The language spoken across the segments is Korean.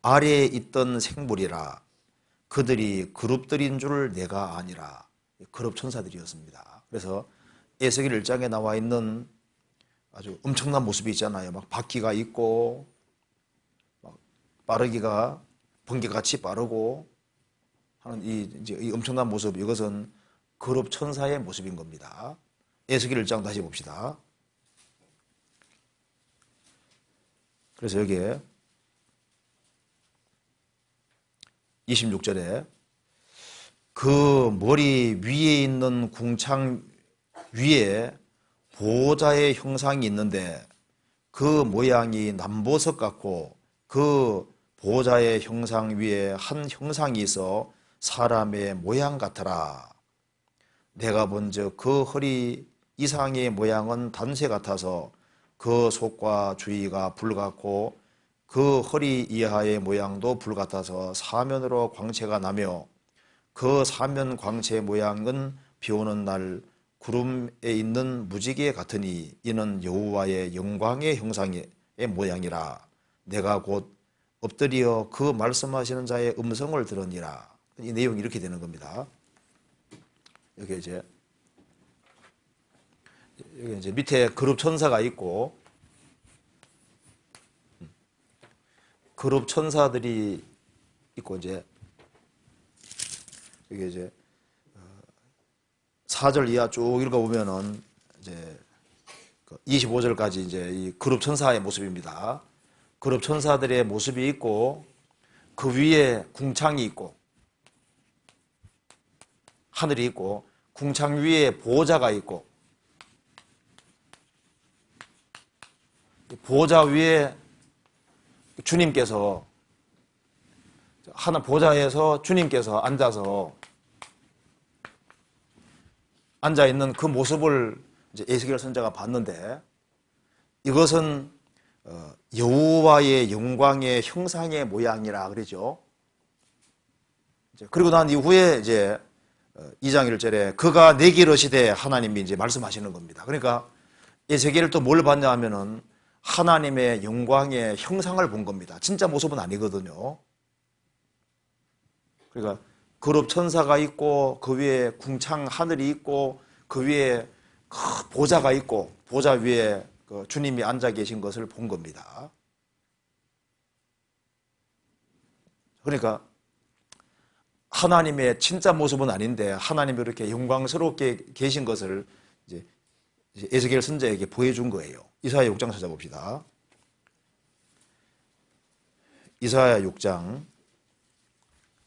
아래에 있던 생물이라 그들이 그룹들인 줄 내가 아니라. 그룹 천사들이었습니다. 그래서 에스겔 1장에 나와 있는 아주 엄청난 모습이 있잖아요. 막 바퀴가 있고 막 빠르기가 번개같이 빠르고 하는 이 엄청난 모습, 이것은 그룹 천사의 모습인 겁니다. 에스겔 1장 다시 봅시다. 그래서 여기에 26절에 그 머리 위에 있는 궁창 위에 보호자의 형상이 있는데 그 모양이 남보석 같고 그 보호자의 형상 위에 한 형상이 있어 사람의 모양 같더라. 내가 본즉 그 허리 이상의 모양은 단쇠 같아서 그 속과 주위가 불 같고 그 허리 이하의 모양도 불 같아서 사면으로 광채가 나며 그 사면 광채 모양은 비 오는 날 구름에 있는 무지개 같으니 이는 여호와의 영광의 형상의 모양이라. 내가 곧 엎드려 그 말씀하시는 자의 음성을 들으니라. 이 내용이 이렇게 되는 겁니다. 여기 이제 밑에 그룹 천사가 있고 그룹 천사들이 있고 이제 여기 이제 4절 이하 쭉 읽어보면은 이제 25절까지 이제 이 그룹 천사의 모습입니다. 그룹 천사들의 모습이 있고 그 위에 궁창이 있고 하늘이 있고 궁창 위에 보호자가 있고 보호자 위에 주님께서 하나 보좌에서 주님께서 앉아 있는 그 모습을 이제 에스겔 선지자가 봤는데 이것은 여호와의 영광의 형상의 모양이라 그러죠. 그리고 난 이후에 이제 2장 1절에 그가 내게 이르시되 하나님이 이제 말씀하시는 겁니다. 그러니까 에스겔을 또 뭘 봤냐 하면은 하나님의 영광의 형상을 본 겁니다. 진짜 모습은 아니거든요. 그러니까 그룹 천사가 있고 그 위에 궁창 하늘이 있고 그 위에 보좌가 있고 보좌 위에 그 주님이 앉아 계신 것을 본 겁니다. 그러니까 하나님의 진짜 모습은 아닌데 하나님이 이렇게 영광스럽게 계신 것을 이제 에스겔 선지자에게 보여준 거예요. 이사야 6장 찾아봅시다. 이사야 6장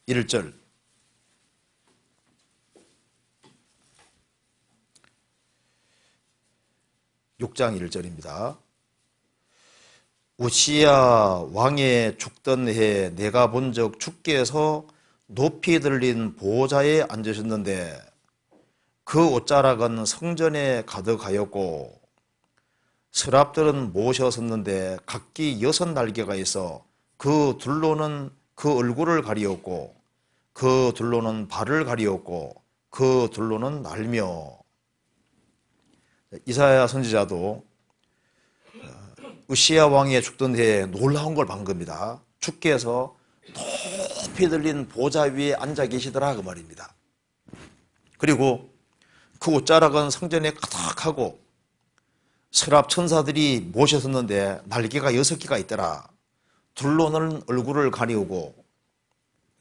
1절. 6장 1절입니다. 우시야 왕의 죽던 해에 내가 본적 주께서 높이 들린 보호자에 앉으셨는데 그 옷자락은 성전에 가득하였고 서랍들은 모셔 섰는데 각기 6날개가 있어 그 둘로는 그 얼굴을 가리었고 그 둘로는 발을 가리었고 그 둘로는 날며. 이사야 선지자도 우시야 왕의 죽던 해에 놀라운 걸 본 겁니다. 주께서 높이 들린 보좌 위에 앉아 계시더라 그 말입니다. 그리고 그 옷자락은 성전에 가득하고 서랍 천사들이 모셔섰는데 날개가 6개가 있더라. 둘로는 얼굴을 가리우고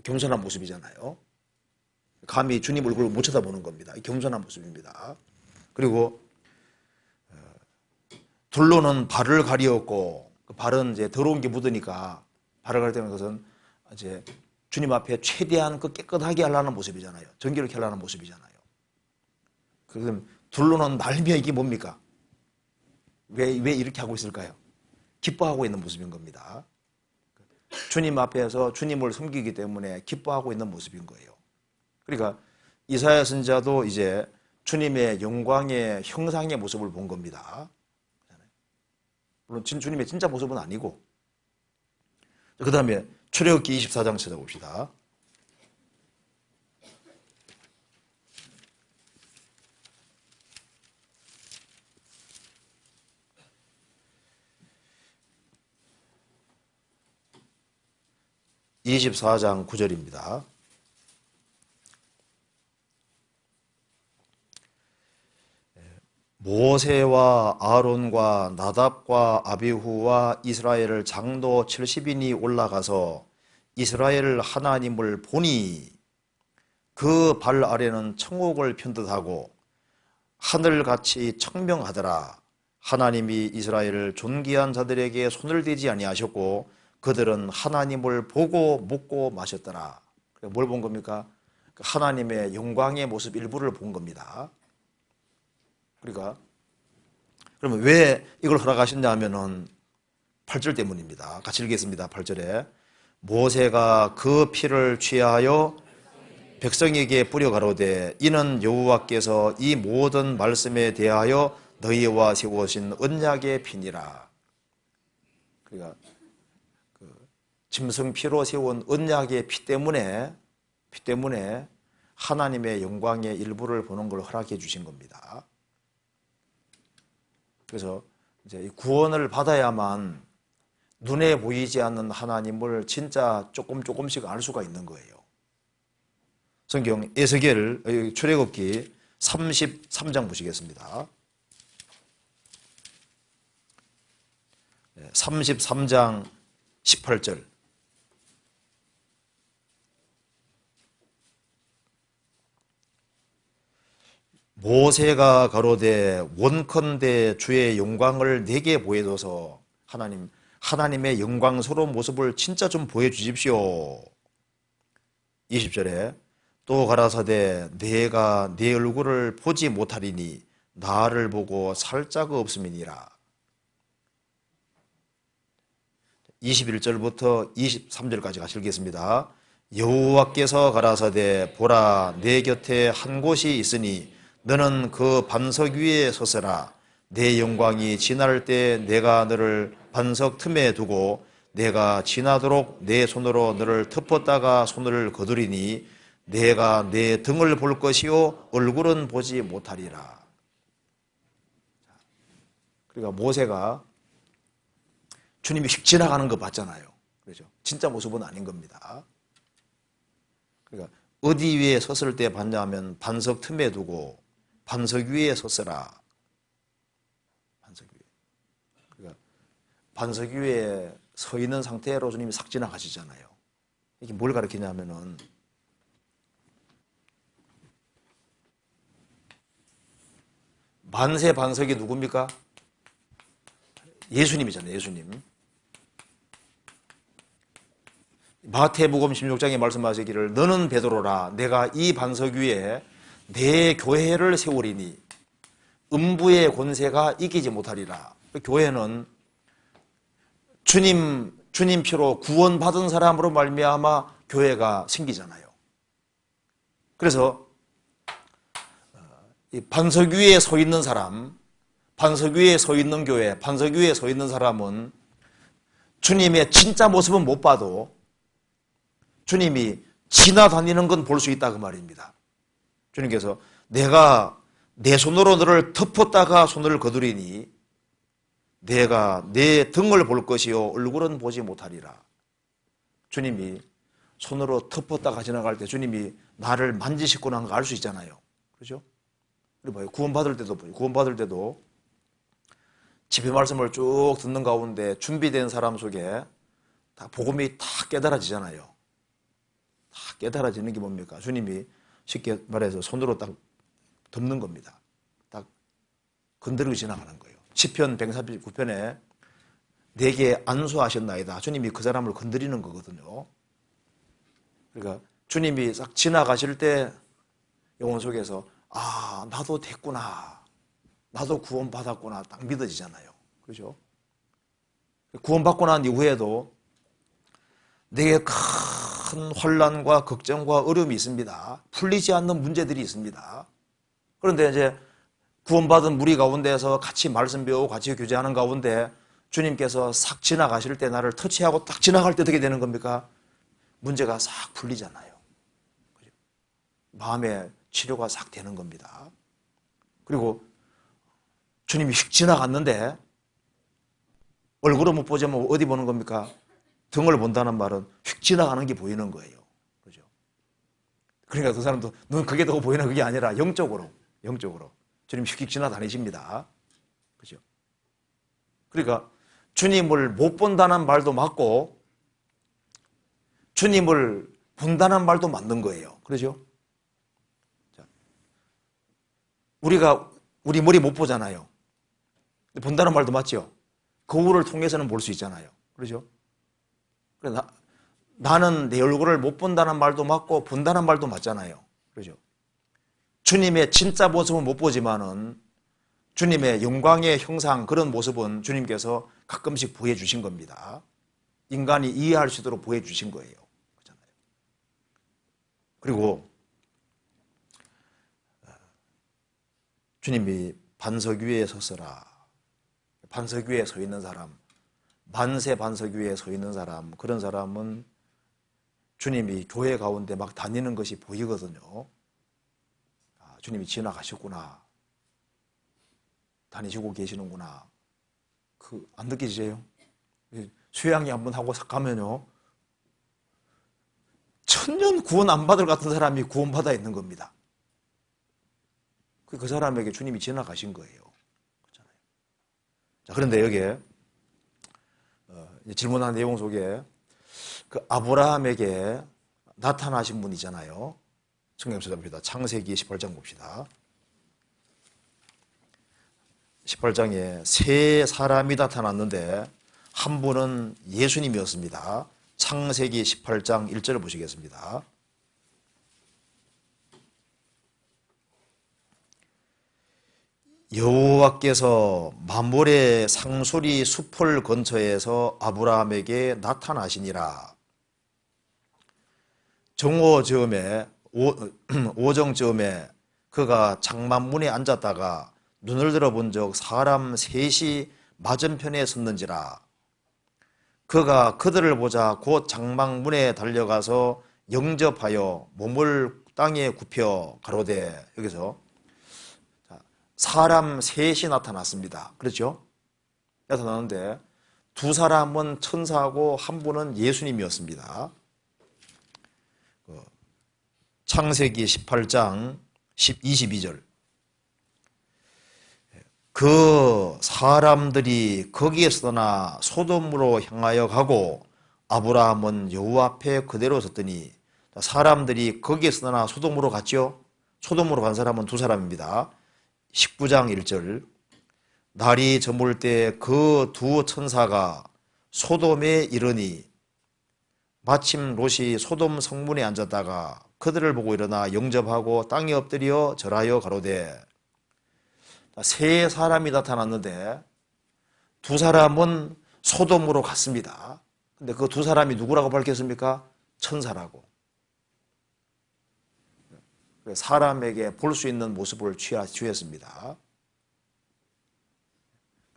겸손한 모습이잖아요. 감히 주님 얼굴을 못 쳐다보는 겁니다. 겸손한 모습입니다. 그리고 둘로는 발을 가리웠고 그 발은 이제 더러운 게 묻으니까 발을 가리는 것은 이제 주님 앞에 최대한 그 깨끗하게 하려는 모습이잖아요. 정결케 하려는 모습이잖아요. 그럼 둘로는 날며 이게 뭡니까? 왜 이렇게 하고 있을까요? 기뻐하고 있는 모습인 겁니다. 주님 앞에서 주님을 섬기기 때문에 기뻐하고 있는 모습인 거예요. 그러니까 이사야 선지자도 이제 주님의 영광의 형상의 모습을 본 겁니다. 물론 주님의 진짜 모습은 아니고. 그 다음에 출애굽기 24장 찾아봅시다. 24장 9절입니다. 모세와 아론과 나답과 아비후와 이스라엘 장로 70인이 올라가서 이스라엘 하나님을 보니 그 발 아래는 천국을 편듯하고 하늘같이 청명하더라. 하나님이 이스라엘을 존귀한 자들에게 손을 대지 아니하셨고 그들은 하나님을 보고 먹고 마셨더라. 뭘 본 겁니까? 하나님의 영광의 모습 일부를 본 겁니다. 그러니까 그러면 왜 이걸 허락하셨냐 하면은 8절 때문입니다. 같이 읽겠습니다. 8절에 모세가 그 피를 취하여 백성에게 뿌려 가로되 이는 여호와께서 이 모든 말씀에 대하여 너희와 세우신 언약의 피니라. 그러니까 짐승 피로 세운 언약의 피 때문에 하나님의 영광의 일부를 보는 걸 허락해 주신 겁니다. 그래서 이제 구원을 받아야만 눈에 보이지 않는 하나님을 진짜 조금씩 알 수가 있는 거예요. 성경 에스겔 출애굽기 33장 보시겠습니다. 33장 18절. 모세가 가로되 원컨대 주의 영광을 내게 보여줘서 하나님의 영광스러운 모습을 진짜 좀 보여주십시오. 20절에 또 가라사대 내가 네 얼굴을 보지 못하리니 나를 보고 살 자가 없음이니라. 21절부터 23절까지 같이 읽겠습니다. 여호와께서 가라사대 보라 내 곁에 한 곳이 있으니 너는 그 반석 위에 서서라. 내 영광이 지날 때 내가 너를 반석 틈에 두고 내가 지나도록 내 손으로 너를 덮었다가 손을 거두리니 내가 내 등을 볼 것이요 얼굴은 보지 못하리라. 그러니까 모세가 주님이 휙 지나가는 거 봤잖아요. 그렇죠? 진짜 모습은 아닌 겁니다. 그러니까 어디 위에 섰을 때 봤냐면 반석 틈에 두고 반석 위에 섰으라. 반석 위에. 그러니까 반석 위에 서 있는 상태로 주님이 싹 지나가시잖아요. 이게 뭘 가리키냐면은 만세 반석이 누굽니까? 예수님이잖아요. 예수님. 마태복음 16장에 말씀하시기를 너는 베드로라 내가 이 반석 위에 내 교회를 세우리니 음부의 권세가 이기지 못하리라. 교회는 주님 피로 구원받은 사람으로 말미암아 교회가 생기잖아요. 그래서 이 반석 위에 서 있는 사람, 반석 위에 서 있는 교회, 반석 위에 서 있는 사람은 주님의 진짜 모습은 못 봐도 주님이 지나다니는 건 볼 수 있다 그 말입니다. 주님께서 내가 내 손으로 너를 덮었다가 손을 거두리니 내가 내 등을 볼 것이요 얼굴은 보지 못하리라. 주님이 손으로 덮었다가 지나갈 때 주님이 나를 만지시고 난 거 알 수 있잖아요. 그렇죠? 그리고 구원받을 때도 집회 말씀을 쭉 듣는 가운데 준비된 사람 속에 다 복음이 다 깨달아지잖아요. 다 깨달아지는 게 뭡니까? 주님이 쉽게 말해서 손으로 딱 덮는 겁니다. 딱 건드리고 지나가는 거예요. 시편 139편에 내게 안수하셨나이다. 주님이 그 사람을 건드리는 거거든요. 그러니까 주님이 싹 지나가실 때 영혼 속에서 아 나도 됐구나. 나도 구원받았구나. 딱 믿어지잖아요. 그렇죠? 구원받고 난 이후에도 내게 큰 환난과 걱정과 어려움이 있습니다. 풀리지 않는 문제들이 있습니다. 그런데 이제 구원받은 무리 가운데서 같이 말씀 배우고 같이 교제하는 가운데 주님께서 싹 지나가실 때 나를 터치하고 딱 지나갈 때 어떻게 되는 겁니까? 문제가 싹 풀리잖아요. 마음의 치료가 싹 되는 겁니다. 그리고 주님이 휙 지나갔는데 얼굴을 못 보자면 어디 보는 겁니까? 등을 본다는 말은 휙 지나가는 게 보이는 거예요. 그죠? 그러니까 그 사람도 눈 크게 뜨고 보이는 그게 아니라 영적으로 주님 휙 지나다니십니다. 그죠? 그러니까 주님을 못 본다는 말도 맞고 주님을 본다는 말도 맞는 거예요. 그렇죠? 우리가 우리 머리 못 보잖아요. 본다는 말도 맞죠? 거울을 통해서는 볼 수 있잖아요. 그렇죠? 나는 내 얼굴을 못 본다는 말도 맞고 본다는 말도 맞잖아요. 그렇죠? 주님의 진짜 모습은 못 보지만은 주님의 영광의 형상, 그런 모습은 주님께서 가끔씩 보여주신 겁니다. 인간이 이해할 수 있도록 보여주신 거예요. 그렇잖아요. 그리고 주님이 반석 위에 섰으라. 반석 위에 서 있는 사람, 만세 반석 위에 서 있는 사람, 그런 사람은 주님이 교회 가운데 막 다니는 것이 보이거든요. 아, 주님이 지나가셨구나. 다니시고 계시는구나. 안 느끼세요? 수양이 한번 하고 가면요, 천년 구원 안 받을 같은 사람이 구원받아 있는 겁니다. 그 사람에게 주님이 지나가신 거예요. 그렇잖아요. 자, 그런데 여기에 질문한 내용 속에 그 아브라함에게 나타나신 분이잖아요. 성경 찾아봅시다. 창세기 18장 봅시다. 18장에 세 사람이 나타났는데 한 분은 예수님이었습니다. 창세기 18장 1절을 보시겠습니다. 여호와께서 마므레 상수리 숲을 근처에서 아브라함에게 나타나시니라. 정오즈음에 오정즈음에 그가 장막문에 앉았다가 눈을 들어본 적 사람 셋이 맞은편에 섰는지라. 그가 그들을 보자 곧 장막문에 달려가서 영접하여 몸을 땅에 굽혀 가로되, 여기서 사람 셋이 나타났습니다. 그렇죠? 나타나는데 두 사람은 천사고 한 분은 예수님이었습니다. 창세기 18장 22절. 그 사람들이 거기에서 떠나 소돔으로 향하여 가고 아브라함은 여호와 앞에 그대로 섰더니, 사람들이 거기에서 떠나 소돔으로 갔죠. 소돔으로 간 사람은 두 사람입니다. 19장 1절. 날이 저물 때 그 두 천사가 소돔에 이르니 마침 롯이 소돔 성문에 앉았다가 그들을 보고 일어나 영접하고 땅에 엎드려 절하여 가로되. 세 사람이 나타났는데 두 사람은 소돔으로 갔습니다. 근데 그 두 사람이 누구라고 밝혔습니까? 천사라고. 사람에게 볼 수 있는 모습을 취했습니다.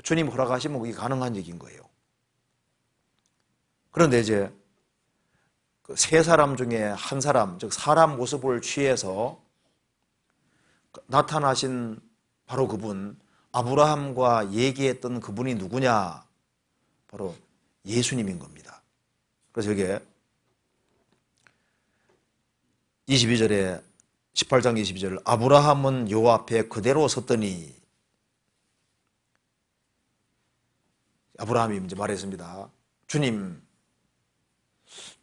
주님 허락하시면 그게 가능한 얘기인 거예요. 그런데 이제 그 세 사람 중에 한 사람, 즉 사람 모습을 취해서 나타나신 바로 그분, 아브라함과 얘기했던 그분이 누구냐? 바로 예수님인 겁니다. 그래서 여기에 22절에 18장 22절, 아브라함은 여호와 앞에 그대로 섰더니, 아브라함이 이제 말했습니다.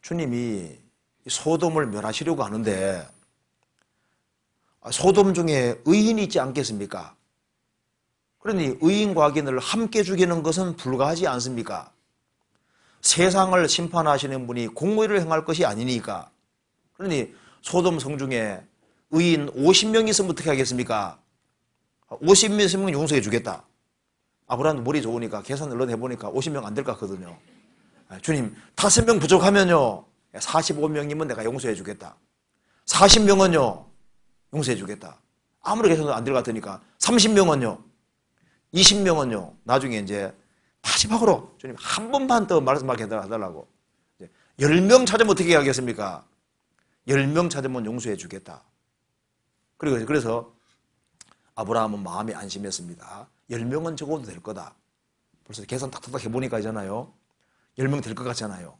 주님이 소돔을 멸하시려고 하는데 소돔 중에 의인이 있지 않겠습니까? 그러니 의인과 악인을 함께 죽이는 것은 불가하지 않습니까? 세상을 심판하시는 분이 공의를 행할 것이 아니니까. 그러니 소돔 성 중에 의인 50명 있으면 어떻게 하겠습니까? 50명 있으면 용서해 주겠다. 아브라함도 머리 좋으니까 계산을 해보니까 50명 안 될 것 같거든요. 주님, 5명 부족하면요 45명이면 내가 용서해 주겠다. 40명은요 용서해 주겠다. 아무리 계산도 안 될 것 같으니까 30명은요, 20명은요 나중에 이제 마지막으로 주님 한 번만 더 말씀하게 해달라고. 10명 찾으면 어떻게 하겠습니까? 10명 찾으면 용서해 주겠다. 그래서 아브라함은 마음이 안심했습니다. 10명은 적어도 될 거다. 벌써 계산 탁탁탁 해보니까 있잖아요, 10명 될 것 같잖아요.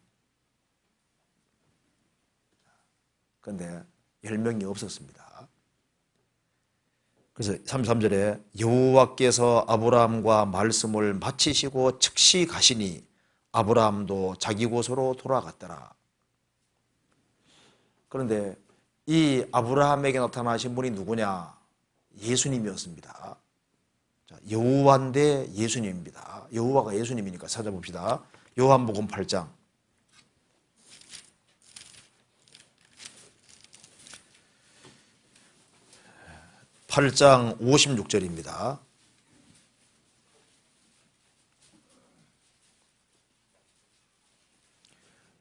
그런데 10명이 없었습니다. 그래서 33절에 여호와께서 아브라함과 말씀을 마치시고 즉시 가시니 아브라함도 자기 곳으로 돌아갔더라. 그런데 이 아브라함에게 나타나신 분이 누구냐? 예수님이었습니다. 여호와인데 예수님입니다. 여호와가 예수님이니까 찾아봅시다. 요한복음 8장 56절입니다.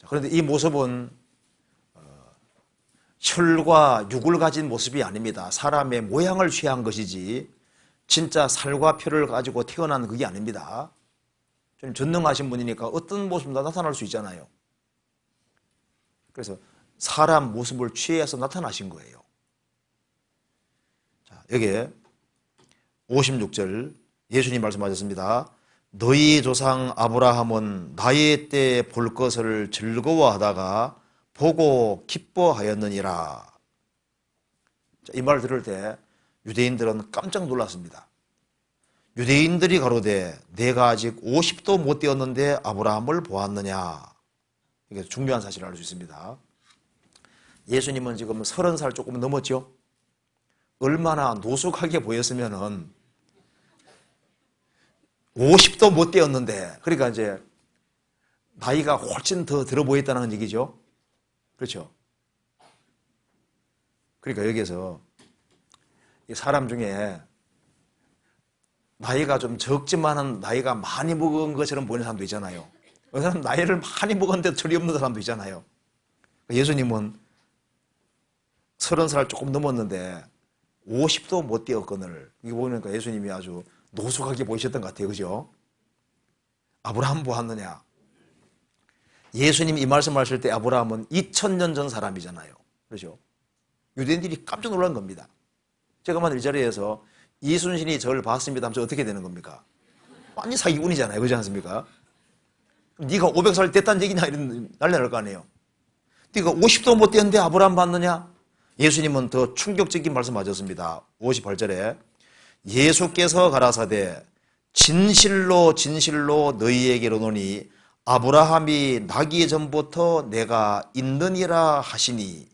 그런데 이 모습은 혈과 육을 가진 모습이 아닙니다. 사람의 모양을 취한 것이지 진짜 살과 피를 가지고 태어난 그게 아닙니다. 좀 전능하신 분이니까 어떤 모습도 나타날 수 있잖아요. 그래서 사람 모습을 취해서 나타나신 거예요. 자, 여기에 56절 예수님 말씀하셨습니다. 너희 조상 아브라함은 나의 때에 볼 것을 즐거워하다가 보고 기뻐하였느니라. 이 말 들을 때 유대인들은 깜짝 놀랐습니다. 유대인들이 가로되 내가 아직 50도 못 되었는데 아브라함을 보았느냐. 이게 중요한 사실을 알 수 있습니다. 예수님은 지금 30살 조금 넘었죠. 얼마나 노숙하게 보였으면은 50도 못 되었는데, 그러니까 이제 나이가 훨씬 더 들어 보였다는 얘기죠. 그렇죠. 그러니까 여기에서 사람 중에 나이가 좀 적지만은 나이가 많이 먹은 것처럼 보이는 사람도 있잖아요. 어느 사람 나이를 많이 먹었는데도 철이 없는 사람도 있잖아요. 예수님은 30살 조금 넘었는데 50도 못 되었거늘. 이거 보니까 예수님이 아주 노숙하게 보이셨던 것 같아요. 그죠? 아브라함 보았느냐? 예수님 이 말씀하실 때 아브라함은 2000년 전 사람이잖아요. 그렇죠? 유대인들이 깜짝 놀란 겁니다. 제가 만약 이 자리에서 이순신이 저를 봤습니다 하면 어떻게 되는 겁니까? 완전 사기꾼이잖아요. 그렇지 않습니까? 네가 500살 됐다는 얘기냐 이런 난리 날 거 아니에요. 네가 50도 못 됐는데 아브라함 봤느냐? 예수님은 더 충격적인 말씀 하셨습니다. 58절에 예수께서 가라사대 진실로 진실로 너희에게 이르노니 아브라함이 나기 전부터 내가 있느니라 하시니.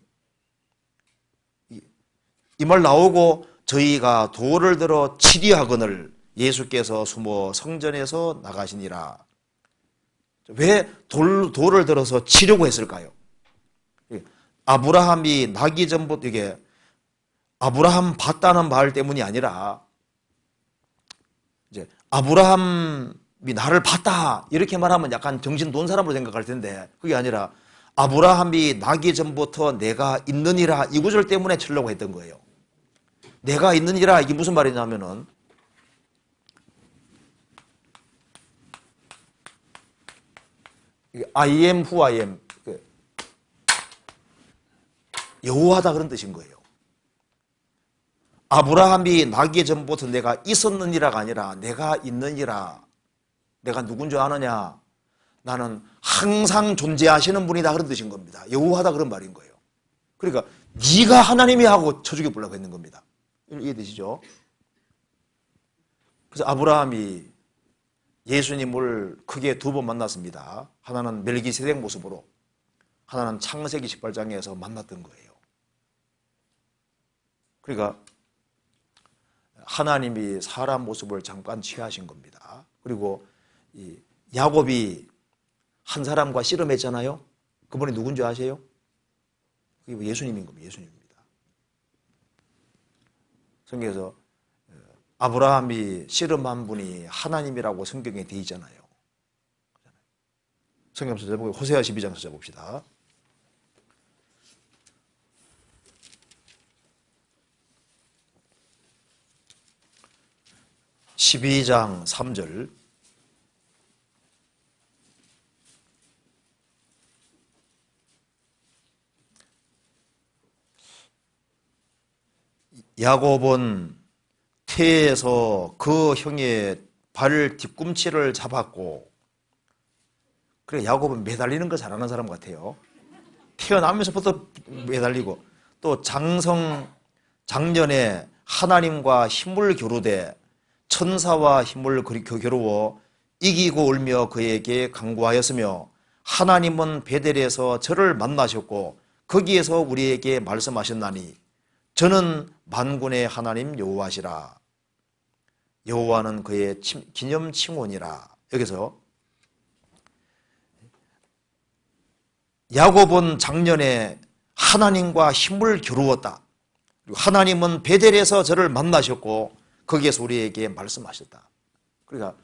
이 말 나오고 저희가 돌을 들어 치리하거늘 예수께서 숨어 성전에서 나가시니라. 왜 돌을 들어서 치려고 했을까요? 아브라함이 나기 전부터 이게 아브라함 봤다는 말 때문이 아니라 이제 아브라함이 나를 봤다 이렇게 말하면 약간 정신 놓은 사람으로 생각할 텐데 그게 아니라 아브라함이 나기 전부터 내가 있느니라 이 구절 때문에 치려고 했던 거예요. 내가 있느니라 이게 무슨 말이냐면은 I am who I am 여호와다 그런 뜻인 거예요. 아브라함이 나기 전부터 내가 있었느니라가 아니라 내가 있느니라. 내가 누군 줄 아느냐? 나는 항상 존재하시는 분이다 그런 뜻인 겁니다. 여호와다 그런 말인 거예요. 그러니까 네가 하나님이 하고 쳐 죽여보려고 했는 겁니다. 이해되시죠? 그래서 아브라함이 예수님을 크게 두 번 만났습니다. 하나는 멜기세덱 모습으로, 하나는 창세기 18장에서 만났던 거예요. 그러니까 하나님이 사람 모습을 잠깐 취하신 겁니다. 그리고 이 야곱이 한 사람과 씨름했잖아요. 그분이 누군지 아세요? 그게 예수님인 겁니다. 예수님입니다. 성경에서 아브라함이 씨름한 분이 하나님이라고 성경에 되어 있잖아요. 성경 찾아보고 호세아 12장 찾아봅시다. 12장 3절 야곱은 태에서 그 형의 발 뒤꿈치를 잡았고 그래 야곱은 매달리는 거 잘하는 사람 같아요. 태어나면서부터 매달리고 또 장년에 하나님과 힘을 겨루되 천사와 힘을 겨루어 이기고 울며 그에게 간구하였으며 하나님은 베델에서 저를 만나셨고 거기에서 우리에게 말씀하셨나니 저는 만군의 하나님 여호와시라. 여호와는 그의 기념 칭호니라. 여기서 야곱은 작년에 하나님과 힘을 겨루었다. 그리고 하나님은 베델에서 저를 만나셨고 거기에서 우리에게 말씀하셨다. 그러니까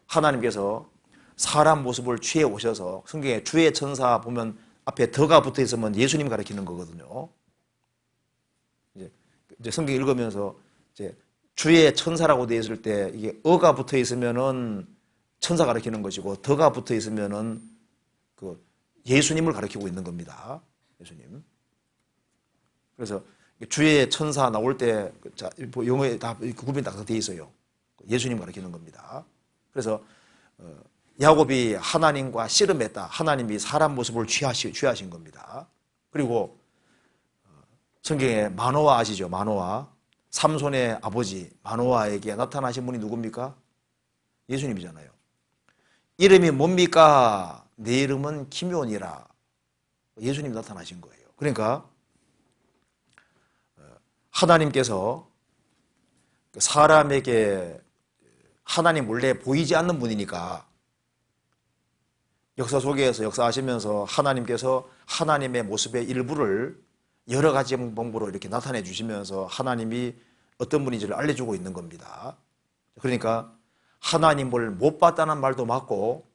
하나님께서 사람 모습을 취해 오셔서 성경에 주의 천사 보면 앞에 더가 붙어 있으면 예수님 가리키는 거거든요. 이제 성경 읽으면서 이제 주의 천사라고 되어 있을 때 이게 어가 붙어 있으면은 천사 가리키는 것이고 더가 붙어 있으면은 그 예수님을 가리키고 있는 겁니다. 예수님. 그래서 주의 천사 나올 때 영어에 다 구분이 딱 되어 있어요. 예수님 가리키는 겁니다. 그래서 야곱이 하나님과 씨름했다. 하나님이 사람 모습을 취하신 겁니다. 그리고 성경에 마노아 아시죠? 마노아. 삼손의 아버지 마노아에게 나타나신 분이 누굽니까? 예수님이잖아요. 이름이 뭡니까? 내 이름은 기묘니라. 예수님이 나타나신 거예요. 그러니까 하나님께서 사람에게 하나님 원래 보이지 않는 분이니까 역사 속에서 역사하시면서 하나님께서 하나님의 모습의 일부를 여러 가지 방법으로 이렇게 나타내 주시면서 하나님이 어떤 분인지를 알려주고 있는 겁니다. 그러니까 하나님을 못 봤다는 말도 맞고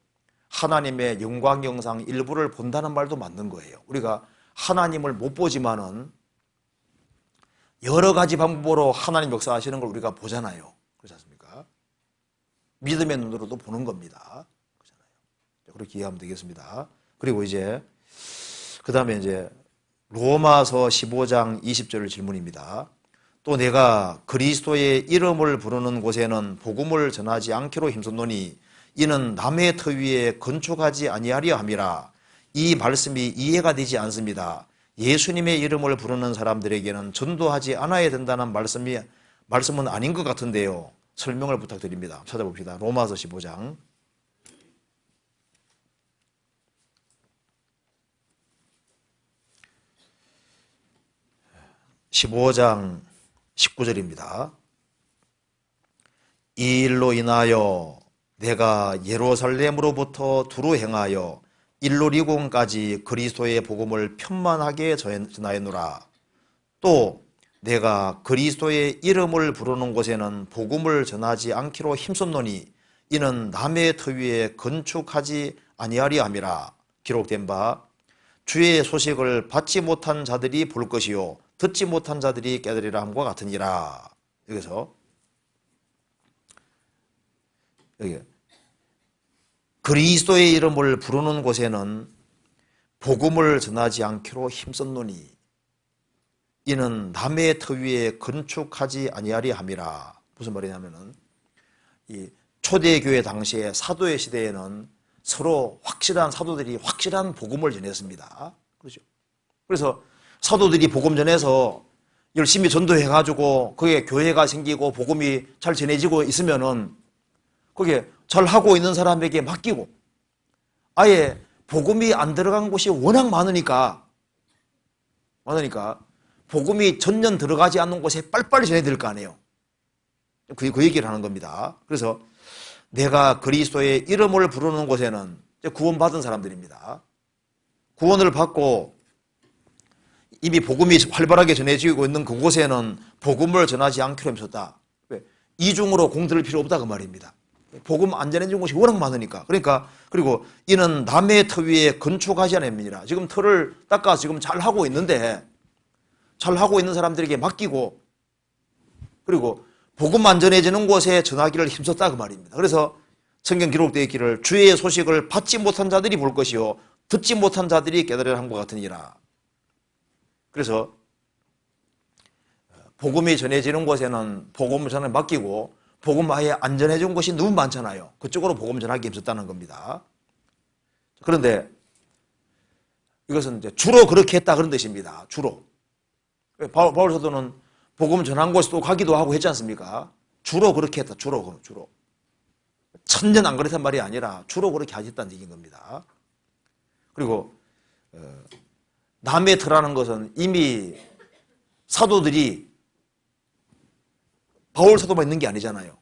하나님의 영광 영상 일부를 본다는 말도 맞는 거예요. 우리가 하나님을 못 보지만은 여러 가지 방법으로 하나님 역사하시는 걸 우리가 보잖아요. 그렇지 않습니까? 믿음의 눈으로도 보는 겁니다. 그렇잖아요. 그렇게 이해하면 되겠습니다. 그리고 이제 그 다음에 이제 로마서 15장 20절 질문입니다. 또 내가 그리스도의 이름을 부르는 곳에는 복음을 전하지 않기로 힘썼노니 이는 남의 터 위에 건축하지 아니하려 함이라. 이 말씀이 이해가 되지 않습니다. 예수님의 이름을 부르는 사람들에게는 전도하지 않아야 된다는 말씀은 아닌 것 같은데요. 설명을 부탁드립니다. 찾아봅시다. 로마서 15장 19절입니다. 이 일로 인하여 내가 예루살렘으로부터 두루 행하여 일루리곤까지 그리스도의 복음을 편만하게 전하였노라. 또 내가 그리스도의 이름을 부르는 곳에는 복음을 전하지 않기로 힘썼노니 이는 남의 터 위에 건축하지 아니하리 함이라. 기록된 바 주의 소식을 받지 못한 자들이 볼 것이요 듣지 못한 자들이 깨달으리라 함과 같으니라. 여기서 여기 그리스도의 이름을 부르는 곳에는 복음을 전하지 않기로 힘썼노니 이는 남의 터 위에 건축하지 아니하리 함이라. 무슨 말이냐면은 이 초대교회 당시에 사도의 시대에는 서로 확실한 사도들이 확실한 복음을 전했습니다. 그렇죠? 그래서 사도들이 복음 전해서 열심히 전도해가지고 거기에 교회가 생기고 복음이 잘 전해지고 있으면은 거기에 잘 하고 있는 사람에게 맡기고 아예 복음이 안 들어간 곳이 워낙 많으니까 복음이 전년 들어가지 않는 곳에 빨리빨리 전해야 될 거 아니에요. 그 얘기를 하는 겁니다. 그래서 내가 그리스도의 이름을 부르는 곳에는 구원받은 사람들입니다. 구원을 받고 이미 복음이 활발하게 전해지고 있는 그곳에는 복음을 전하지 않기로 힘썼다. 이중으로 공들일 필요 없다 그 말입니다. 복음 안 전해진 곳이 워낙 많으니까. 그리고 이는 남의 터 위에 건축하지 않습니다. 지금 터를 닦아서 지금 잘 하고 있는데 잘 하고 있는 사람들에게 맡기고 그리고 복음 안 전해지는 곳에 전하기를 힘썼다 그 말입니다. 그래서 성경 기록되어 있기를 주의 소식을 받지 못한 자들이 볼 것이요 듣지 못한 자들이 깨달으려 함과 같으니라. 그래서 복음이 전해지는 곳에는 복음을 전에 맡기고 복음 아예 안 전해준 곳이 너무 많잖아요. 그쪽으로 복음 전하기 힘썼다는 겁니다. 그런데 이것은 이제 주로 그렇게 했다 그런 뜻입니다. 주로. 바울 사도는 복음 전한 곳에 또 가기도 하고 했지 않습니까? 주로 그렇게 했다. 주로. 천년 안 그랬단 말이 아니라 주로 그렇게 하셨다는 얘기인 겁니다. 그리고 남의 터라는 것은 이미 사도들이 바울 사도만 있는 게 아니잖아요.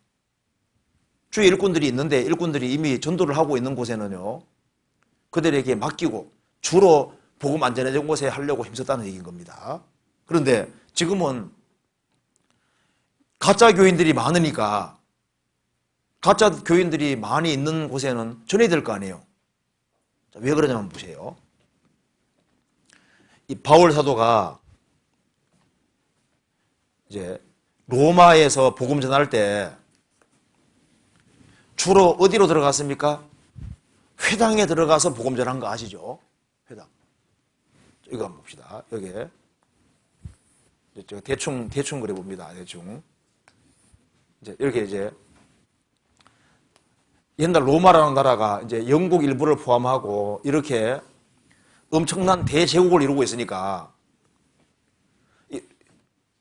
주의 일꾼들이 있는데 일꾼들이 이미 전도를 하고 있는 곳에는요, 그들에게 맡기고 주로 복음 안 전해진 곳에 하려고 힘썼다는 얘기인 겁니다. 그런데 지금은 가짜 교인들이 많으니까 가짜 교인들이 많이 있는 곳에는 전해야 될 거 아니에요. 자, 왜 그러냐면 보세요. 이 바울 사도가 이제 로마에서 복음 전할 때 주로 어디로 들어갔습니까? 회당에 들어가서 복음 전한 거 아시죠? 회당. 이거 한번 봅시다. 여기에 제가 대충 그려봅니다. 대충. 이렇게 옛날 로마라는 나라가 이제 영국 일부를 포함하고 이렇게 엄청난 대제국을 이루고 있으니까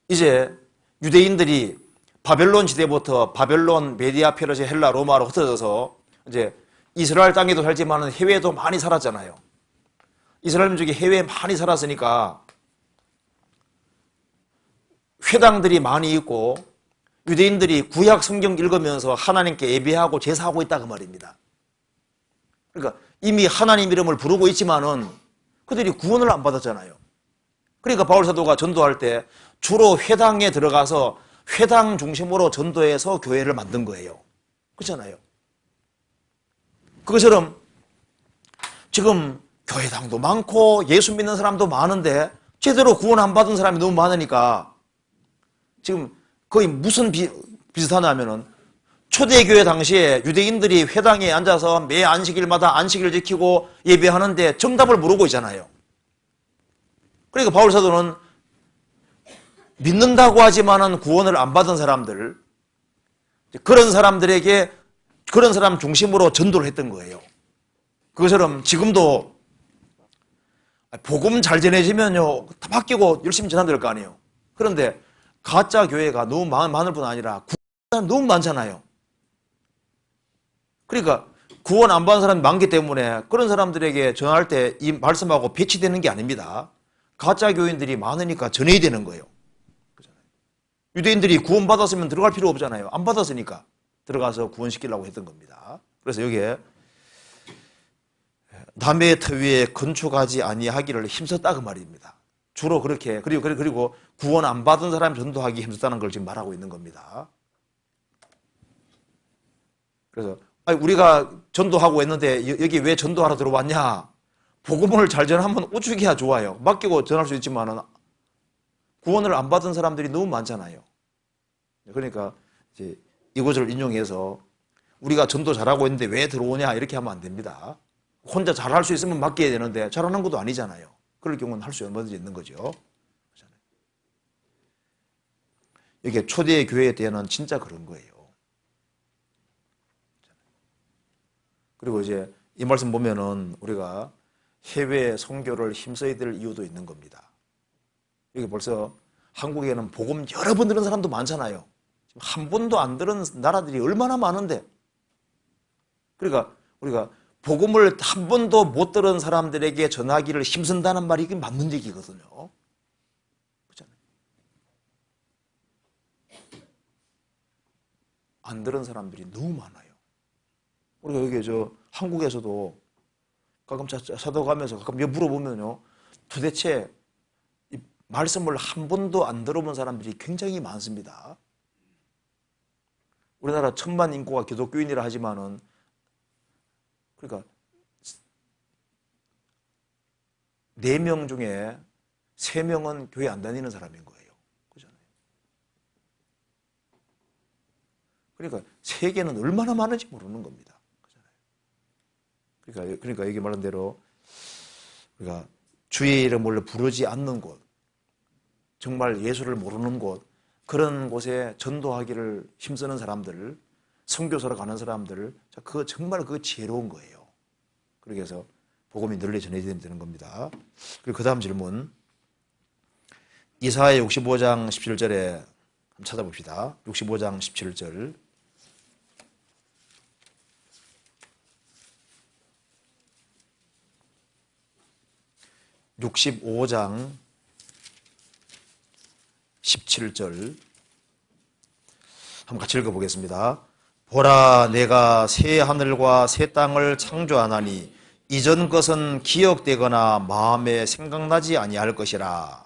이제 유대인들이 바벨론 시대부터 바벨론, 메디아, 페르시아, 헬라, 로마로 흩어져서 이제 이스라엘 땅에도 살지만 해외에도 많이 살았잖아요. 이스라엘 민족이 해외에 많이 살았으니까 회당들이 많이 있고 유대인들이 구약 성경 읽으면서 하나님께 예배하고 제사하고 있다 그 말입니다. 그러니까 이미 하나님 이름을 부르고 있지만은 그들이 구원을 안 받았잖아요. 그러니까 바울 사도가 전도할 때 주로 회당에 들어가서 회당 중심으로 전도해서 교회를 만든 거예요. 그렇잖아요. 그것처럼 지금 교회당도 많고 예수 믿는 사람도 많은데 제대로 구원 안 받은 사람이 너무 많으니까 지금 거의 무슨 비슷하냐면은 초대교회 당시에 유대인들이 회당에 앉아서 매 안식일마다 안식일을 지키고 예배하는데 정답을 모르고 있잖아요. 그러니까 바울 사도는 믿는다고 하지만은 구원을 안 받은 사람들, 그런 사람들에게 그런 사람 중심으로 전도를 했던 거예요. 그것처럼 지금도 복음 잘 전해지면요 다 바뀌고 열심히 전해야 될 거 아니에요. 그런데 가짜 교회가 너무 많을 뿐 아니라 구원 너무 많잖아요. 그러니까 구원 안 받은 사람이 많기 때문에 그런 사람들에게 전할 때 이 말씀하고 배치되는 게 아닙니다. 가짜 교인들이 많으니까 전해야 되는 거예요. 유대인들이 구원 받았으면 들어갈 필요 없잖아요. 안 받았으니까 들어가서 구원시키려고 했던 겁니다. 그래서 여기에 남의 터 위에 건축하지 아니하기를 힘썼다 그 말입니다. 주로 그렇게 그리고 구원 안 받은 사람 전도하기 힘썼다는 걸 지금 말하고 있는 겁니다. 그래서 우리가 전도하고 있는데 여기 왜 전도하러 들어왔냐? 복음을 잘 전하면 오죽이야 좋아요. 맡기고 전할 수 있지만은 구원을 안 받은 사람들이 너무 많잖아요. 그러니까 이제 이것을 인용해서 우리가 전도 잘하고 있는데 왜 들어오냐 이렇게 하면 안 됩니다. 혼자 잘할 수 있으면 맡겨야 되는데 잘하는 것도 아니잖아요. 그럴 경우는 할 수 얼마든지 있는 거죠. 이게 초대 교회 때는 진짜 그런 거예요. 그리고 이제 이 말씀 보면은 우리가 해외 선교를 힘써야 될 이유도 있는 겁니다. 여기 벌써 한국에는 복음 여러 번 들은 사람도 많잖아요. 한 번도 안 들은 나라들이 얼마나 많은데. 그러니까 우리가 복음을 한 번도 못 들은 사람들에게 전하기를 힘쓴다는 말이 이게 맞는 얘기거든요. 그렇잖아요. 안 들은 사람들이 너무 많아요. 우리가 여기 한국에서도 가끔 사도 가면서 가끔 물어보면요. 도대체 이 말씀을 한 번도 안 들어본 사람들이 굉장히 많습니다. 우리나라 1000만 인구가 기독교인이라 하지만은 그러니까 4명 중에 3명은 교회 안 다니는 사람인 거예요. 그렇잖아요. 그러니까 세계는 얼마나 많은지 모르는 겁니다. 그러니까 여기 말한 대로 우리가 주의 이름을 부르지 않는 곳, 정말 예수를 모르는 곳, 그런 곳에 전도하기를 힘쓰는 사람들, 선교사로 가는 사람들, 정말 지혜로운 거예요. 그래서 복음이 널리 전해져야 되는 겁니다. 그리고 그 다음 질문. 이사야 65장 17절에 한번 찾아봅시다. 65장 17절. 65장 17절 한번 같이 읽어보겠습니다. 보라, 내가 새 하늘과 새 땅을 창조하나니 이전 것은 기억되거나 마음에 생각나지 아니할 것이라.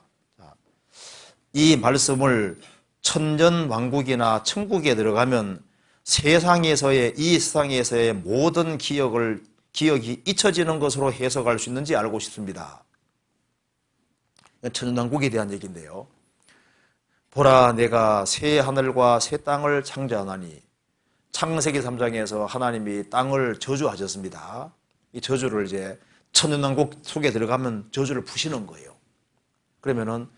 이 말씀을 천년왕국이나 천국에 들어가면 세상에서의, 이 세상에서의 모든 기억이 잊혀지는 것으로 해석할 수 있는지 알고 싶습니다. 천년왕국에 대한 얘기인데요. 보라, 내가 새 하늘과 새 땅을 창조하나니, 창세기 3장에서 하나님이 땅을 저주하셨습니다. 이 저주를 이제 천년왕국 속에 들어가면 저주를 푸시는 거예요. 그러면은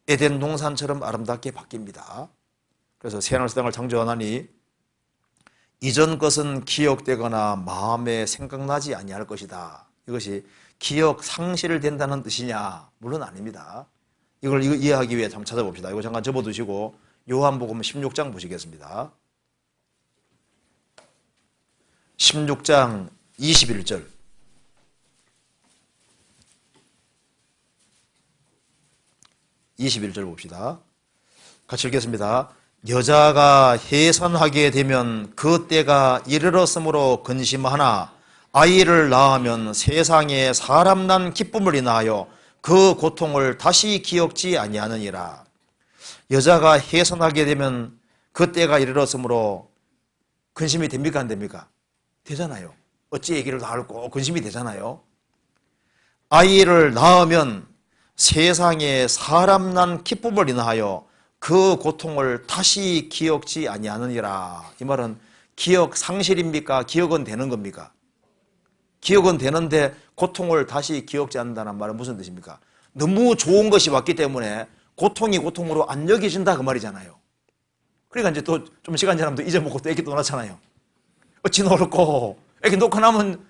에덴 동산처럼 아름답게 바뀝니다. 그래서 새 하늘 새 땅을 창조하나니 이전 것은 기억되거나 마음에 생각나지 아니할 것이다. 이것이 기억 상실된다는 뜻이냐? 물론 아닙니다. 이걸 이해하기 위해 한번 찾아봅시다. 이거 잠깐 접어두시고 요한복음 16장 보시겠습니다. 16장 21절. 21절 봅시다. 같이 읽겠습니다. 여자가 해산하게 되면 그 때가 이르렀으므로 근심하나 아이를 낳으면 세상에 사람 난 기쁨을 인하여 그 고통을 다시 기억지 아니하느니라. 여자가 해산하게 되면 그 때가 이르렀으므로 근심이 됩니까 안 됩니까? 되잖아요. 어찌 얘기를 다 알고 근심이 되잖아요. 아이를 낳으면 세상에 사람 난 기쁨을 인하여 그 고통을 다시 기억지 아니하느니라. 이 말은 기억 상실입니까? 기억은 되는 겁니까? 기억은 되는데 고통을 다시 기억지 않는다는 말은 무슨 뜻입니까? 너무 좋은 것이 왔기 때문에 고통이 고통으로 안 여겨진다 그 말이잖아요. 그러니까 이제 또 좀 시간 지나면 또 잊어먹고 또 애기 또 낳잖아요. 어찌 놓을꼬. 애기 놓고 나면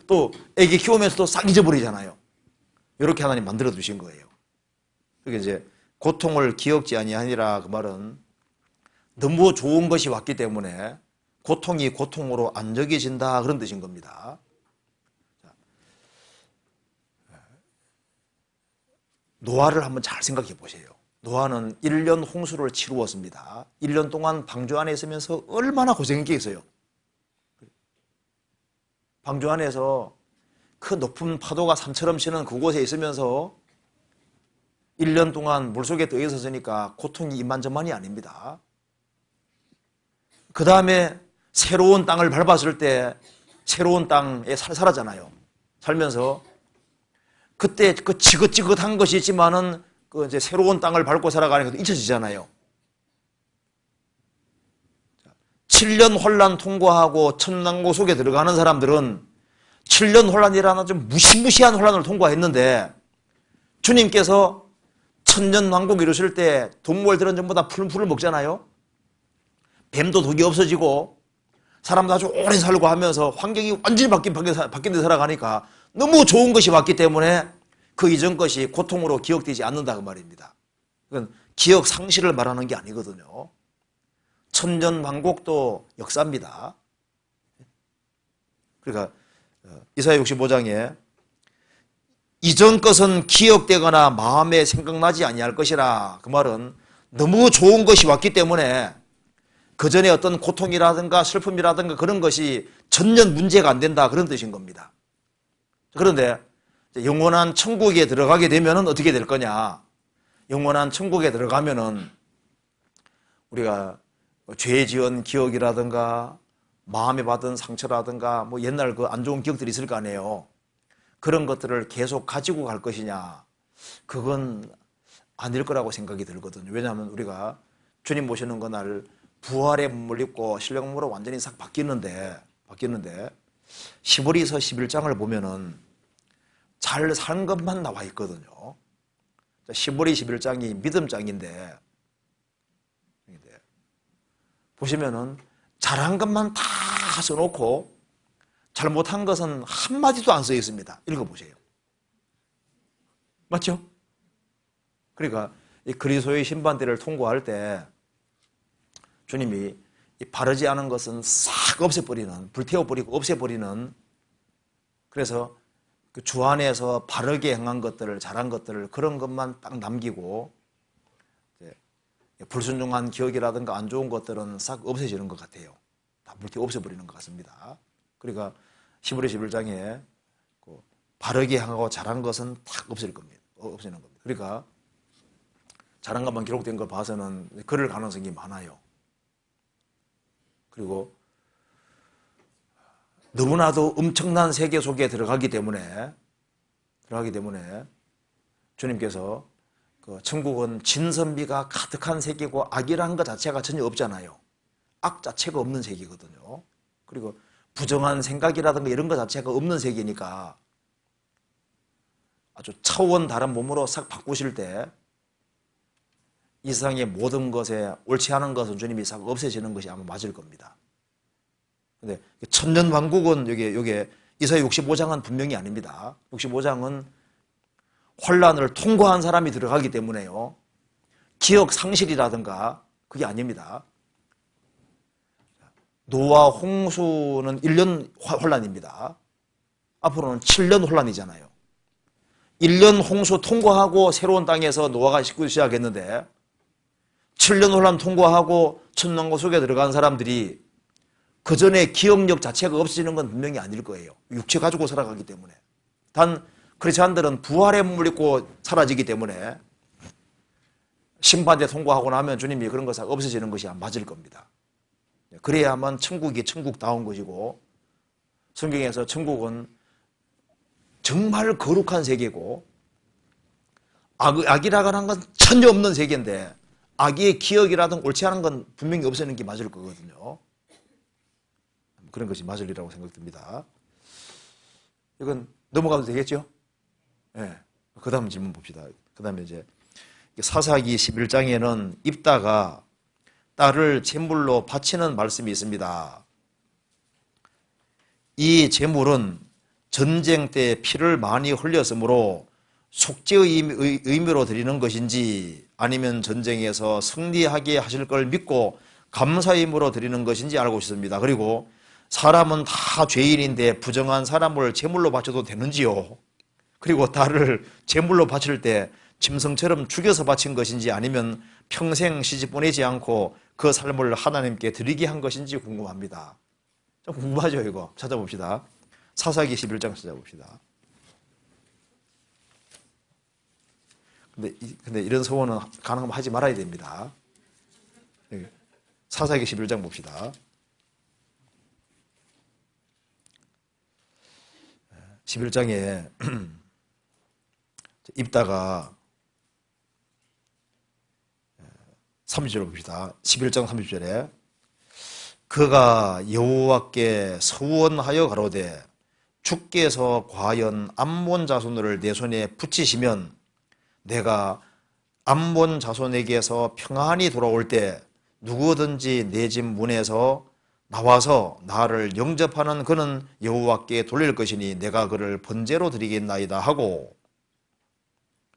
또 애기 키우면서도 싹 잊어버리잖아요. 이렇게 하나님 만들어 두신 거예요. 그게 이제 고통을 기억지 아니하니라 그 말은 너무 좋은 것이 왔기 때문에 고통이 고통으로 안 여겨진다 그런 뜻인 겁니다. 노아를 한번 잘 생각해 보세요. 노아는 1년 홍수를 치루었습니다. 1년 동안 방주 안에 있으면서 얼마나 고생했겠어요. 방주 안에서 그 높은 파도가 산처럼 치는 그곳에 있으면서 1년 동안 물속에 떠 있었으니까 고통이 이만저만이 아닙니다. 그 다음에 새로운 땅을 밟았을 때 새로운 땅에 살았잖아요. 살면서 그때 그 지긋지긋한 것이 있지만은 그 이제 새로운 땅을 밟고 살아가는 것도 잊혀지잖아요. 7년 혼란 통과하고 천년왕국 속에 들어가는 사람들은 7년 혼란이라는 좀 무시무시한 혼란을 통과했는데 주님께서 천년왕국 이루실 때 동물들은 전부 다 푸른 풀을 먹잖아요. 뱀도 독이 없어지고 사람도 아주 오래 살고 하면서 환경이 완전히 바뀐 데 살아가니까 너무 좋은 것이 왔기 때문에 그 이전 것이 고통으로 기억되지 않는다 그 말입니다. 그건 기억 상실을 말하는 게 아니거든요. 천년왕국도 역사입니다. 그러니까 이사야 65장에 이전 것은 기억되거나 마음에 생각나지 아니할 것이라 그 말은 너무 좋은 것이 왔기 때문에 그 전에 어떤 고통이라든가 슬픔이라든가 그런 것이 전혀 문제가 안 된다 그런 뜻인 겁니다. 그런데 영원한 천국에 들어가게 되면 어떻게 될 거냐? 영원한 천국에 들어가면은 우리가 죄 지은 기억이라든가 마음에 받은 상처라든가 뭐 옛날 그 안 좋은 기억들이 있을 거 아니에요. 그런 것들을 계속 가지고 갈 것이냐? 그건 아닐 거라고 생각이 들거든요. 왜냐하면 우리가 주님 모시는 그날 부활의 몸을 입고 신령몸으로 완전히 싹 바뀌는데 10월에서 11장을 보면은 잘 산 것만 나와 있거든요. 10월이 11장이 믿음장인데 보시면은 잘한 것만 다 써놓고 잘못한 것은 한마디도 안 써 있습니다. 읽어보세요. 맞죠? 그러니까 이 그리스도의 신반대를 통과할 때 주님이 이 바르지 않은 것은 싹 없애버리는, 불태워버리고 없애버리는, 그래서 그 주 안에서 바르게 행한 것들을, 잘한 것들을, 그런 것만 딱 남기고 불순종한 기억이라든가 안 좋은 것들은 싹 없어지는 것 같아요. 다 불태워 없애버리는 것 같습니다. 그러니까 히브리 11장에 바르게 행하고 잘한 것은 탁 없어질 겁니다. 없애는 겁니다. 그러니까 잘한 것만 기록된 걸 봐서는 그럴 가능성이 많아요. 그리고 너무나도 엄청난 세계 속에 들어가기 때문에 주님께서 그 천국은 진선미가 가득한 세계고 악이라는 것 자체가 전혀 없잖아요. 악 자체가 없는 세계거든요. 그리고 부정한 생각이라든가 이런 것 자체가 없는 세계니까 아주 차원 다른 몸으로 싹 바꾸실 때 이 세상의 모든 것에 옳지 않은 것은 주님이 싹 없애지는 것이 아마 맞을 겁니다. 근데 천년왕국은 여기 이사야 65장은 분명히 아닙니다. 65장은 혼란을 통과한 사람이 들어가기 때문에요. 기억 상실이라든가 그게 아닙니다. 노아 홍수는 1년 혼란입니다. 앞으로는 7년 혼란이잖아요. 1년 홍수 통과하고 새로운 땅에서 노아가 짓기 시작했는데 7년 혼란 통과하고 천년왕국 속에 들어간 사람들이 그 전에 기억력 자체가 없어지는 건 분명히 아닐 거예요. 육체 가지고 살아가기 때문에. 단 크리스찬들은 부활의 몸을 입고 사라지기 때문에 심판대 통과하고 나면 주님이 그런 것이 없어지는 것이 맞을 겁니다. 그래야만 천국이 천국다운 것이고, 성경에서 천국은 정말 거룩한 세계고 악이라고 하는 건 전혀 없는 세계인데 악의 기억이라든 옳지 않은 건 분명히 없애는 게 맞을 거거든요. 그런 것이 맞으리라고 생각됩니다. 이건 넘어가도 되겠죠? 네. 그 다음 질문 봅시다. 그 다음에 이제 사사기 11장에는 입다가 딸을 제물로 바치는 말씀이 있습니다. 이 제물은 전쟁 때 피를 많이 흘렸으므로 속죄의 의미로 드리는 것인지 아니면 전쟁에서 승리하게 하실 걸 믿고 감사의 의미로 드리는 것인지 알고 싶습니다. 그리고 사람은 다 죄인인데 부정한 사람을 제물로 바쳐도 되는지요? 그리고 딸을 제물로 바칠 때 짐승처럼 죽여서 바친 것인지 아니면 평생 시집 보내지 않고 그 삶을 하나님께 드리게 한 것인지 궁금합니다. 좀 궁금하죠, 이거? 찾아봅시다. 사사기 11장 찾아봅시다. 근데 이런 소원은 가능하면 하지 말아야 됩니다. 사사기 11장 봅시다. 11장에 입다가 30절 봅시다. 11장 30절에 그가 여호와께 서원하여 가로되 주께서 과연 암몬 자손을 내 손에 붙이시면 내가 암몬 자손에게서 평안히 돌아올 때 누구든지 내 집 문에서 나와서 나를 영접하는 그는 여호와께 돌릴 것이니 내가 그를 번제로 드리겠나이다 하고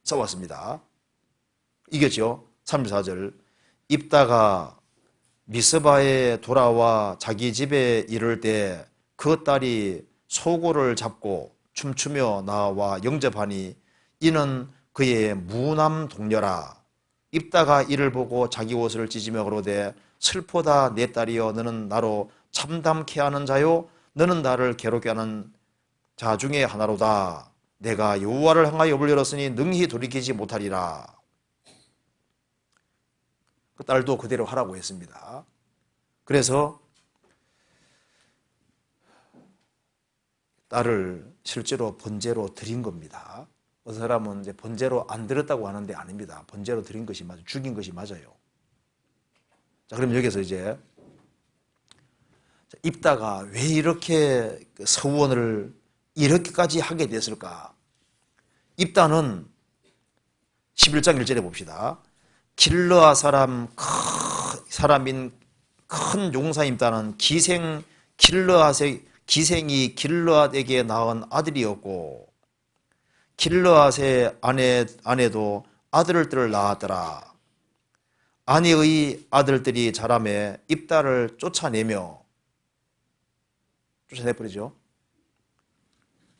써왔습니다. 이겼죠? 34절 입다가 미스바에 돌아와 자기 집에 이를 때 그 딸이 소고를 잡고 춤추며 나와 영접하니 이는 그의 무남 동료라. 입다가 이를 보고 자기 옷을 찢으며 그러되 슬프다 내 딸이여 너는 나로 참담케 하는 자요 너는 나를 괴롭게 하는 자 중에 하나로다. 내가 여호와를 향하여 입을 열었으니 능히 돌이키지 못하리라. 그 딸도 그대로 하라고 했습니다. 그래서 딸을 실제로 번제로 드린 겁니다. 어떤 사람은 이제 번제로 안 드렸다고 하는데 아닙니다. 번제로 드린 것이 맞아요. 죽인 것이 맞아요. 자, 그럼 여기서 이제 입다가 왜 이렇게 서원을 이렇게까지 하게 됐을까? 입다는 11장 1절에 봅시다. 길르아 사람인 큰 용사입다는 기생 길르앗의 기생이 길르앗에게 낳은 아들이었고 길르앗의 아내도 아들들을 낳았더라. 아내의 아들들이 자라매 입다를 쫓아내버리죠.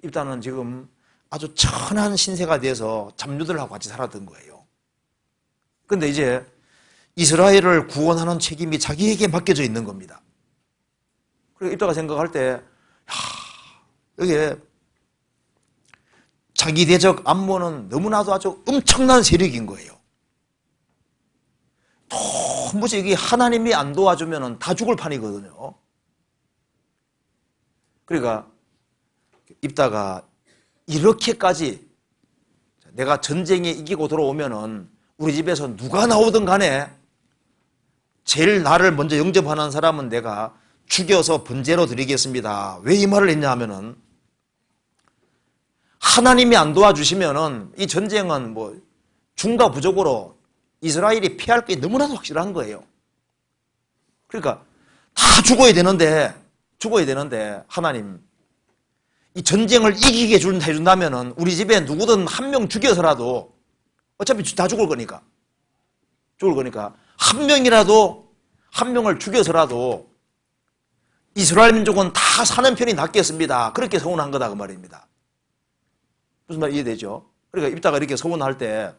입다는 지금 아주 천한 신세가 돼서 잡류들하고 같이 살았던 거예요. 그런데 이제 이스라엘을 구원하는 책임이 자기에게 맡겨져 있는 겁니다. 그리고 입다가 생각할 때 여기에 자기 대적 암몬은 너무나도 아주 엄청난 세력인 거예요. 도무지 이게 하나님이 안 도와주면 다 죽을 판이거든요. 그러니까 입다가 이렇게까지 내가 전쟁에 이기고 돌아오면은 우리 집에서 누가 나오든 간에 제일 나를 먼저 영접하는 사람은 내가 죽여서 번제로 드리겠습니다. 왜 이 말을 했냐 하면은 하나님이 안 도와주시면은 이 전쟁은 뭐 중과 부족으로 이스라엘이 피할 게 너무나도 확실한 거예요. 그러니까 다 죽어야 되는데 하나님 이 전쟁을 이기게 해준다면은 우리 집에 누구든 한 명 죽여서라도 어차피 다 죽을 거니까 한 명이라도 한 명을 죽여서라도 이스라엘 민족은 다 사는 편이 낫겠습니다. 그렇게 서운한 거다 그 말입니다. 무슨 말 이해되죠? 그러니까 입다가 이렇게 서운할 때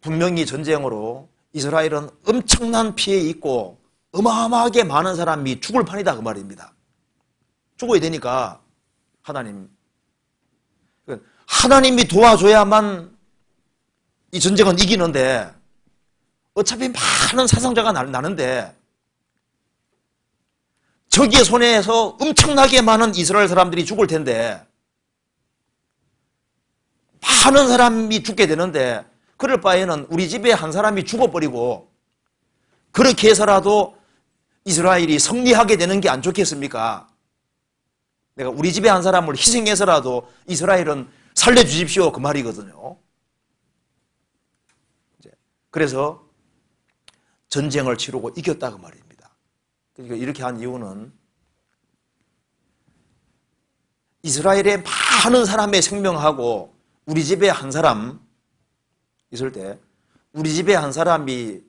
분명히 전쟁으로 이스라엘은 엄청난 피해 있고 어마어마하게 많은 사람이 죽을 판이다 그 말입니다. 죽어야 되니까 하나님이 도와줘야만 이 전쟁은 이기는데 어차피 많은 사상자가 나는데 적의 손에서 엄청나게 많은 이스라엘 사람들이 죽을 텐데 많은 사람이 죽게 되는데 그럴 바에는 우리 집에 한 사람이 죽어버리고 그렇게 해서라도 이스라엘이 승리하게 되는 게 안 좋겠습니까? 내가 우리 집에 한 사람을 희생해서라도 이스라엘은 살려주십시오 그 말이거든요. 그래서 전쟁을 치르고 이겼다 그 말입니다. 그러니까 이렇게 한 이유는 이스라엘의 많은 사람의 생명하고 우리 집에 한 사람 있을 때 우리 집에 한 사람이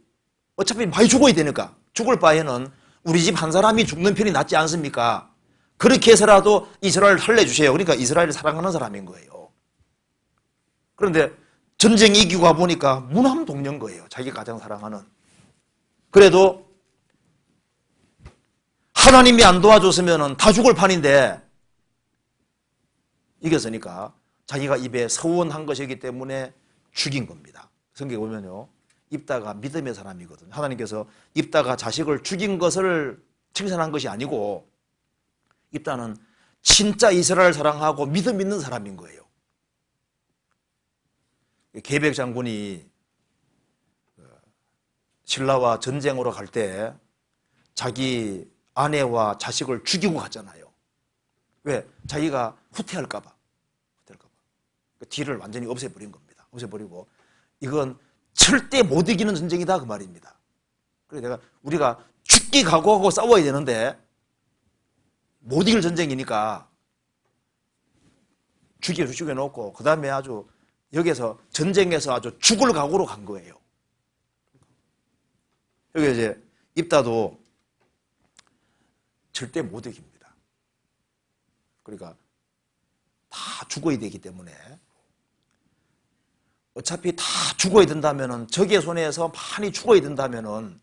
어차피 많이 죽어야 되니까 죽을 바에는 우리 집 한 사람이 죽는 편이 낫지 않습니까? 그렇게 해서라도 이스라엘을 살려주세요. 그러니까 이스라엘을 사랑하는 사람인 거예요. 그런데 전쟁이 이기고 와보니까 무남동녀인 거예요. 자기가 가장 사랑하는. 그래도 하나님이 안 도와줬으면 다 죽을 판인데 이겼으니까 자기가 입에 서원한 것이기 때문에 죽인 겁니다. 성경에 보면요. 입다가 믿음의 사람이거든요. 하나님께서 입다가 자식을 죽인 것을 칭찬한 것이 아니고 입다는 진짜 이스라엘 사랑하고 믿음 있는 사람인 거예요. 계백 장군이 신라와 전쟁으로 갈 때 자기 아내와 자식을 죽이고 갔잖아요. 왜? 자기가 후퇴할까 봐. 뒤를 완전히 없애버린 겁니다. 없애버리고 이건 절대 못 이기는 전쟁이다 그 말입니다. 그래서 우리가 죽기 각오하고 싸워야 되는데 못 이길 전쟁이니까 죽여놓고 그 다음에 아주 여기서 전쟁에서 아주 죽을 각오로 간 거예요. 여기 이제 입다도 절대 못 이깁니다. 그러니까 다 죽어야 되기 때문에 어차피 다 죽어야 된다면은 적의 손에서 많이 죽어야 된다면은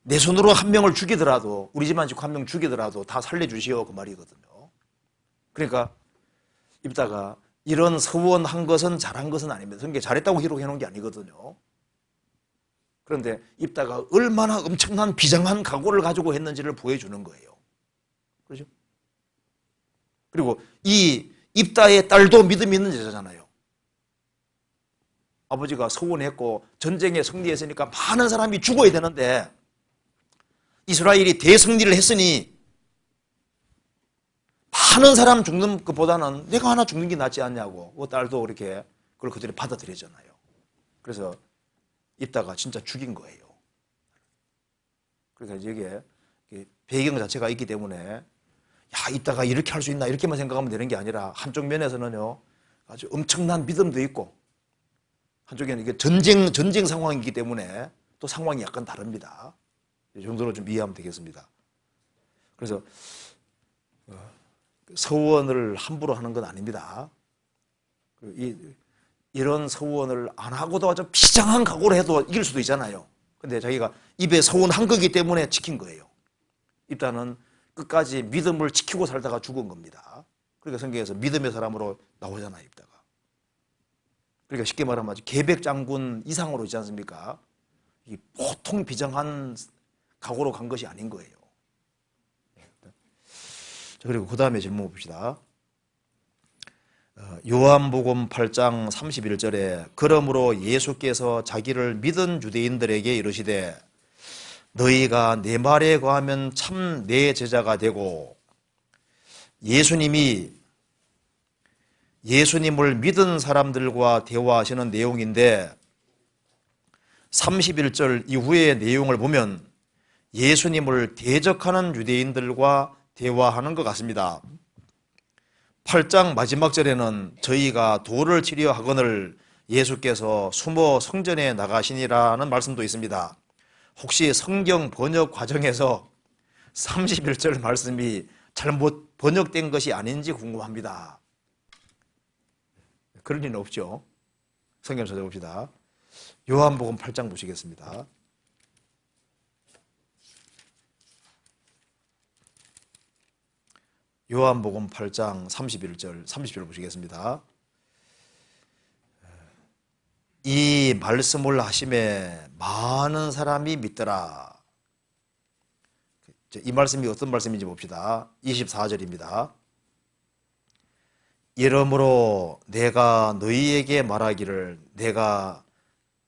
내 손으로 한 명을 죽이더라도 우리 집안 한 명 죽이더라도 다 살려주시오 그 말이거든요. 그러니까 입다가 이런 서원한 것은 잘한 것은 아닙니다. 성경에 잘했다고 기록해 놓은 게 아니거든요. 그런데 입다가 얼마나 엄청난 비장한 각오를 가지고 했는지를 보여주는 거예요. 그렇죠? 그리고 이 입다의 딸도 믿음이 있는 여자잖아요. 아버지가 서원했고 전쟁에 승리했으니까 많은 사람이 죽어야 되는데 이스라엘이 대승리를 했으니 많은 사람 죽는 것보다는 내가 하나 죽는 게 낫지 않냐고 그 딸도 그렇게 그걸 그들이 받아들였잖아요. 그래서 입다가 진짜 죽인 거예요. 그러니까 이게 배경 자체가 있기 때문에 야, 이따가 이렇게 할 수 있나 이렇게만 생각하면 되는 게 아니라 한쪽 면에서는요 아주 엄청난 믿음도 있고 한쪽에는 이게 전쟁 상황이기 때문에 또 상황이 약간 다릅니다. 이 정도로 좀 이해하면 되겠습니다. 그래서 서원을 함부로 하는 건 아닙니다. 이런 서원을 안 하고도 아주 비장한 각오로 해도 이길 수도 있잖아요. 근데 자기가 입에 서원한 거기 때문에 지킨 거예요. 일단은 끝까지 믿음을 지키고 살다가 죽은 겁니다. 그러니까 성경에서 믿음의 사람으로 나오잖아요, 입다가. 그러니까 쉽게 말하면 아주 계백장군 이상으로 있지 않습니까? 이 보통 비장한 각오로 간 것이 아닌 거예요. 자, 그리고 그 다음에 질문 봅시다. 요한복음 8장 31절에 그러므로 예수께서 자기를 믿은 유대인들에게 이르시되 너희가 내 말에 거하면 참 내 제자가 되고, 예수님을 믿은 사람들과 대화하시는 내용인데 31절 이후의 내용을 보면 예수님을 대적하는 유대인들과 대화하는 것 같습니다. 8장 마지막 절에는 저희가 돌을 치려 하거늘 예수께서 숨어 성전에 나가시니라는 말씀도 있습니다. 혹시 성경 번역 과정에서 31절 말씀이 잘못 번역된 것이 아닌지 궁금합니다. 그럴 리는 없죠. 성경 찾아봅시다. 요한복음 8장 보시겠습니다. 요한복음 8장 30절 보시겠습니다. 이 말씀을 하심에 많은 사람이 믿더라. 이 말씀이 어떤 말씀인지 봅시다. 24절입니다. 이러므로 내가 너희에게 말하기를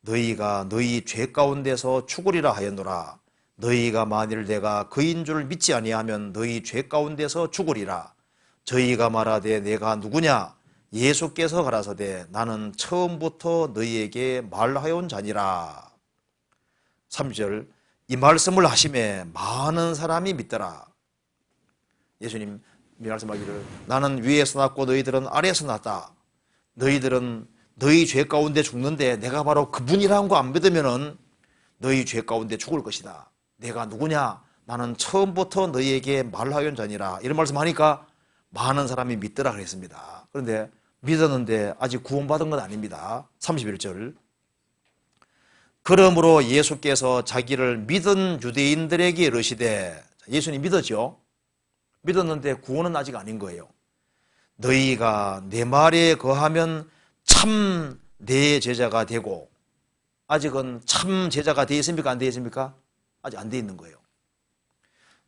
너희가 너희 죄 가운데서 죽으리라 하였노라. 너희가 만일 내가 그인 줄 믿지 아니하면 너희 죄 가운데서 죽으리라. 저희가 말하되 내가 누구냐? 예수께서 가라사대 나는 처음부터 너희에게 말하여온 자니라. 3절 이 말씀을 하심에 많은 사람이 믿더라. 예수님 말씀하기를 나는 위에서 났고 너희들은 아래에서 났다. 너희들은 너희 죄 가운데 죽는데 내가 바로 그분이라는 거 안 믿으면은 너희 죄 가운데 죽을 것이다. 내가 누구냐? 나는 처음부터 너희에게 말하여온 자니라. 이런 말씀하니까 많은 사람이 믿더라 그랬습니다. 그런데 믿었는데 아직 구원받은 건 아닙니다. 31절 그러므로 예수께서 자기를 믿은 유대인들에게 이르시되, 예수님 믿었죠? 믿었는데 구원은 아직 아닌 거예요. 너희가 내 말에 거하면 참 내 제자가 되고, 아직은 참 제자가 되어 있습니까? 안 되어 있습니까? 아직 안 되어 있는 거예요.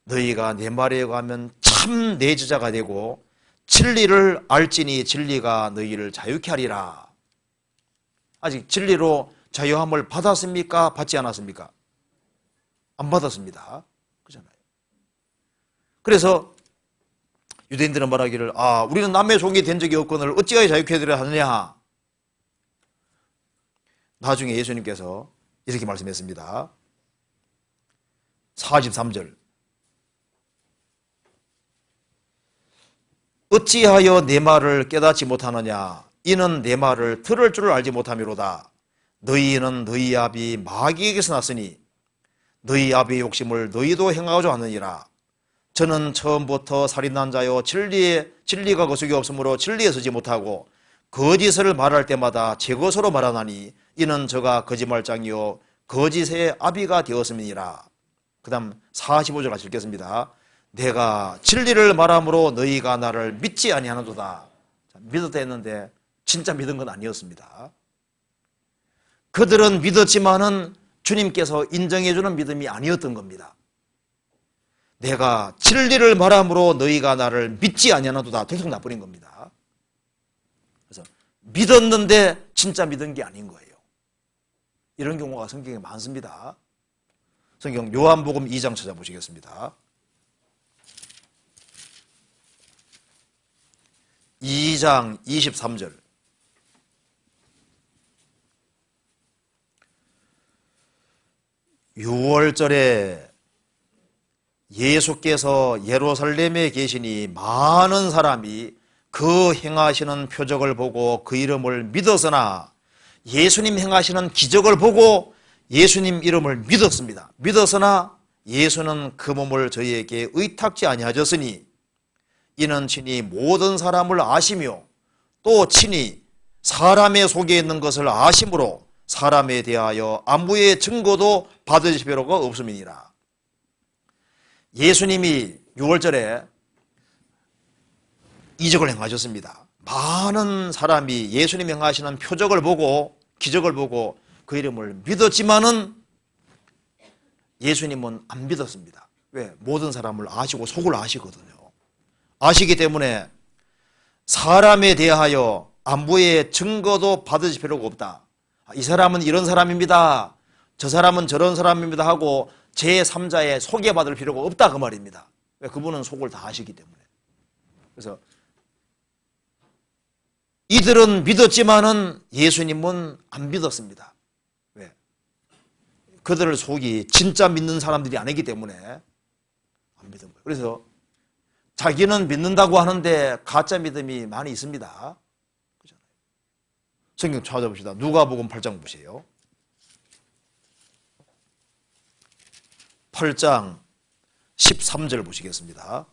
너희가 내 말에 거하면 참 내 제자가 되고 진리를 알지니 진리가 너희를 자유케 하리라. 아직 진리로 자유함을 받았습니까? 받지 않았습니까? 안 받았습니다. 그렇잖아요. 그래서 유대인들은 말하기를 우리는 남의 종이 된 적이 없거늘 어찌하여 자유케 하리라 하느냐. 나중에 예수님께서 이렇게 말씀했습니다. 43절 어찌하여 내 말을 깨닫지 못하느냐. 이는 내 말을 들을 줄을 알지 못함이로다. 너희는 너희 아비 마귀에게서 났으니 너희 아비의 욕심을 너희도 행하고자 하느니라. 저는 처음부터 살인한 자요 진리가 거룩이 없으므로 진리에 서지 못하고 거짓을 말할 때마다 제 것으로 말하나니 이는 저가 거짓말장이요 거짓의 아비가 되었음이니라. 그 다음 45절 같이 읽겠습니다. 내가 진리를 말함으로 너희가 나를 믿지 아니하는도다. 믿었다 했는데 진짜 믿은 건 아니었습니다. 그들은 믿었지만은 주님께서 인정해주는 믿음이 아니었던 겁니다. 내가 진리를 말함으로 너희가 나를 믿지 아니하는도다. 계속 나버린 겁니다. 그래서 믿었는데 진짜 믿은 게 아닌 거예요. 이런 경우가 성경에 많습니다. 성경 요한복음 2장 찾아보시겠습니다. 2장 23절 유월절에 예수께서 예루살렘에 계시니 많은 사람이 그 행하시는 표적을 보고 그 이름을 믿었으나 예수님 행하시는 기적을 보고 예수님 이름을 믿었습니다. 믿었으나 예수는 그 몸을 저희에게 의탁지 아니하셨으니 이는 친히 모든 사람을 아시며 또 친히 사람의 속에 있는 것을 아심으로 사람에 대하여 아무의 증거도 받으실 필요가 없음이니라. 예수님이 6월절에 이적을 행하셨습니다. 많은 사람이 예수님 행하시는 표적을 보고 기적을 보고 그 이름을 믿었지만은 예수님은 안 믿었습니다. 왜? 모든 사람을 아시고 속을 아시거든요. 아시기 때문에 사람에 대하여 안부의 증거도 받으실 필요가 없다. 이 사람은 이런 사람입니다. 저 사람은 저런 사람입니다 하고 제3자의 소개받을 필요가 없다 그 말입니다. 왜? 그분은 속을 다 아시기 때문에. 그래서 이들은 믿었지만은 예수님은 안 믿었습니다. 왜? 그들의 속이 진짜 믿는 사람들이 아니기 때문에 안 믿은 거예요. 그래서 자기는 믿는다고 하는데 가짜 믿음이 많이 있습니다. 성경 찾아봅시다. 누가복음 8장 보세요. 8장 13절 보시겠습니다.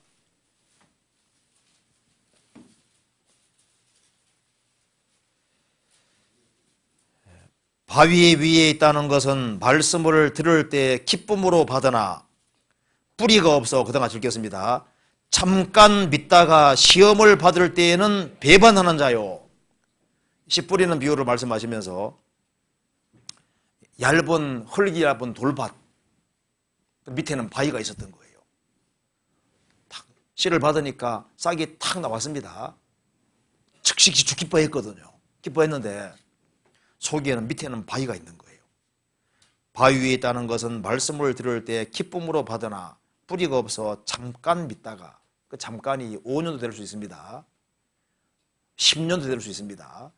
바위 위에 있다는 것은 말씀을 들을 때 기쁨으로 받으나 뿌리가 없어 그 다음 읽겠습니다. 잠깐 믿다가 시험을 받을 때에는 배반하는 자요. 씨 뿌리는 비유를 말씀하시면서 얇은 흙이 얇은 돌밭 밑에는 바위가 있었던 거예요. 탁 씨를 받으니까 싹이 탁 나왔습니다. 즉시 기뻐했거든요. 기뻐했는데 속에는 밑에는 바위가 있는 거예요. 바위 위에 있다는 것은 말씀을 들을 때 기쁨으로 받으나 뿌리가 없어 잠깐 믿다가 그 잠깐이 5년도 될 수 있습니다. 10년도 될 수 있습니다.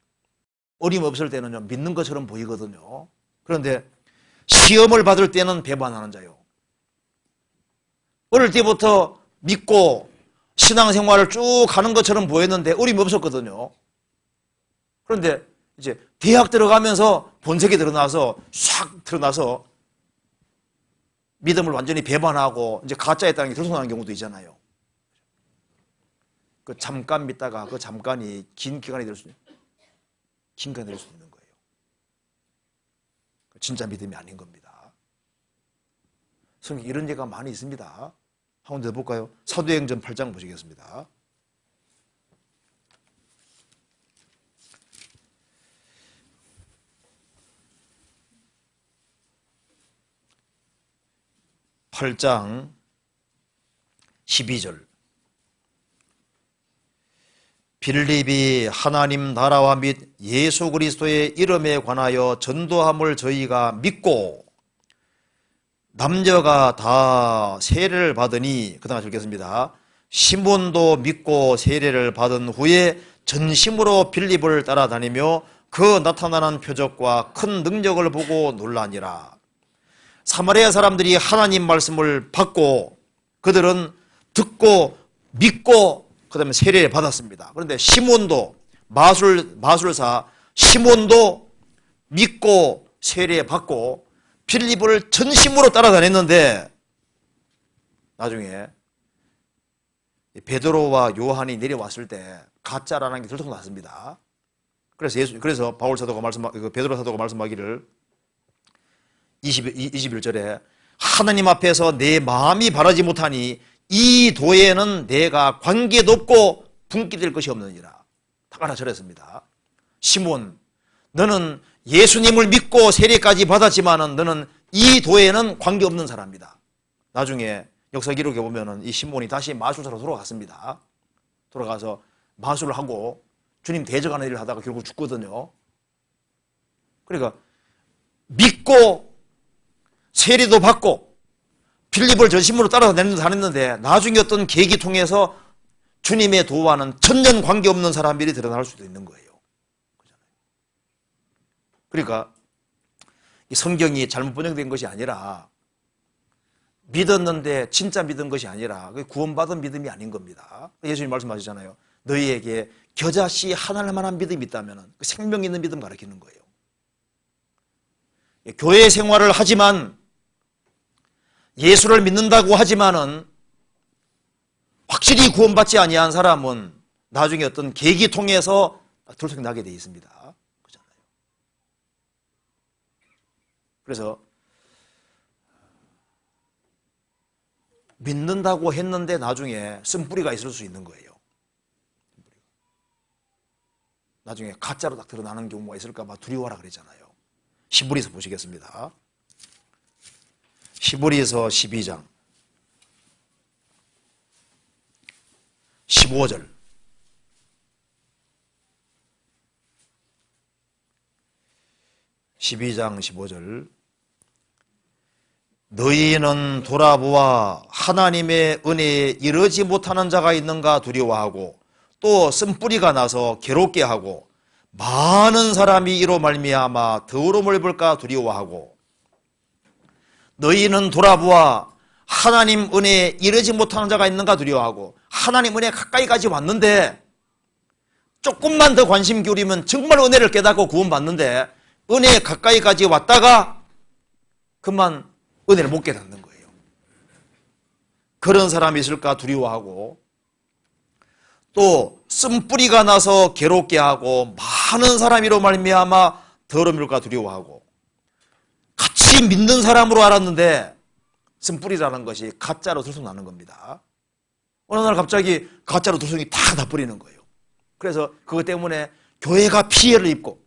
어림없을 때는요 믿는 것처럼 보이거든요. 그런데 시험을 받을 때는 배반하는 자요. 어릴 때부터 믿고 신앙생활을 쭉 가는 것처럼 보였는데 어림없었거든요. 그런데 이제 대학 들어가면서 본색이 드러나서 싹 드러나서 믿음을 완전히 배반하고 이제 가짜였다는 게 들통나는 경우도 있잖아요. 그 잠깐 믿다가 그 잠깐이 긴 기간이 될 수 있는 거예요. 진짜 믿음이 아닌 겁니다. 성경 이런 예가 많이 있습니다. 한번 더 볼까요? 사도행전 8장 보시겠습니다. (8장 12절) 빌립이 하나님 나라와 및 예수 그리스도의 이름에 관하여 전도함을 저희가 믿고 남녀가 다 세례를 받으니 그 다음 읽겠습니다. 시몬도 믿고 세례를 받은 후에 전심으로 빌립을 따라다니며 그 나타나는 표적과 큰 능력을 보고 놀라니라. 사마리아 사람들이 하나님 말씀을 받고 그들은 듣고 믿고 그 다음에 세례를 받았습니다. 그런데 시몬도 마술사 시몬도 믿고 세례 받고 빌립을 전심으로 따라다녔는데 나중에 베드로와 요한이 내려왔을 때 가짜라는 게 들통났습니다. 그래서 바울 사도가 베드로 사도가 말씀하기를 21절에 하나님 앞에서 내 마음이 바라지 못하니 이 도에는 내가 관계도 없고 분기될 것이 없느니라. 딱 알아차렸습니다. 시몬, 너는 예수님을 믿고 세례까지 받았지만은 너는 이 도에는 관계없는 사람이다. 나중에 역사 기록에 보면은 이 시몬이 다시 마술사로 돌아갔습니다. 돌아가서 마술을 하고 주님 대적하는 일을 하다가 결국 죽거든요. 그러니까 믿고 세례도 받고 빌립을 전심으로 따라다녔는데 나중에 어떤 계기 통해서 주님의 도와는 천년 관계없는 사람들이 드러날 수도 있는 거예요. 그러니까 이 성경이 잘못 번역된 것이 아니라 믿었는데 진짜 믿은 것이 아니라 구원받은 믿음이 아닌 겁니다. 예수님 말씀하시잖아요. 너희에게 겨자씨 하나만한 믿음이 있다면 생명 있는 믿음 가르치는 거예요. 교회 생활을 하지만 예수를 믿는다고 하지만은 확실히 구원받지 아니한 사람은 나중에 어떤 계기 통해서 들통이 나게 되어 있습니다. 그렇잖아요. 그래서 믿는다고 했는데 나중에 쓴뿌리가 있을 수 있는 거예요. 나중에 가짜로 딱 드러나는 경우가 있을까 봐 두려워하라 그랬잖아요. 히브리서 보시겠습니다. 히브리서 12장 15절. 너희는 돌아보아 하나님의 은혜에 이르지 못하는 자가 있는가 두려워하고 또 쓴뿌리가 나서 괴롭게 하고 많은 사람이 이로 말미암아 더러움을 볼까 두려워하고 너희는 돌아보아 하나님 은혜에 이르지 못하는 자가 있는가 두려워하고 하나님 은혜 가까이까지 왔는데 조금만 더 관심 기울이면 정말 은혜를 깨닫고 구원받는데 은혜 가까이까지 왔다가 그만 은혜를 못 깨닫는 거예요. 그런 사람이 있을까 두려워하고 또 쓴뿌리가 나서 괴롭게 하고 많은 사람이로 말미암아 더러움일까 두려워하고 같이 믿는 사람으로 알았는데 쓴뿌리라는 것이 가짜로 들통나는 겁니다. 어느 날 갑자기 가짜로 들통이 다 나버리는 거예요. 그래서 그것 때문에 교회가 피해를 입고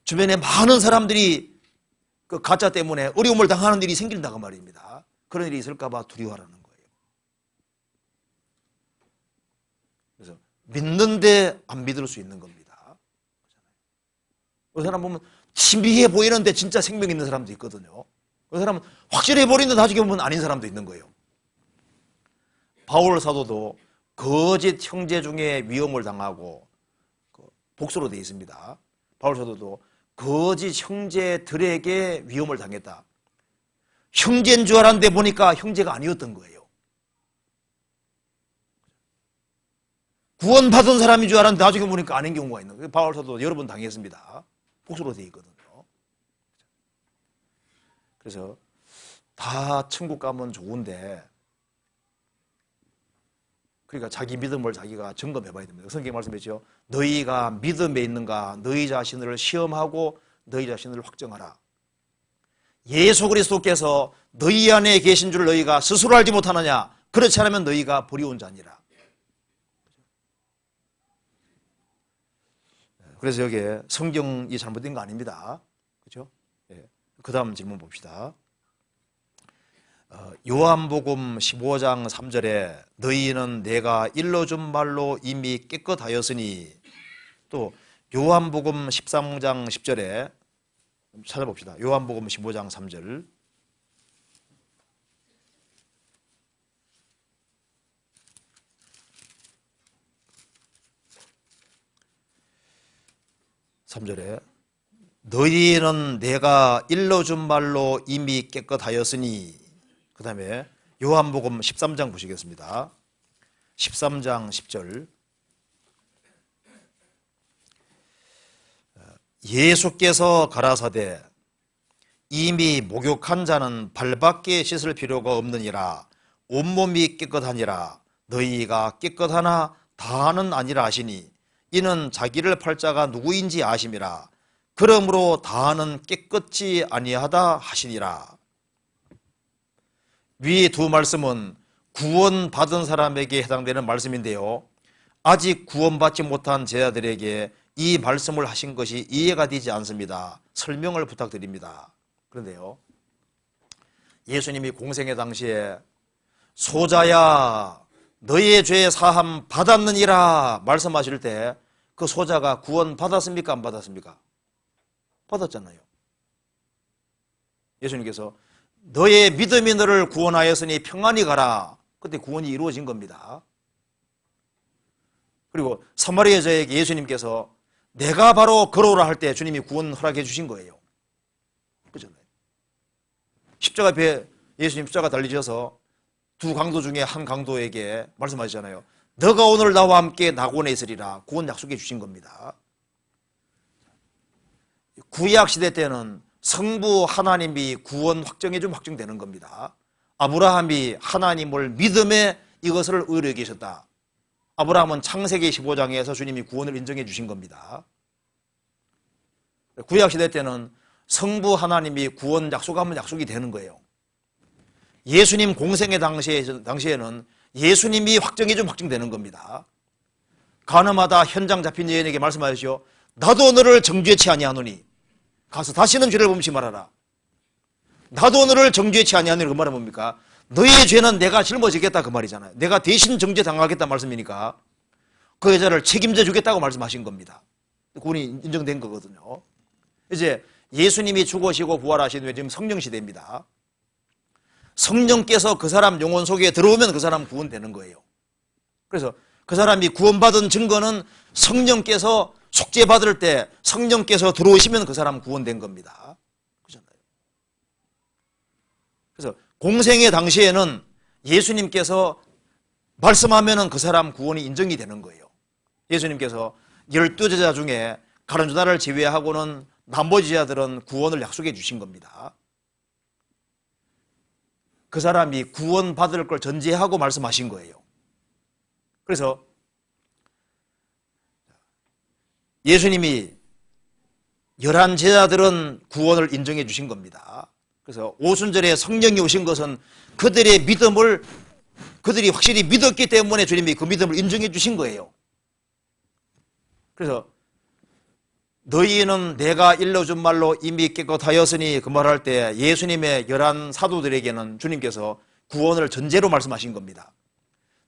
주변에 많은 사람들이 그 가짜 때문에 어려움을 당하는 일이 생긴다고 말입니다. 그런 일이 있을까 봐 두려워하라는 거예요. 그래서 믿는데 안 믿을 수 있는 겁니다. 그 사람 보면 신비해 보이는데 진짜 생명 있는 사람도 있거든요. 그 사람은 확실해 보이는데 나중에 보면 아닌 사람도 있는 거예요. 바울 사도도 거짓 형제 중에 위험을 당하고 복수로 되어 있습니다. 바울 사도도 거짓 형제들에게 위험을 당했다. 형제인 줄 알았는데 보니까 형제가 아니었던 거예요. 구원받은 사람인 줄 알았는데 나중에 보니까 아닌 경우가 있는 거예요. 바울 사도도 여러 번 당했습니다. 복수로 되어 있거든요. 그래서 다 천국 가면 좋은데 그러니까 자기 믿음을 자기가 점검해 봐야 됩니다. 성경에 말씀했죠. 너희가 믿음에 있는가 너희 자신을 시험하고 너희 자신을 확정하라. 예수 그리스도께서 너희 안에 계신 줄 너희가 스스로 알지 못하느냐. 그렇지 않으면 너희가 버리운 자니라. 그래서 여기에 성경이 잘못된 거 아닙니다. 그렇죠? 예. 그 다음 질문 봅시다. 요한복음 15장 3절에 너희는 내가 일러준 말로 이미 깨끗하였으니 또 요한복음 13장 10절에 찾아봅시다. 요한복음 15장 3절 너희는 내가 일러준 말로 이미 깨끗하였으니 그 다음에 요한복음 13장 보시겠습니다. 13장 10절 예수께서 가라사대 이미 목욕한 자는 발밖에 씻을 필요가 없느니라 온몸이 깨끗하니라 너희가 깨끗하나 다는 아니라 하시니 이는 자기를 팔 자가 누구인지 아심이라 그러므로 다는 깨끗지 아니하다 하시니라. 위 두 말씀은 구원받은 사람에게 해당되는 말씀인데요. 아직 구원받지 못한 제자들에게 이 말씀을 하신 것이 이해가 되지 않습니다. 설명을 부탁드립니다. 그런데요. 예수님이 공생의 당시에 소자야 너의 죄 사함 받았느니라 말씀하실 때 그 소자가 구원 받았습니까? 안 받았습니까? 받았잖아요. 예수님께서 너의 믿음이 너를 구원하였으니 평안히 가라. 그때 구원이 이루어진 겁니다. 그리고 사마리아 여자에게 예수님께서 내가 바로 걸어오라 할 때 주님이 구원 허락해 주신 거예요. 그렇잖아요. 십자가 앞에 예수님 십자가 달리셔서 두 강도 중에 한 강도에게 말씀하시잖아요. 너가 오늘 나와 함께 낙원에 있으리라. 구원 약속해 주신 겁니다. 구약 시대 때는 성부 하나님이 구원 확정해 주면 확정되는 겁니다. 아브라함이 하나님을 믿음에 이것을 의뢰 계셨다. 아브라함은 창세기 15장에서 주님이 구원을 인정해 주신 겁니다. 구약 시대 때는 성부 하나님이 구원 약속하면 약속이 되는 거예요. 예수님 공생의 당시에는 예수님이 확정해 주면 확정되는 겁니다. 가늠하다 현장 잡힌 여인에게 말씀하시오. 나도 너를 정죄치 아니하노니 가서 다시는 죄를 범치 말아라. 나도 너를 정죄치 아니하노니 그 말은 뭡니까? 너의 죄는 내가 짊어지겠다 그 말이잖아요. 내가 대신 정죄당하겠다 말씀이니까 그 여자를 책임져 주겠다고 말씀하신 겁니다. 구원이 인정된 거거든요. 이제 예수님이 죽으시고 부활하신 후에 지금 성령 시대입니다. 성령께서 그 사람 영혼 속에 들어오면 그 사람 구원되는 거예요. 그래서 그 사람이 구원받은 증거는 성령께서 속죄받을 때 성령께서 들어오시면 그 사람 구원된 겁니다. 그렇잖아요. 그래서 공생의 당시에는 예수님께서 말씀하면은 그 사람 구원이 인정이 되는 거예요. 예수님께서 12제자 중에 가룟 유다를 제외하고는 나머지 제자들은 구원을 약속해 주신 겁니다. 그 사람이 구원받을 걸 전제하고 말씀하신 거예요. 그래서 예수님이 11제자들은 구원을 인정해 주신 겁니다. 그래서 오순절에 성령이 오신 것은 그들의 믿음을 그들이 확실히 믿었기 때문에 주님이 그 믿음을 인정해 주신 거예요. 그래서 너희는 내가 일러준 말로 이미 깨끗하였으니 그 말할 때 예수님의 11 사도들에게는 주님께서 구원을 전제로 말씀하신 겁니다.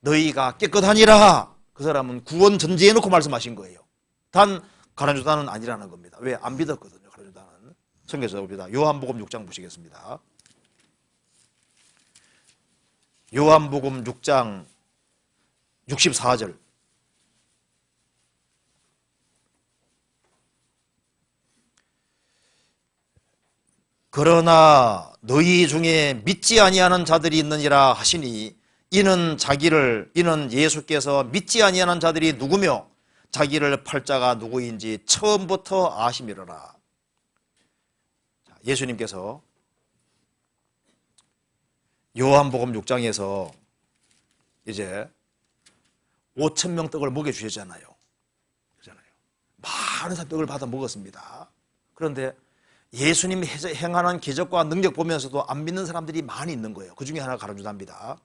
너희가 깨끗하니라. 그 사람은 구원 전제해 놓고 말씀하신 거예요. 단 가룟 유다는 아니라는 겁니다. 왜? 안 믿었거든요. 가룟 유다는. 성경에서 봅니다. 요한복음 6장 보시겠습니다. 요한복음 6장 64절. 그러나 너희 중에 믿지 아니하는 자들이 있느니라 하시니 이는 예수께서 믿지 아니하는 자들이 누구며 자기를 팔 자가 누구인지 처음부터 아심이로라. 예수님께서 요한복음 6장에서 이제 5,000명 떡을 먹여주셨잖아요. 그렇잖아요. 많은 사람 떡을 받아 먹었습니다. 그런데 예수님이 행하는 기적과 능력 보면서도 안 믿는 사람들이 많이 있는 거예요. 그 중에 하나가 가룟 유다입니다.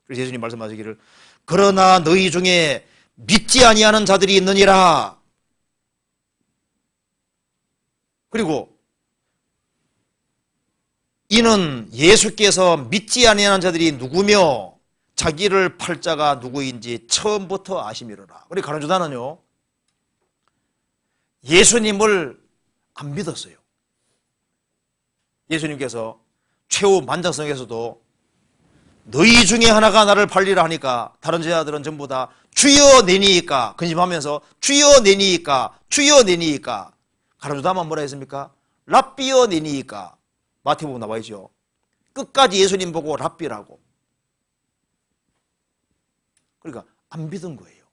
그래서 예수님 말씀하시기를 그러나 너희 중에 믿지 아니하는 자들이 있느니라. 그리고 이는 예수께서 믿지 아니하는 자들이 누구며 자기를 팔 자가 누구인지 처음부터 아심이로라. 우리 가룟 유다는요 예수님을 안 믿었어요. 예수님께서 최후 만장성에서도 너희 중에 하나가 나를 팔리라 하니까 다른 제자들은 전부 다 주여 내니이까 근심하면서 주여 내니이까 주여 내니이까 가룟 유다만 뭐라 했습니까? 랍비여 내니이까. 마태복음 나와 있죠. 끝까지 예수님 보고 랍비라고. 그러니까 안 믿은 거예요.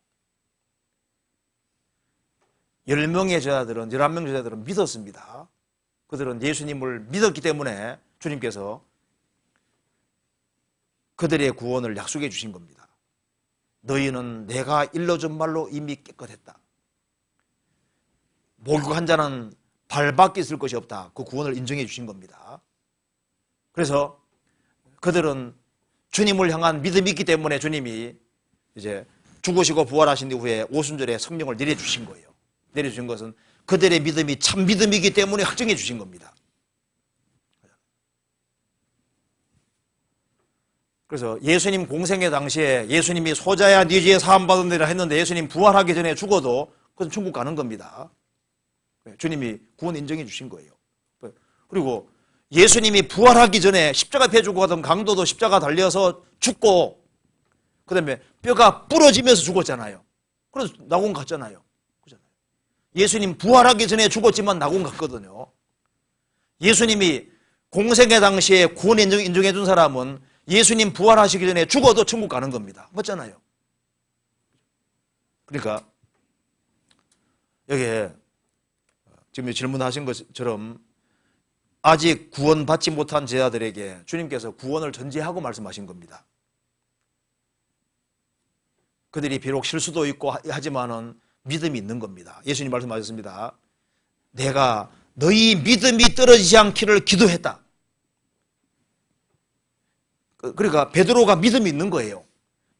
10명의 제자들은 11명 제자들은 믿었습니다. 그들은 예수님을 믿었기 때문에 주님께서 그들의 구원을 약속해 주신 겁니다. 너희는 내가 일러준 말로 이미 깨끗했다. 목욕한 자는 발밖에 있을 것이 없다. 그 구원을 인정해 주신 겁니다. 그래서 그들은 주님을 향한 믿음이 있기 때문에 주님이 이제 죽으시고 부활하신 이후에 오순절에 성령을 내려주신 거예요. 내려주신 것은 그들의 믿음이 참 믿음이기 때문에 확정해 주신 겁니다. 그래서 예수님 공생의 당시에 예수님이 소자야 네 죄 사함 받은 데라 했는데 예수님 부활하기 전에 죽어도 그건 천국 가는 겁니다. 주님이 구원 인정해 주신 거예요. 그리고 예수님이 부활하기 전에 십자가 펴주고 가던 강도도 십자가 달려서 죽고 그 다음에 뼈가 부러지면서 죽었잖아요. 그래서 낙원 갔잖아요. 그렇잖아요. 예수님 부활하기 전에 죽었지만 낙원 갔거든요. 예수님이 공생의 당시에 구원 인정해 준 사람은 예수님 부활하시기 전에 죽어도 천국 가는 겁니다. 맞잖아요. 그러니까 여기에 지금 질문하신 것처럼 아직 구원받지 못한 제자들에게 주님께서 구원을 전제하고 말씀하신 겁니다. 그들이 비록 실수도 있고 하지만은 믿음이 있는 겁니다. 예수님 말씀하셨습니다. 내가 너희 믿음이 떨어지지 않기를 기도했다. 그러니까 베드로가 믿음이 있는 거예요.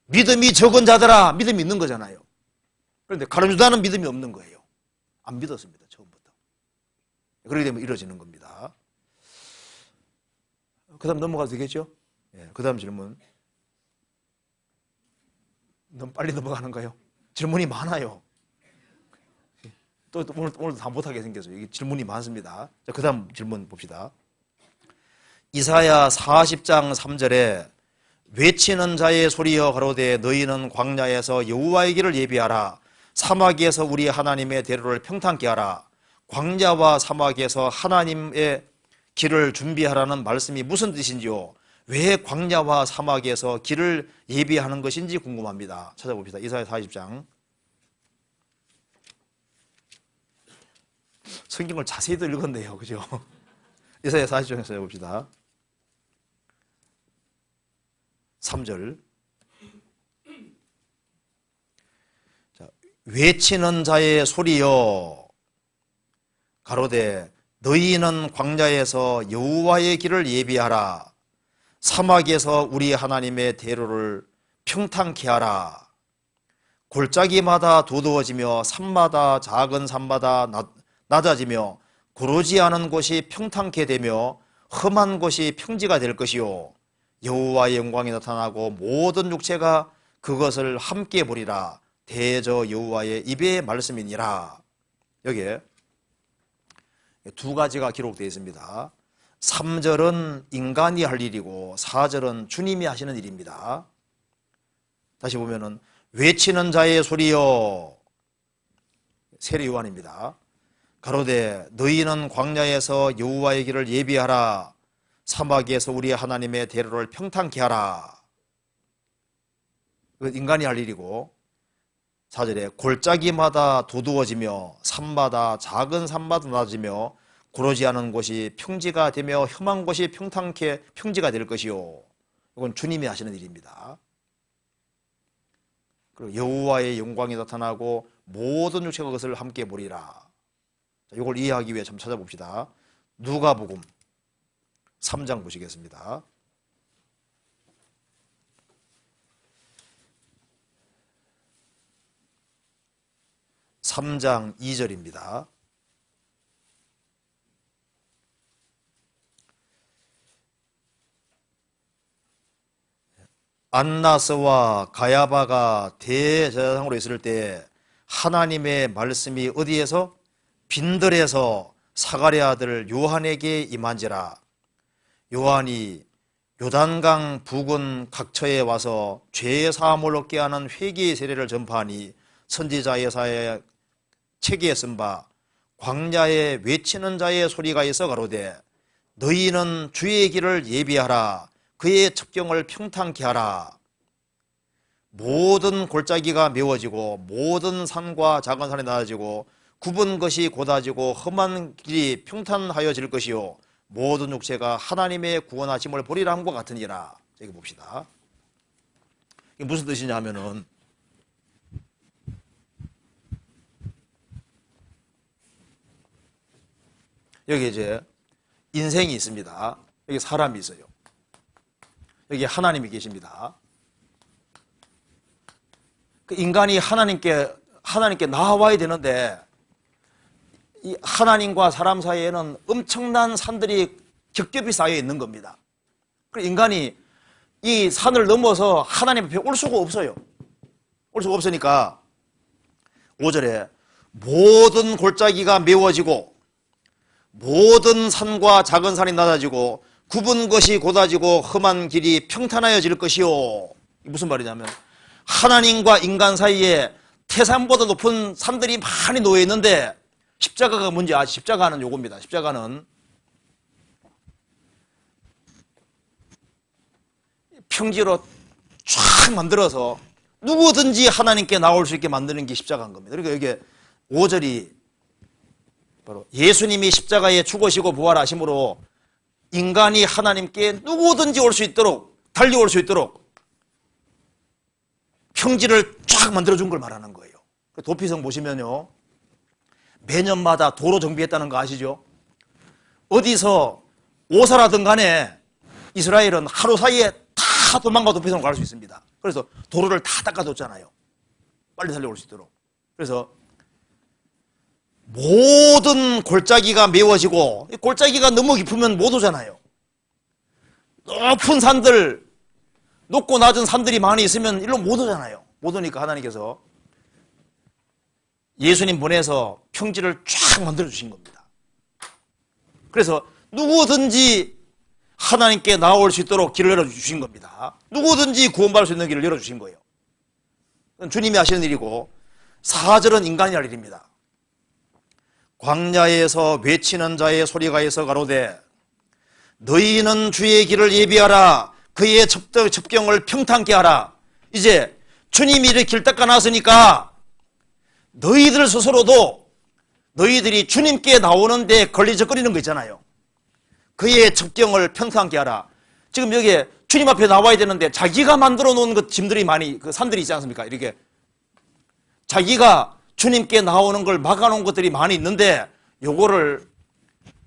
믿음이 적은 자들아, 믿음이 있는 거잖아요. 그런데 가룟유다는 믿음이 없는 거예요. 안 믿었습니다, 처음부터. 그렇게 되면 이루어지는 겁니다. 그 다음 넘어가도 되겠죠? 예, 그 다음 질문. 너무 빨리 넘어가는가요? 질문이 많아요. 또 오늘도 다 못하게 생겼어요. 이게 질문이 많습니다. 자, 그 다음 질문 봅시다. 이사야 40장 3절에 외치는 자의 소리여 가로되 너희는 광야에서 여호와의 길을 예비하라. 사막에서 우리 하나님의 대로를 평탄케 하라. 광야와 사막에서 하나님의 길을 준비하라는 말씀이 무슨 뜻인지요? 왜 광야와 사막에서 길을 예비하는 것인지 궁금합니다. 찾아봅시다. 이사야 40장. 성경을 자세히도 읽었네요. 그죠? 이사야 40장에서 해봅시다. 3절. 자, 외치는 자의 소리여 가로되 너희는 광야에서 여호와의 길을 예비하라. 사막에서 우리 하나님의 대로를 평탄케 하라. 골짜기마다 두두워지며 산마다 작은 산마다 낮아지며 고르지 않은 곳이 평탄케 되며 험한 곳이 평지가 될 것이요 여호와의 영광이 나타나고 모든 육체가 그것을 함께 보리라. 대저 여호와의 입의 말씀이니라. 여기에 두 가지가 기록되어 있습니다. 3절은 인간이 할 일이고 4절은 주님이 하시는 일입니다. 다시 보면은 외치는 자의 소리여 세례 요한입니다. 가로되 너희는 광야에서 여호와의 길을 예비하라. 사막에서 우리 하나님의 대로를 평탄케 하라. 인간이 할 일이고 4절에 골짜기마다 두두워지며 산마다 작은 산마다 낮아지며 고르지 않은 곳이 평지가 되며 험한 곳이 평지가 될 것이요. 이건 주님이 하시는 일입니다. 그리고 여호와의 영광이 나타나고 모든 육체가 그것을 함께 보리라. 이걸 이해하기 위해 좀 찾아봅시다. 누가복음 3장 보시겠습니다. 3장 2절입니다. 안나스와 가야바가 대제사장으로 있을 때 하나님의 말씀이 어디에서? 빈들에서 사가랴 아들 요한에게 임한지라. 요한이 요단강 부근 각처에 와서 죄의 사함을 얻게 하는 회개의 세례를 전파하니 선지자 예사야의 책에 쓴 바 광야에 외치는 자의 소리가 있어 가로되 너희는 주의 길을 예비하라. 그의 첩경을 평탄케 하라. 모든 골짜기가 메워지고 모든 산과 작은 산이 낮아지고 굽은 것이 곧아지고 험한 길이 평탄하여질 것이요 모든 육체가 하나님의 구원하심을 보리라 함과 같으니라. 여기 봅시다. 이게 무슨 뜻이냐 하면은 여기 이제 인생이 있습니다. 여기 사람이 있어요. 여기 하나님이 계십니다. 그 인간이 하나님께 나와야 되는데 이 하나님과 사람 사이에는 엄청난 산들이 겹겹이 쌓여 있는 겁니다. 그래서 인간이 이 산을 넘어서 하나님 앞에 올 수가 없어요. 올 수가 없으니까 5절에 모든 골짜기가 메워지고 모든 산과 작은 산이 낮아지고 굽은 것이 곧아지고 험한 길이 평탄하여질 것이요. 무슨 말이냐면 하나님과 인간 사이에 태산보다 높은 산들이 많이 놓여 있는데 십자가가 뭔지 아시죠? 십자가는 요겁니다. 십자가는 평지로 쫙 만들어서 누구든지 하나님께 나올 수 있게 만드는 게 십자가인 겁니다. 그러니까 여기 5절이 바로 예수님이 십자가에 죽으시고 부활하심으로 인간이 하나님께 누구든지 올 수 있도록, 달려올 수 있도록 평지를 쫙 만들어준 걸 말하는 거예요. 도피성 보시면요, 매년마다 도로 정비했다는 거 아시죠? 어디서 오사라든 간에 이스라엘은 하루 사이에 다 도망가 도피성을 갈 수 있습니다. 그래서 도로를 다 닦아줬잖아요. 빨리 달려올 수 있도록. 그래서 모든 골짜기가 메워지고, 골짜기가 너무 깊으면 못 오잖아요. 높은 산들, 높고 낮은 산들이 많이 있으면 일로 못 오잖아요. 못 오니까 하나님께서 예수님 보내서 평지를 쫙 만들어 주신 겁니다. 그래서 누구든지 하나님께 나올 수 있도록 길을 열어주신 겁니다. 누구든지 구원받을 수 있는 길을 열어주신 거예요. 주님이 하시는 일이고, 4절은 인간이 할 일입니다. 광야에서 외치는 자의 소리가 있어 가로되 너희는 주의 길을 예비하라, 그의 첩경을 평탄케 하라. 이제 주님이 이렇게 길 닦아놨으니까 너희들 스스로도 너희들이 주님께 나오는데 걸리적거리는 거 있잖아요. 그의 첩경을 평탄케 하라. 지금 여기에 주님 앞에 나와야 되는데 자기가 만들어 놓은 그 짐들이 많이, 그 산들이 있지 않습니까? 이렇게 자기가 주님께 나오는 걸 막아놓은 것들이 많이 있는데 요거를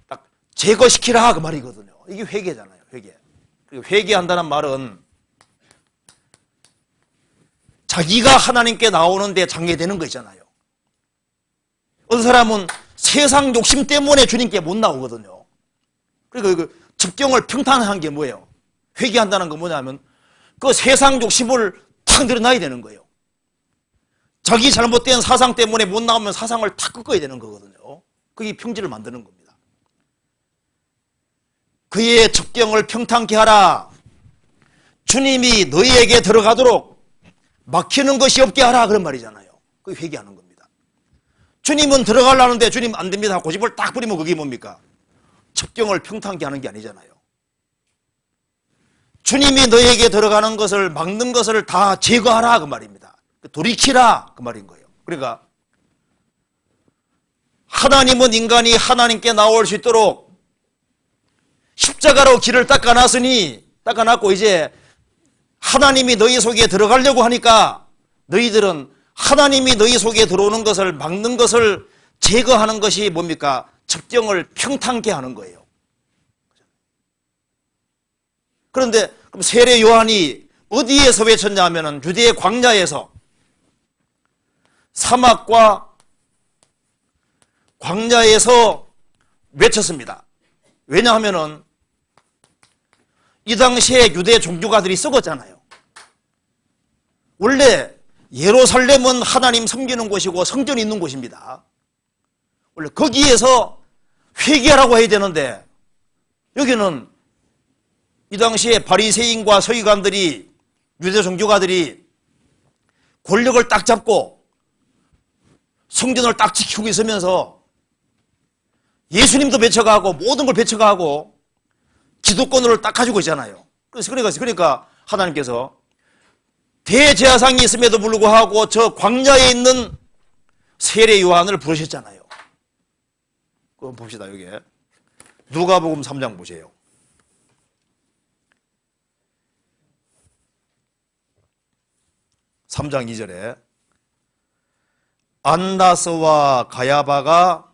딱 제거시키라 그 말이거든요. 이게 회개잖아요. 회개. 그리고 회개한다는 말은 자기가 하나님께 나오는데 장애되는 거 있잖아요. 어떤 사람은 세상 욕심 때문에 주님께 못 나오거든요. 그러니까 그 첩경을 평탄한 게 뭐예요? 회개한다는 건 뭐냐면 그 세상 욕심을 탁 내려놔야 되는 거예요. 자기 잘못된 사상 때문에 못 나오면 사상을 탁 꺾어야 되는 거거든요. 그게 평지를 만드는 겁니다. 그의 첩경을 평탄케 하라. 주님이 너희에게 들어가도록 막히는 것이 없게 하라, 그런 말이잖아요. 그게 회개하는 겁니다. 주님은 들어가려는데 주님 안 됩니다. 고집을 딱 부리면 그게 뭡니까? 첩경을 평탄케 하는 게 아니잖아요. 주님이 너희에게 들어가는 것을 막는 것을 다 제거하라 그 말입니다. 돌이키라 그 말인 거예요. 그러니까 하나님은 인간이 하나님께 나올 수 있도록 십자가로 길을 닦아놨고 이제 하나님이 너희 속에 들어가려고 하니까 너희들은 하나님이 너희 속에 들어오는 것을 막는 것을 제거하는 것이 뭡니까? 첩경을 평탄케 하는 거예요. 그런데 그럼 세례 요한이 어디에서 외쳤냐 하면은 유대의 광야에서, 사막과 광야에서 외쳤습니다. 왜냐하면은 이 당시에 유대 종교가들이 썩었잖아요. 원래 예루살렘은 하나님 섬기는 곳이고 성전이 있는 곳입니다. 원래 거기에서 회개하라고 해야 되는데 여기는 이 당시에 바리새인과 서기관들이, 유대 종교가들이 권력을 딱 잡고 성전을 딱 지키고 있으면서 예수님도 배척하고 모든 걸 배척하고 기득권을 딱 가지고 있잖아요. 그러니까 하나님께서 대제사장이 있음에도 불구하고 저 광야에 있는 세례 요한을 부르셨잖아요. 그럼 봅시다. 여기에 누가복음 3장 보세요. 3장 2절에 안나스와 가야바가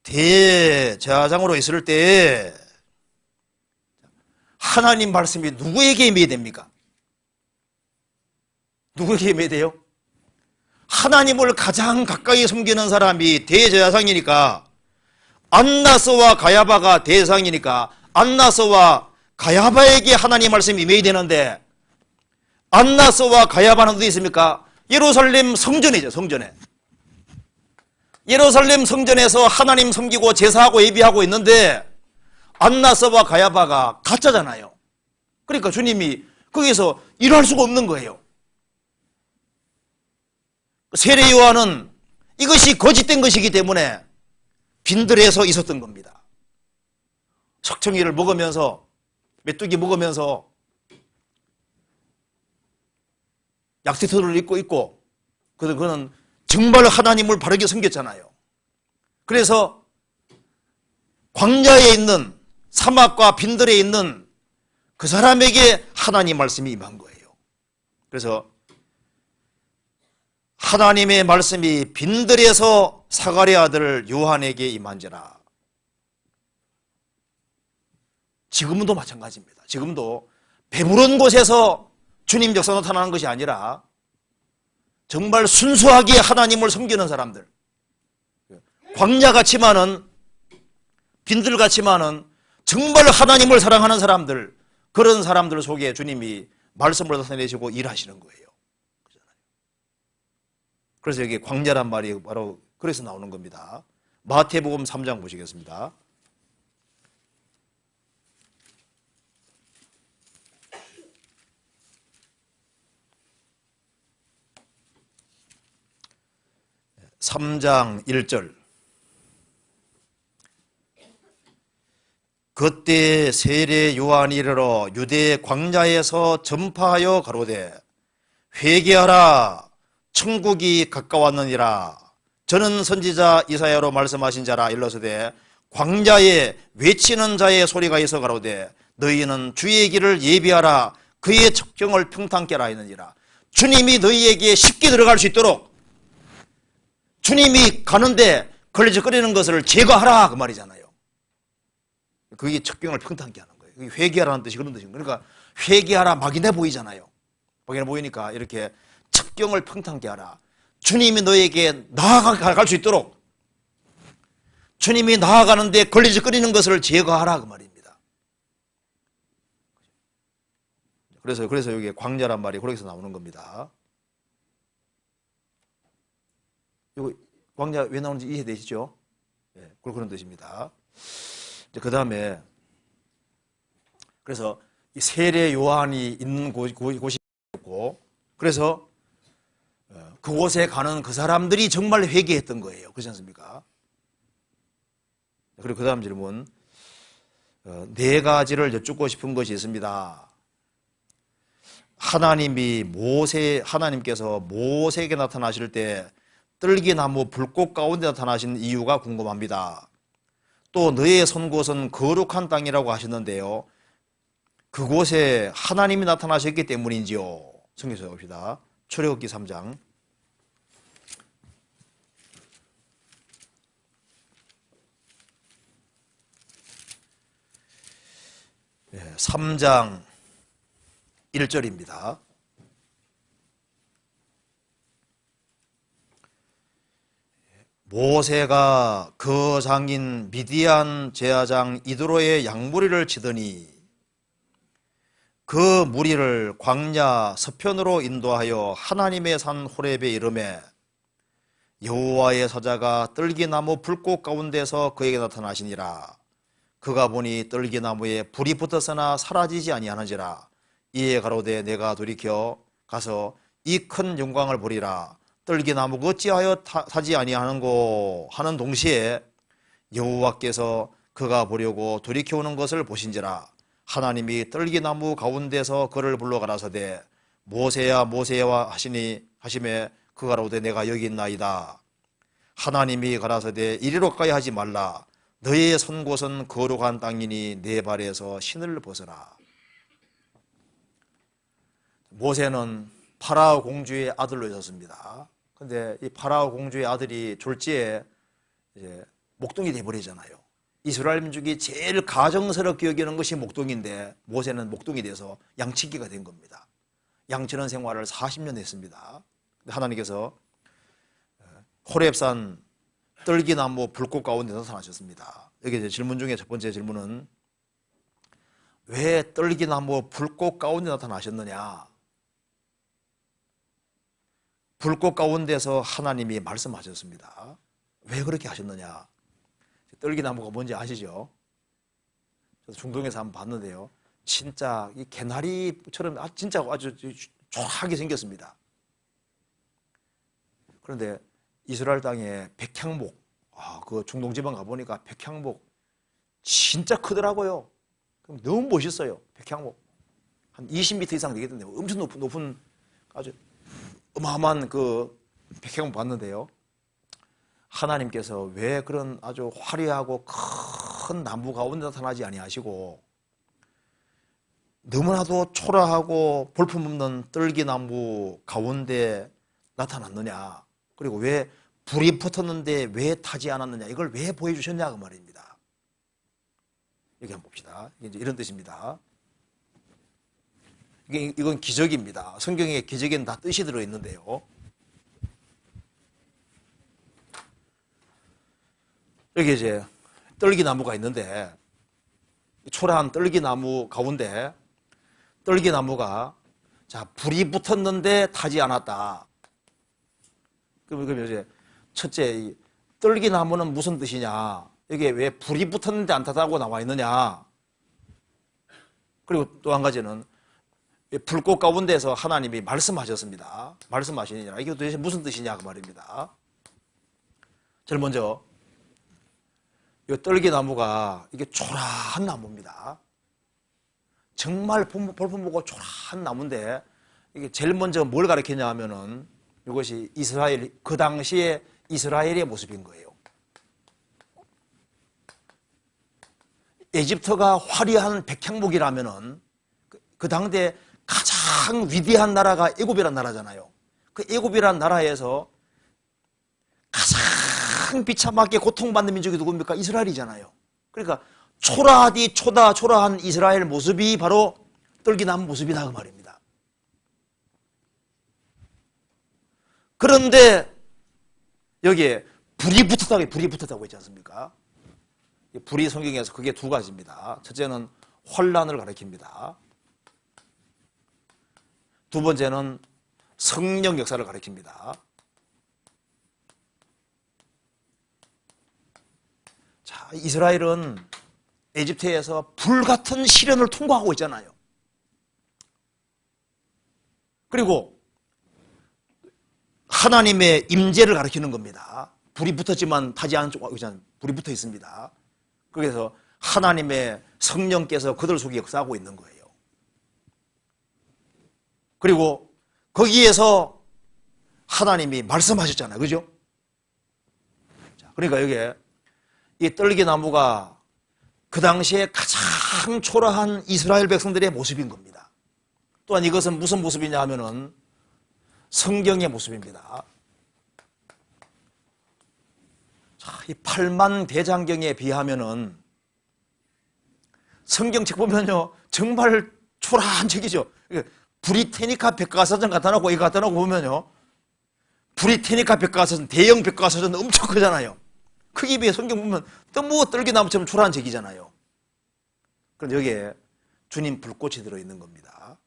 대제사장으로 있을 때에 하나님 말씀이 누구에게 임해야 됩니까? 누구에게 임해야 돼요? 하나님을 가장 가까이 섬기는 사람이 대제사장이니까 안나스와 가야바가 대제사장이니까 안나스와 가야바에게 하나님 말씀이 임해야 되는데 안나스와 가야바는 어디 있습니까? 예루살렘 성전이죠. 성전에. 예루살렘 성전에서 하나님 섬기고 제사하고 예비하고 있는데 안나스와 가야바가 가짜잖아요. 그러니까 주님이 거기서 일할 수가 없는 거예요. 세례 요한은 이것이 거짓된 것이기 때문에 빈들에서 있었던 겁니다. 석청이를 먹으면서, 메뚜기 먹으면서 약티트를 입고 있고, 그는 정말 하나님을 바르게 섬겼잖아요. 그래서 광야에 있는, 사막과 빈들에 있는 그 사람에게 하나님 말씀이 임한 거예요. 그래서 하나님의 말씀이 빈들에서 사가랴 아들 요한에게 임한지라. 지금도 마찬가지입니다. 지금도 배부른 곳에서 주님 역사 나타나는 것이 아니라 정말 순수하게 하나님을 섬기는 사람들, 광야같지만은, 빈들같지만은 정말 하나님을 사랑하는 사람들, 그런 사람들 속에 주님이 말씀을 나타내시고 일하시는 거예요. 그래서 여기 광야란 말이 바로 그래서 나오는 겁니다. 마태복음 3장 보시겠습니다. (3장 1절) 그때 세례 요한이 이르러 유대 광야에서 전파하여 가로되 회개하라 천국이 가까웠느니라. 저는 선지자 이사야로 말씀하신 자라. 일러서되 광야에 외치는 자의 소리가 있어 가로되 너희는 주의 길을 예비하라 그의 척경을 평탄케 하라 했느니라. 주님이 너희에게 쉽게 들어갈 수 있도록 주님이 가는데 걸리적거리는 것을 제거하라 그 말이잖아요. 그게 척경을 평탄케 하는 거예요. 회개하라는 뜻이 그런 뜻입니다. 그러니까 회개하라 막연해 보이잖아요. 막연해 보이니까 이렇게 척경을 평탄케 하라. 주님이 너에게 나아갈 수 있도록 주님이 나아가는데 걸리적거리는 것을 제거하라 그 말입니다. 그래서 여기 광야란 말이 거기서 나오는 겁니다. 이거 광야 왜 나오는지 이해되시죠? 네, 그런 뜻입니다. 그 다음에 그래서 이 세례 요한이 있는 곳이 있고, 그래서 그곳에 가는 그 사람들이 정말 회개했던 거예요. 그렇지 않습니까? 그리고 그 다음 질문, 네 가지를 여쭙고 싶은 것이 있습니다. 하나님께서 모세에게 나타나실 때 뜰기나무 불꽃 가운데 나타나신 이유가 궁금합니다. 또 너의 선 곳은 거룩한 땅이라고 하셨는데요, 그곳에 하나님이 나타나셨기 때문인지요? 성경에서 봅시다. 출애굽기 3장 3장 1절입니다. 모세가 그 장인 미디안 제사장 이드로의 양무리를 치더니 그 무리를 광야 서편으로 인도하여 하나님의 산 호렙에 이르매 여호와의 사자가 뜰기나무 불꽃 가운데서 그에게 나타나시니라. 그가 보니 뜰기나무에 불이 붙었으나 사라지지 아니하는지라. 이에 가로되 내가 돌이켜 가서 이 큰 영광을 보리라. 뜰기나무가 어찌하여 타지 아니하는고 하는 동시에 여호와께서 그가 보려고 돌이켜오는 것을 보신지라. 하나님이 뜰기나무 가운데서 그를 불러 가라사대 모세야 모세야 하시매 그가 가로되 내가 여기 있나이다. 하나님이 가라사대 이리로 가야 하지 말라. 너의 선 곳은 거룩한 땅이니 내 발에서 신을 벗어라. 모세는 파라오 공주의 아들로 있었습니다. 근데 이 파라오 공주의 아들이 졸지에 이제 목동이 돼버리잖아요. 이스라엘 민족이 제일 가정스럽게 여기는 것이 목동인데 모세는 목동이 돼서 양치기가 된 겁니다. 양치는 생활을 40년 했습니다. 하나님께서 호렙산 뜰기나무 불꽃 가운데 나타나셨습니다. 여기 이제 질문 중에 첫 번째 질문은 왜 뜰기나무 불꽃 가운데 나타나셨느냐? 불꽃 가운데서 하나님이 말씀하셨습니다. 왜 그렇게 하셨느냐? 뜰기나무가 뭔지 아시죠? 저도 중동에서 한번 봤는데요, 진짜 이 개나리처럼 진짜 아주 조하게 생겼습니다. 그런데 이스라엘 땅에 백향목, 그 중동 지방 가보니까 백향목 진짜 크더라고요. 너무 멋있어요. 백향목 한 20m 이상 되겠던데 엄청 높은 아주 어마어마한 그 백향을 봤는데요. 하나님께서 왜 그런 아주 화려하고 큰 나무 가운데 나타나지 아니하시고 너무나도 초라하고 볼품없는 떨기나무 가운데 나타났느냐, 그리고 왜 불이 붙었는데 왜 타지 않았느냐, 이걸 왜 보여주셨냐 그 말입니다. 여기 한번 봅시다. 이제 이런 뜻입니다. 이건 기적입니다. 성경에 기적에는 다 뜻이 들어있는데요. 여기 이제 떨기나무가 있는데, 초라한 떨기나무 가운데 떨기나무가, 자, 불이 붙었는데 타지 않았다. 그럼 이제 첫째, 이 떨기나무는 무슨 뜻이냐? 여기에 왜 불이 붙었는데 안 타다고 나와 있느냐? 그리고 또 한 가지는 불꽃 가운데서 하나님이 말씀하셨습니다. 말씀하시느냐? 이게 도대체 무슨 뜻이냐 그 말입니다. 제일 먼저 이 떨기나무가 이게 초라한 나무입니다. 정말 볼품보고 초라한 나무인데, 이게 제일 먼저 뭘 가리키냐 하면은 이것이 이스라엘, 그 당시에 이스라엘의 모습인 거예요. 에집트가 화려한 백향목이라면은 그 당대 가장 위대한 나라가 애굽이란 나라잖아요. 그 애굽이란 나라에서 가장 비참하게 고통받는 민족이 누굽니까? 이스라엘이잖아요. 그러니까 초라하디 초라한 이스라엘 모습이 바로 떨기나무 모습이다 그 말입니다. 그런데 여기에 불이 붙었다고 했지 않습니까? 불이 성경에서 그게 두 가지입니다. 첫째는 환란을 가리킵니다. 두 번째는 성령 역사를 가리킵니다. 자, 이스라엘은 에집트에서 불같은 시련을 통과하고 있잖아요. 그리고 하나님의 임재를 가리키는 겁니다. 불이 붙었지만 타지 않은 쪽, 불이 붙어 있습니다. 그래서 하나님의 성령께서 그들 속에 역사하고 있는 거예요. 그리고 거기에서 하나님이 말씀하셨잖아요. 그죠? 자, 그러니까 여기에 이 떨기나무가 그 당시에 가장 초라한 이스라엘 백성들의 모습인 겁니다. 또한 이것은 무슨 모습이냐 하면은 성경의 모습입니다. 자, 이 8만 대장경에 비하면은 성경책 보면요, 정말 초라한 책이죠. 브리테니카 백과사전 갖다 놓고 이거 갖다 놓고 보면요, 브리테니카 백과사전, 대형 백과사전 엄청 크잖아요. 크기에 비해 성경 보면 너무 떨기나무처럼 초라한 책이잖아요. 그런데 여기에 주님 불꽃이 들어있는 겁니다.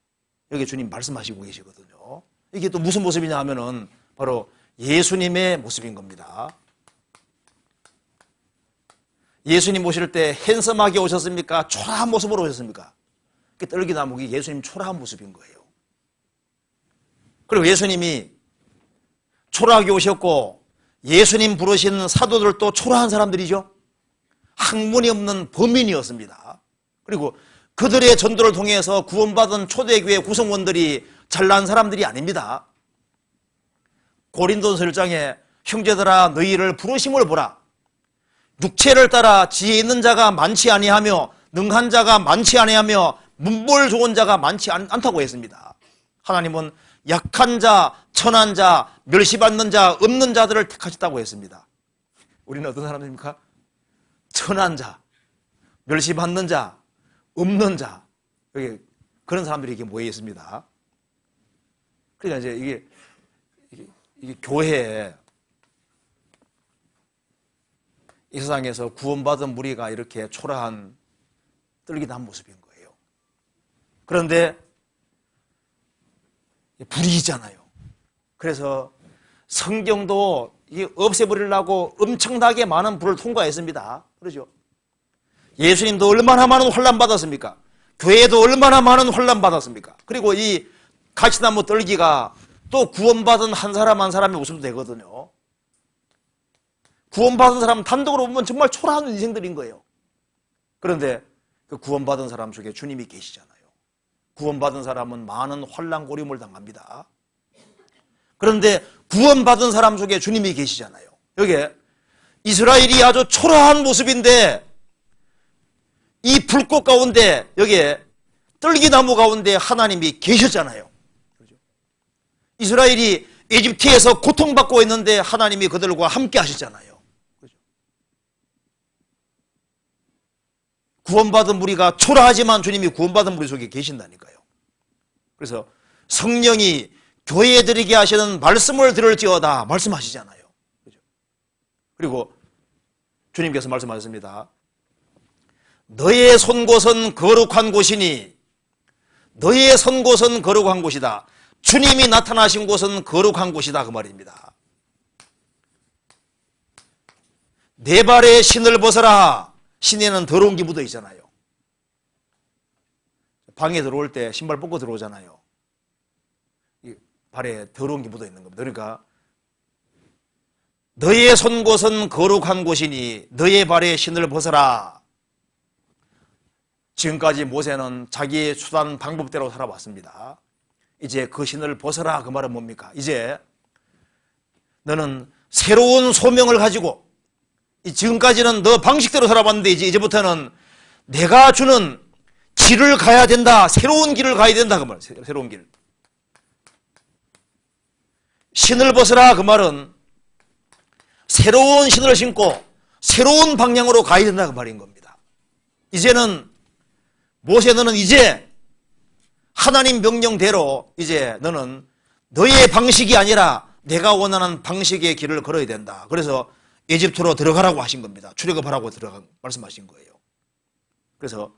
여기에 주님 말씀하시고 계시거든요. 이게 또 무슨 모습이냐 하면은 바로 예수님의 모습인 겁니다. 예수님 오실 때 핸섬하게 오셨습니까? 초라한 모습으로 오셨습니까? 그 떨기나무가 예수님 초라한 모습인 거예요. 그리고 예수님이 초라하게 오셨고 예수님 부르신 사도들도 초라한 사람들이죠. 학문이 없는 범인이었습니다. 그리고 그들의 전도를 통해서 구원받은 초대교회 구성원들이 잘난 사람들이 아닙니다. 고린도전서 1장에 형제들아 너희를 부르심을 보라. 육체를 따라 지혜 있는 자가 많지 아니하며 능한 자가 많지 아니하며 문벌 좋은 자가 많지 않다고 했습니다. 하나님은 약한 자, 천한 자, 멸시받는 자, 없는 자들을 택하셨다고 했습니다. 우리는 어떤 사람입니까? 천한 자, 멸시받는 자, 없는 자, 여기 그런 사람들이 이렇게 모여 있습니다. 그러니까 이제 이게 교회에 이 세상에서 구원받은 무리가 이렇게 초라한 떨기나무 모습인 거예요. 그런데 불이 있잖아요. 그래서 성경도 없애버리려고 엄청나게 많은 불을 통과했습니다. 그러죠? 예수님도 얼마나 많은 환난 받았습니까? 교회도 얼마나 많은 환난 받았습니까? 그리고 이 가시나무 떨기가 또 구원받은 한 사람 한 사람의 모습도 되거든요. 구원받은 사람 단독으로 보면 정말 초라한 인생들인 거예요. 그런데 그 구원받은 사람 속에 주님이 계시잖아요. 구원받은 사람은 많은 환난 고림을 당합니다. 그런데 구원받은 사람 속에 주님이 계시잖아요. 여기에 이스라엘이 아주 초라한 모습인데 이 불꽃 가운데 여기에 떨기나무 가운데 하나님이 계셨잖아요. 이스라엘이 이집트에서 고통받고 있는데 하나님이 그들과 함께 하셨잖아요. 구원받은 무리가 초라하지만 주님이 구원받은 무리 속에 계신다니까요. 그래서 성령이 교회들에게 하시는 말씀을 들을지어다 말씀하시잖아요. 그리고 주님께서 말씀하셨습니다. 너의 선 곳은 거룩한 곳이니 너의 선 곳은 거룩한 곳이다. 주님이 나타나신 곳은 거룩한 곳이다 그 말입니다. 내 발에 신을 벗어라. 신에는 더러운 게 묻어 있잖아요. 방에 들어올 때 신발 벗고 들어오잖아요. 발에 더러운 게 묻어 있는 겁니다. 그러니까 너의 선 곳은 거룩한 곳이니 너의 발에 신을 벗어라. 지금까지 모세는 자기의 수단 방법대로 살아왔습니다. 이제 그 신을 벗어라 그 말은 뭡니까? 이제 너는 새로운 소명을 가지고 지금까지는 너 방식대로 살아봤는데 이제부터는 내가 주는 길을 가야 된다. 새로운 길을 가야 된다 그 말. 새로운 길. 신을 벗어라 그 말은 새로운 신을 신고 새로운 방향으로 가야 된다 그 말인 겁니다. 이제는 모세 너는 이제 하나님 명령대로 이제 너는 너의 방식이 아니라 내가 원하는 방식의 길을 걸어야 된다. 그래서 에집트로 들어가라고 하신 겁니다. 출애굽하라고 말씀하신 거예요. 그래서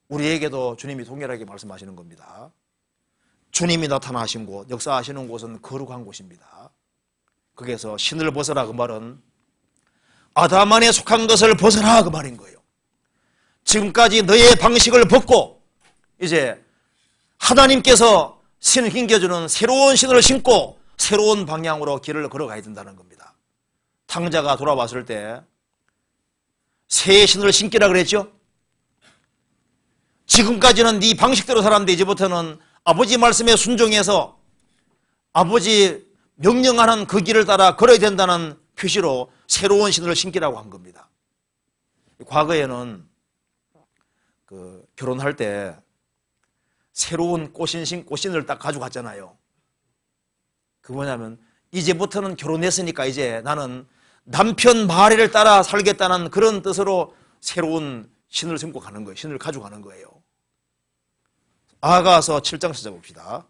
우리에게도 주님이 동일하게 말씀하시는 겁니다. 주님이 나타나신 곳, 역사하시는 곳은 거룩한 곳입니다. 거기에서 신을 벗어라 그 말은 아담 안에 속한 것을 벗어라 그 말인 거예요. 지금까지 너의 방식을 벗고 이제 하나님께서 신을 신겨주는 새로운 신을 신고 새로운 방향으로 길을 걸어가야 된다는 겁니다. 탕자가 돌아왔을 때 새 신을 신기라 그랬죠. 지금까지는 네 방식대로 살았는데 이제부터는 아버지 말씀에 순종해서 아버지 명령하는 그 길을 따라 걸어야 된다는 표시로 새로운 신을 신기라고 한 겁니다. 과거에는 결혼할 때 새로운 꽃신을 딱 가져갔잖아요. 그 뭐냐면 이제부터는 결혼했으니까 이제 나는 남편 말을 따라 살겠다는 그런 뜻으로 새로운 신을 신고 가는 거예요. 신을 가져가는 거예요. 아가서 7장 찾아봅시다.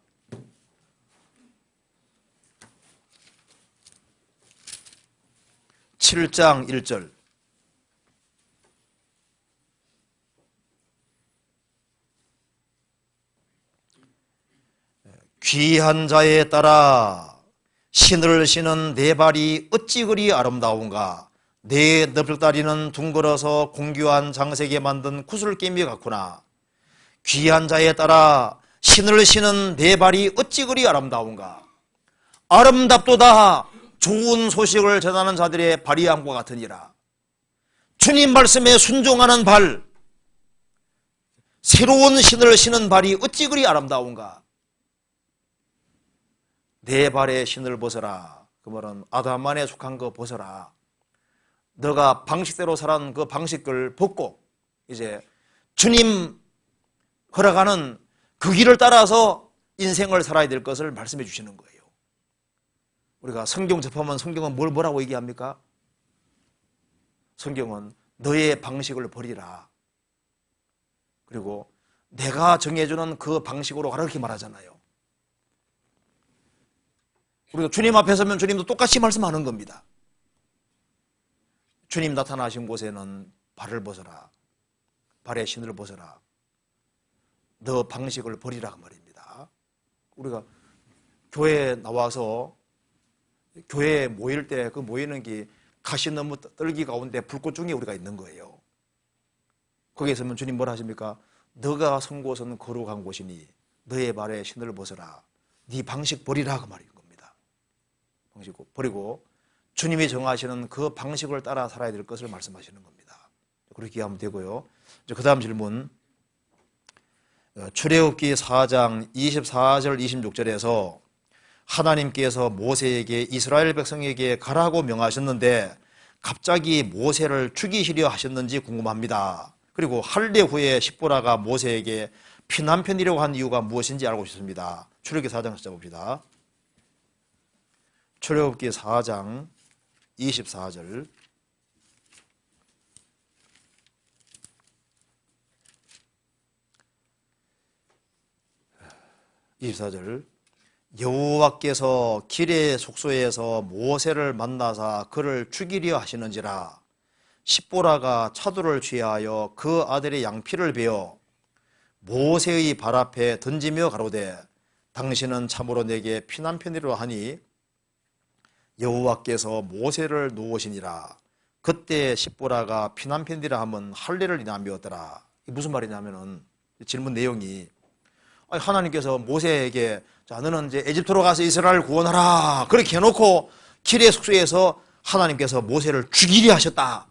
(7장 1절) 귀한 자에 따라 신을 신은 내 발이 어찌 그리 아름다운가. 내 넙죽다리는 둥그러서 공교한 장색에 만든 구슬깨미 같구나. 귀한 자에 따라 신을 신은 내 발이 어찌 그리 아름다운가. 아름답도다. 좋은 소식을 전하는 자들의 발이 함과 같으니라. 주님 말씀에 순종하는 발, 새로운 신을 신은 발이 어찌 그리 아름다운가. 내 발에 신을 벗어라. 그 말은 아담 안에 속한 거 벗어라. 너가 방식대로 살아온 그 방식을 벗고 이제 주님 허락하는 그 길을 따라서 인생을 살아야 될 것을 말씀해 주시는 거예요. 우리가 성경 접하면 성경은 뭐라고 얘기합니까? 성경은 너의 방식을 버리라. 그리고 내가 정해주는 그 방식으로 가라 그렇게 말하잖아요. 우리가 주님 앞에 서면 주님도 똑같이 말씀하는 겁니다. 주님 나타나신 곳에는 발을 벗어라. 발에 신을 벗어라. 너 방식을 버리라 그 말입니다. 우리가 교회에 나와서 교회에 모일 때 그 모이는 게 가시나무 떨기 가운데 불꽃 중에 우리가 있는 거예요. 거기에 서면 주님 뭐라 하십니까? 너가 선 곳은 거룩한 곳이니 너의 발에 신을 벗어라. 네 방식 버리라 그 말인 겁니다. 방식 버리고 주님이 정하시는 그 방식을 따라 살아야 될 것을 말씀하시는 겁니다. 그렇게 하면 되고요. 그 다음 질문. 출애굽기 4장 24절 26절에서 하나님께서 모세에게 이스라엘 백성에게 가라고 명하셨는데 갑자기 모세를 죽이시려 하셨는지 궁금합니다. 그리고 할례 후에 십보라가 모세에게 피난편이라고 한 이유가 무엇인지 알고 싶습니다. 출애굽기 4장 찾아봅시다. 출애굽기 4장 24절 24절 여호와께서 길의 숙소에서 모세를 만나사 그를 죽이려 하시는지라 십보라가 차도를 취하여 그 아들의 양피를 베어 모세의 발 앞에 던지며 가로되 당신은 참으로 내게 피난편이라 하니 여호와께서 모세를 놓으시니라. 그때 십보라가 피난편이라 하면 할례를 인하였더라. 무슨 말이냐면은 질문 내용이 하나님께서 모세에게 자 너는 이제 에집트로 가서 이스라엘을 구원하라 그렇게 해놓고 길의 숙소에서 하나님께서 모세를 죽이려 하셨다.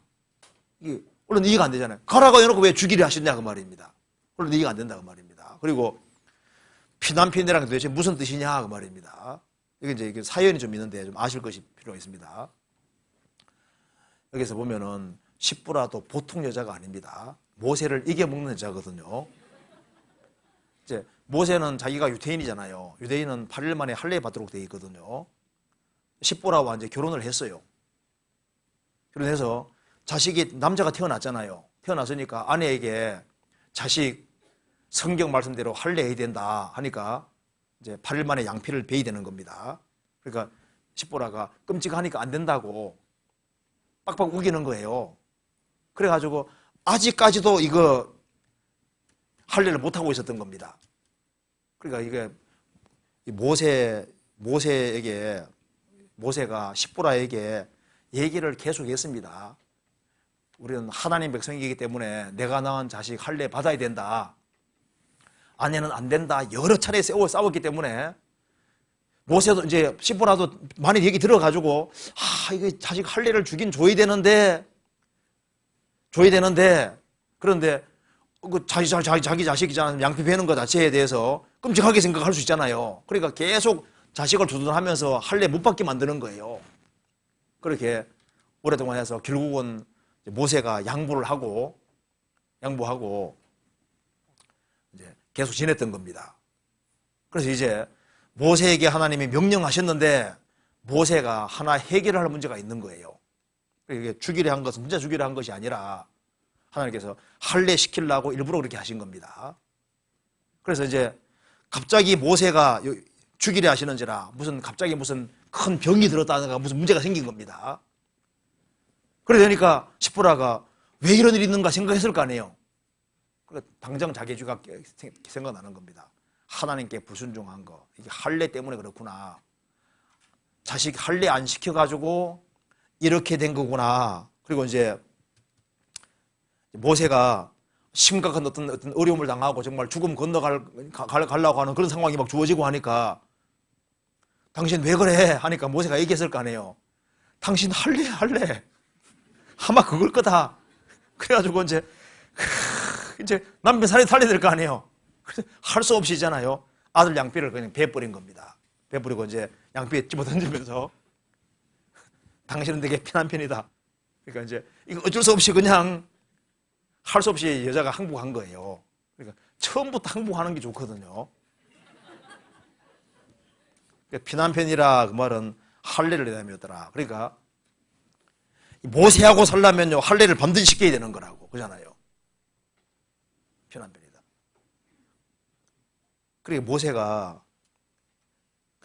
이게 물론 이해가 안 되잖아요. 가라고 해놓고 왜 죽이려 하셨냐 그 말입니다. 물론 이해가 안 된다 그 말입니다. 그리고 피난편이라는 게 도대체 무슨 뜻이냐 그 말입니다. 이게 이제 사연이 좀 있는데 좀 아실 것이 필요가 있습니다. 여기서 보면은 십보라도 보통 여자가 아닙니다. 모세를 이겨먹는 여자거든요. 이제 모세는 자기가 유대인이잖아요. 유대인은 8일 만에 할례 받도록 되어 있거든요. 십보라와 이제 결혼을 했어요. 결혼해서 자식이 남자가 태어났잖아요. 태어났으니까 아내에게 자식 성경 말씀대로 할례해야 된다 하니까 이제 8일 만에 양피를 베야 되는 겁니다. 그러니까 십보라가 끔찍하니까 안 된다고 빡빡 우기는 거예요. 그래가지고 아직까지도 이거 할례를 못하고 있었던 겁니다. 그러니까 이게 모세가 십보라에게 얘기를 계속 했습니다. 우리는 하나님 백성이기 때문에 내가 낳은 자식 할례 받아야 된다. 아내는 안 된다. 여러 차례 싸웠기 때문에 모세도 이제 십보라도 많이 얘기 들어가지고 이거 자식 할례를 줘야 되는데 그런데 그 자기 자식이잖아요. 양피 베는 것 자체에 대해서 끔찍하게 생각할 수 있잖아요. 그러니까 계속 자식을 두둔하면서 할례 못 받게 만드는 거예요. 그렇게 오랫동안 해서 결국은 모세가 양보하고 이제 계속 지냈던 겁니다. 그래서 이제 모세에게 하나님이 명령하셨는데 모세가 하나 해결할 문제가 있는 거예요. 이게 죽이려 한 것은 진짜 죽이려 한 것이 아니라 하나님께서 할례 시키려고 일부러 그렇게 하신 겁니다. 그래서 이제 갑자기 모세가 죽이려 하시는지라 갑자기 무슨 큰 병이 들었다든가 무슨 문제가 생긴 겁니다. 그러니까 십보라가 왜 이런 일이 있는가 생각했을 거 아니에요. 그러니까 당장 자기 죄가 생각나는 겁니다. 하나님께 불순종한 거. 이게 할례 때문에 그렇구나. 자식 할례 안 시켜가지고 이렇게 된 거구나. 그리고 이제 모세가 심각한 어떤 어려움을 당하고 정말 죽음 건너가려고 하는 그런 상황이 막 주어지고 하니까 당신 왜 그래? 하니까 모세가 얘기했을 거 아니에요. 당신 할래. 아마 그걸 거다. 그래가지고 이제 남편 살려야 될 거 아니에요. 할 수 없이 있잖아요. 아들 양피를 그냥 베어버린 겁니다. 베어버리고 이제 양피에 집어 던지면서 당신은 되게 피난편이다. 그러니까 이제 이거 어쩔 수 없이 그냥 할 수 없이 여자가 항복한 거예요. 그러니까 처음부터 항복하는 게 좋거든요. 그러니까 피난편이라 그 말은 할례를 내다였더라. 그러니까 모세하고 살려면요 할례를 반드시 시켜야 되는 거라고 그러잖아요. 피난편이다. 그러니까 모세가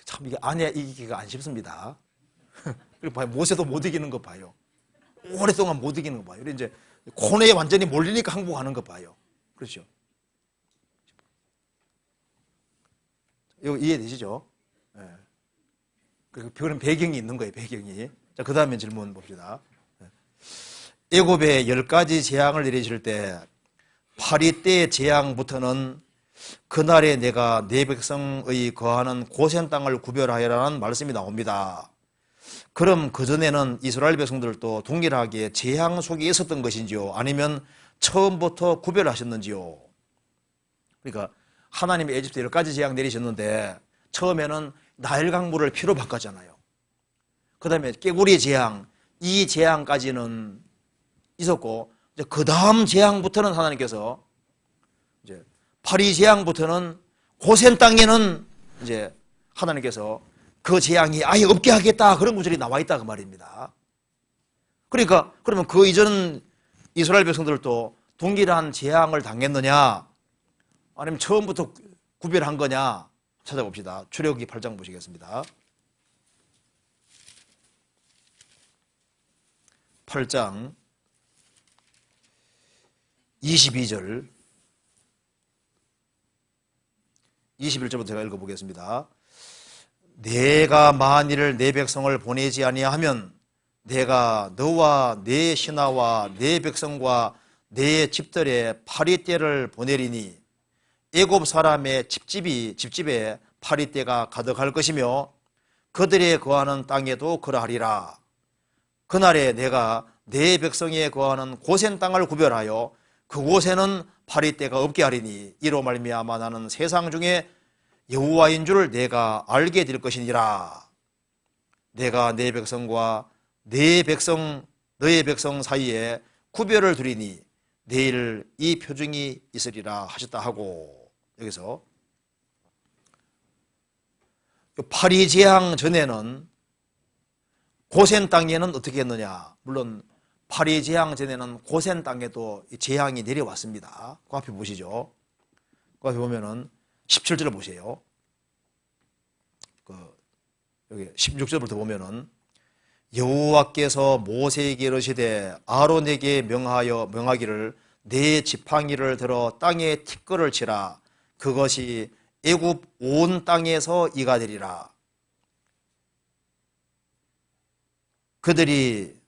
참 이게 아내 이기기가 안 쉽습니다. 그리고 봐요. 모세도 못 이기는 거 봐요. 오랫동안 못 이기는 거 봐요. 이제 코너에 완전히 몰리니까 항복하는 거 봐요. 그렇죠? 이거 이해되시죠? 네. 그런 배경이 있는 거예요. 배경이. 자, 그 다음에 질문 봅시다. 애굽에 10가지 재앙을 내리실 때 파리 때의 재앙부터는 그날에 내가 내 백성의 거하는 고센 땅을 구별하여라는 말씀이 나옵니다. 그럼 그전에는 이스라엘 백성들도 동일하게 재앙 속에 있었던 것인지요? 아니면 처음부터 구별하셨는지요? 그러니까 하나님이 에집트에 10가지 재앙 내리셨는데 처음에는 나일 강물을 피로 바꿨잖아요. 그 다음에 깨구리 재앙, 이 재앙까지는 있었고, 그 다음 재앙부터는 하나님께서 이제 파리 재앙부터는 고센 땅에는 이제 하나님께서 그 재앙이 아예 없게 하겠다, 그런 구절이 나와 있다 그 말입니다. 그러니까 그러면 그 이전 이스라엘 백성들도 동일한 재앙을 당했느냐, 아니면 처음부터 구별한 거냐 찾아봅시다. 출애굽기 8장 보시겠습니다. 8장 22절 21절부터 제가 읽어보겠습니다. 내가 만일 내 백성을 보내지 아니하면 내가 너와 내 신하와 내 백성과 내 집들의 파리떼를 보내리니 애굽 사람의 집집에 파리떼가 가득할 것이며 그들의 거하는 땅에도 그러하리라. 그날에 내가 내 백성에 거하는 고센 땅을 구별하여 그곳에는 파리떼가 없게 하리니 이로 말미암아 나는 세상 중에 여호와인 줄 내가 알게 될 것이니라. 내가 내 백성과 너의 백성 사이에 구별을 두리니 내일 이 표징이 있으리라 하셨다 하고, 여기서 파리 재앙 전에는 고센 땅에는 어떻게 했느냐. 물론 파리 재앙 전에는 고센 땅에도 재앙이 내려왔습니다. 그 앞에 보시죠. 그 앞에 보면은 17절을 보세요. 여기 16절부터 보면은 여호와께서 모세에게 이르시되 아론에게 명하기를 내 지팡이를 들어 땅에 티끌을 치라. 그것이 애굽 온 땅에서 이가 되리라. 그들이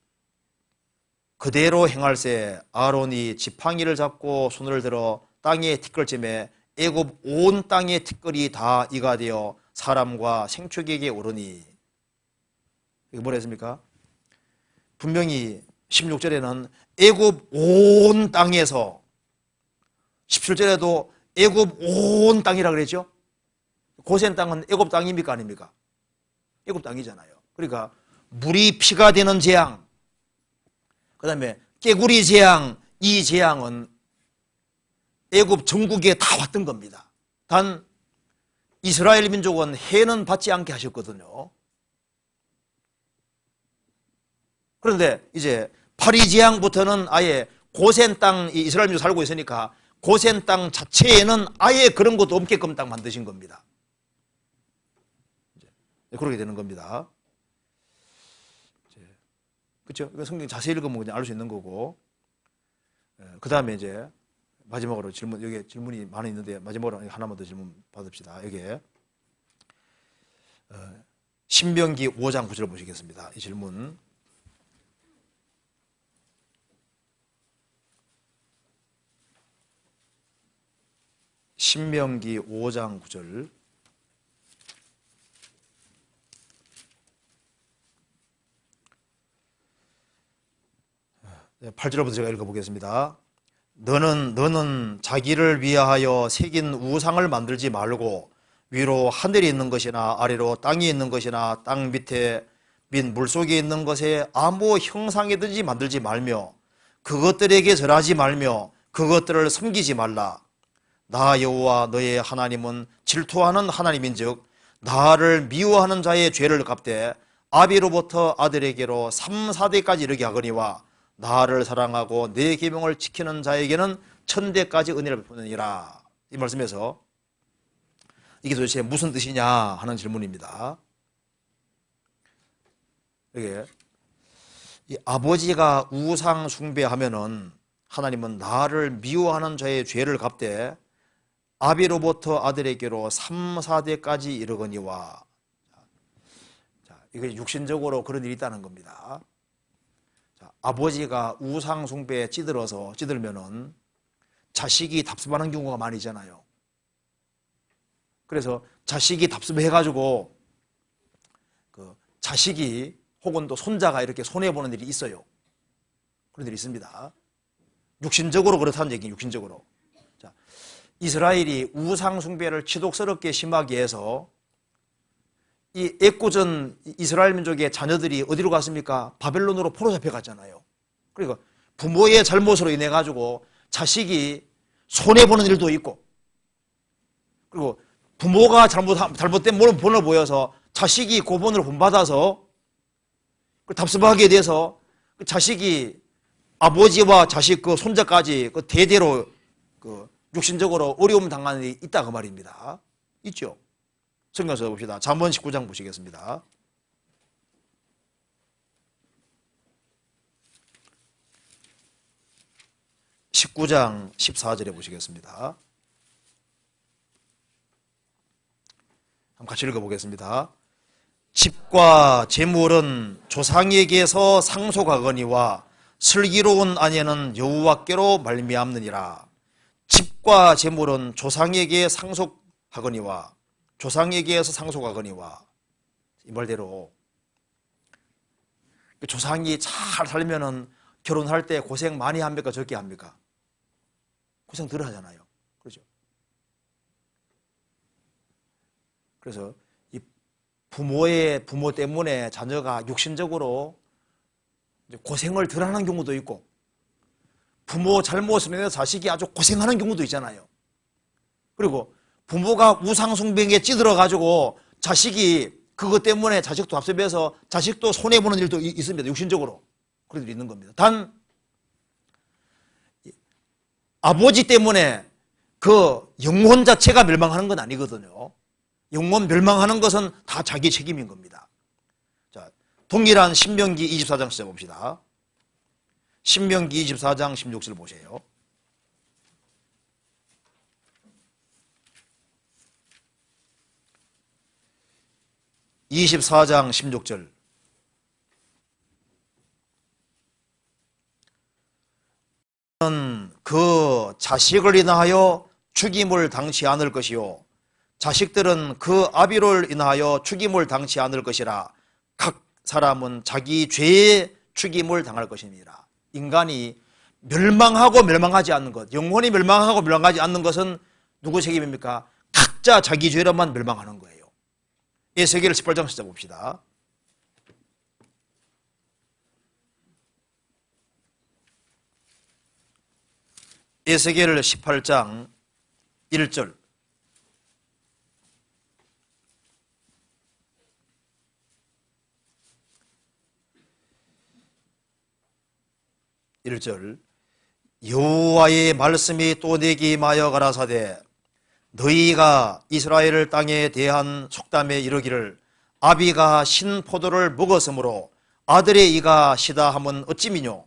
그대로 행할세 아론이 지팡이를 잡고 손을 들어 땅에 티끌쯤에 애굽 온 땅의 티끌이 다 이가 되어 사람과 생축에게 오르니. 이게 뭐라 했습니까? 분명히 16절에는 애굽 온 땅에서, 17절에도 애굽 온 땅이라 그랬죠. 고센 땅은 애굽 땅입니까 아닙니까? 애굽 땅이잖아요. 그러니까 물이 피가 되는 재앙, 그 다음에 깨구리 재앙, 이 재앙은 애굽 전국에 다 왔던 겁니다. 단 이스라엘 민족은 해는 받지 않게 하셨거든요. 그런데 이제 파리 재앙부터는 아예 고센 땅, 이스라엘 민족 살고 있으니까 고센 땅 자체에는 아예 그런 것도 없게끔 딱 만드신 겁니다. 그렇게 되는 겁니다. 그렇죠? 성경 자세히 읽으면 그냥 알 수 있는 거고. 그 다음에 이제 마지막으로 질문, 여기 질문이 많이 있는데 마지막으로 하나만 더 질문 받읍시다. 여기에 신명기 5장 9절 보시겠습니다. 이 질문. 신명기 5장 9절. 네, 8절부터 제가 읽어보겠습니다. 너는 자기를 위하여 새긴 우상을 만들지 말고 위로 하늘이 있는 것이나 아래로 땅이 있는 것이나 땅 밑에 및 물속에 있는 것에 아무 형상이든지 만들지 말며 그것들에게 절하지 말며 그것들을 섬기지 말라. 나 여호와 너의 하나님은 질투하는 하나님인즉 나를 미워하는 자의 죄를 갚되 아비로부터 아들에게로 3, 4대까지 이르게 하거니와 나를 사랑하고 내 계명을 지키는 자에게는 천대까지 은혜를 베푸느니라. 이 말씀에서 이게 도대체 무슨 뜻이냐 하는 질문입니다. 이게 이 아버지가 우상 숭배하면은 하나님은 나를 미워하는 자의 죄를 갚되 아비로부터 아들에게로 3, 4대까지 이르거니와. 자, 이게 육신적으로 그런 일이 있다는 겁니다. 자, 아버지가 우상 숭배에 찌들면은 자식이 답습하는 경우가 많이 있잖아요. 그래서 자식이 답습해가지고 그 자식이 혹은 또 손자가 이렇게 손해보는 일이 있어요. 그런 일이 있습니다. 육신적으로 그렇다는 얘기예요. 육신적으로. 자, 이스라엘이 우상 숭배를 지독스럽게 심하게 해서 이 애꿎은 이스라엘 민족의 자녀들이 어디로 갔습니까? 바벨론으로 포로 잡혀갔잖아요. 그리고 부모의 잘못으로 인해 가지고 자식이 손해보는 일도 있고, 그리고 부모가 잘못된 본을 보여서 자식이 그 본을 본받아서 답습하게 돼서 자식이 아버지와 자식 그 손자까지 그 대대로 그 육신적으로 어려움 당하는 일이 있다 그 말입니다. 있죠. 성경에서 봅시다. 잠언 19장 보시겠습니다. (19장) 14절에 보시겠습니다. 한번 같이 읽어보겠습니다. 집과 재물은 조상에게서 상속하거니와 슬기로운 아내는 여호와께로 말미암느니라. 집과 재물은 조상에게 상속하거니와, 조상에게서 상속하거니와, 이 말대로 조상이 잘 살면은 결혼할 때 고생 많이 합니까? 적게 합니까? 고생 덜 하잖아요. 그렇죠? 그래서 이 부모 때문에 자녀가 육신적으로 고생을 덜 하는 경우도 있고, 부모 잘못으로 인해서 자식이 아주 고생하는 경우도 있잖아요. 그리고 부모가 우상숭배에 찌들어가지고 자식이 그것 때문에 자식도 답습해서 자식도 손해보는 일도 있습니다. 육신적으로. 그런 일이 있는 겁니다. 단 아버지 때문에 그 영혼 자체가 멸망하는 건 아니거든요. 영혼 멸망하는 것은 다 자기 책임인 겁니다. 자, 동일한 신명기 24장 시작 봅시다. 신명기 24장 16절 보세요. (24장 16절) 그 자식을 인하여 죽임을 당치 않을 것이요 자식들은 그 아비를 인하여 죽임을 당치 않을 것이라. 각 사람은 자기 죄에 죽임을 당할 것입니다. 인간이 멸망하고 멸망하지 않는 것, 영혼이 멸망하고 멸망하지 않는 것은 누구 책임입니까? 각자 자기 죄로만 멸망하는 거예요. 에스겔 18장 시작 봅시다. 에스겔 18장 1절. 여호와의 말씀이 또 내게 임하여 가라사대 너희가 이스라엘 땅에 대한 속담에 이르기를 아비가 신 포도를 먹었으므로 아들의 이가 시다 함은 어찌미뇨.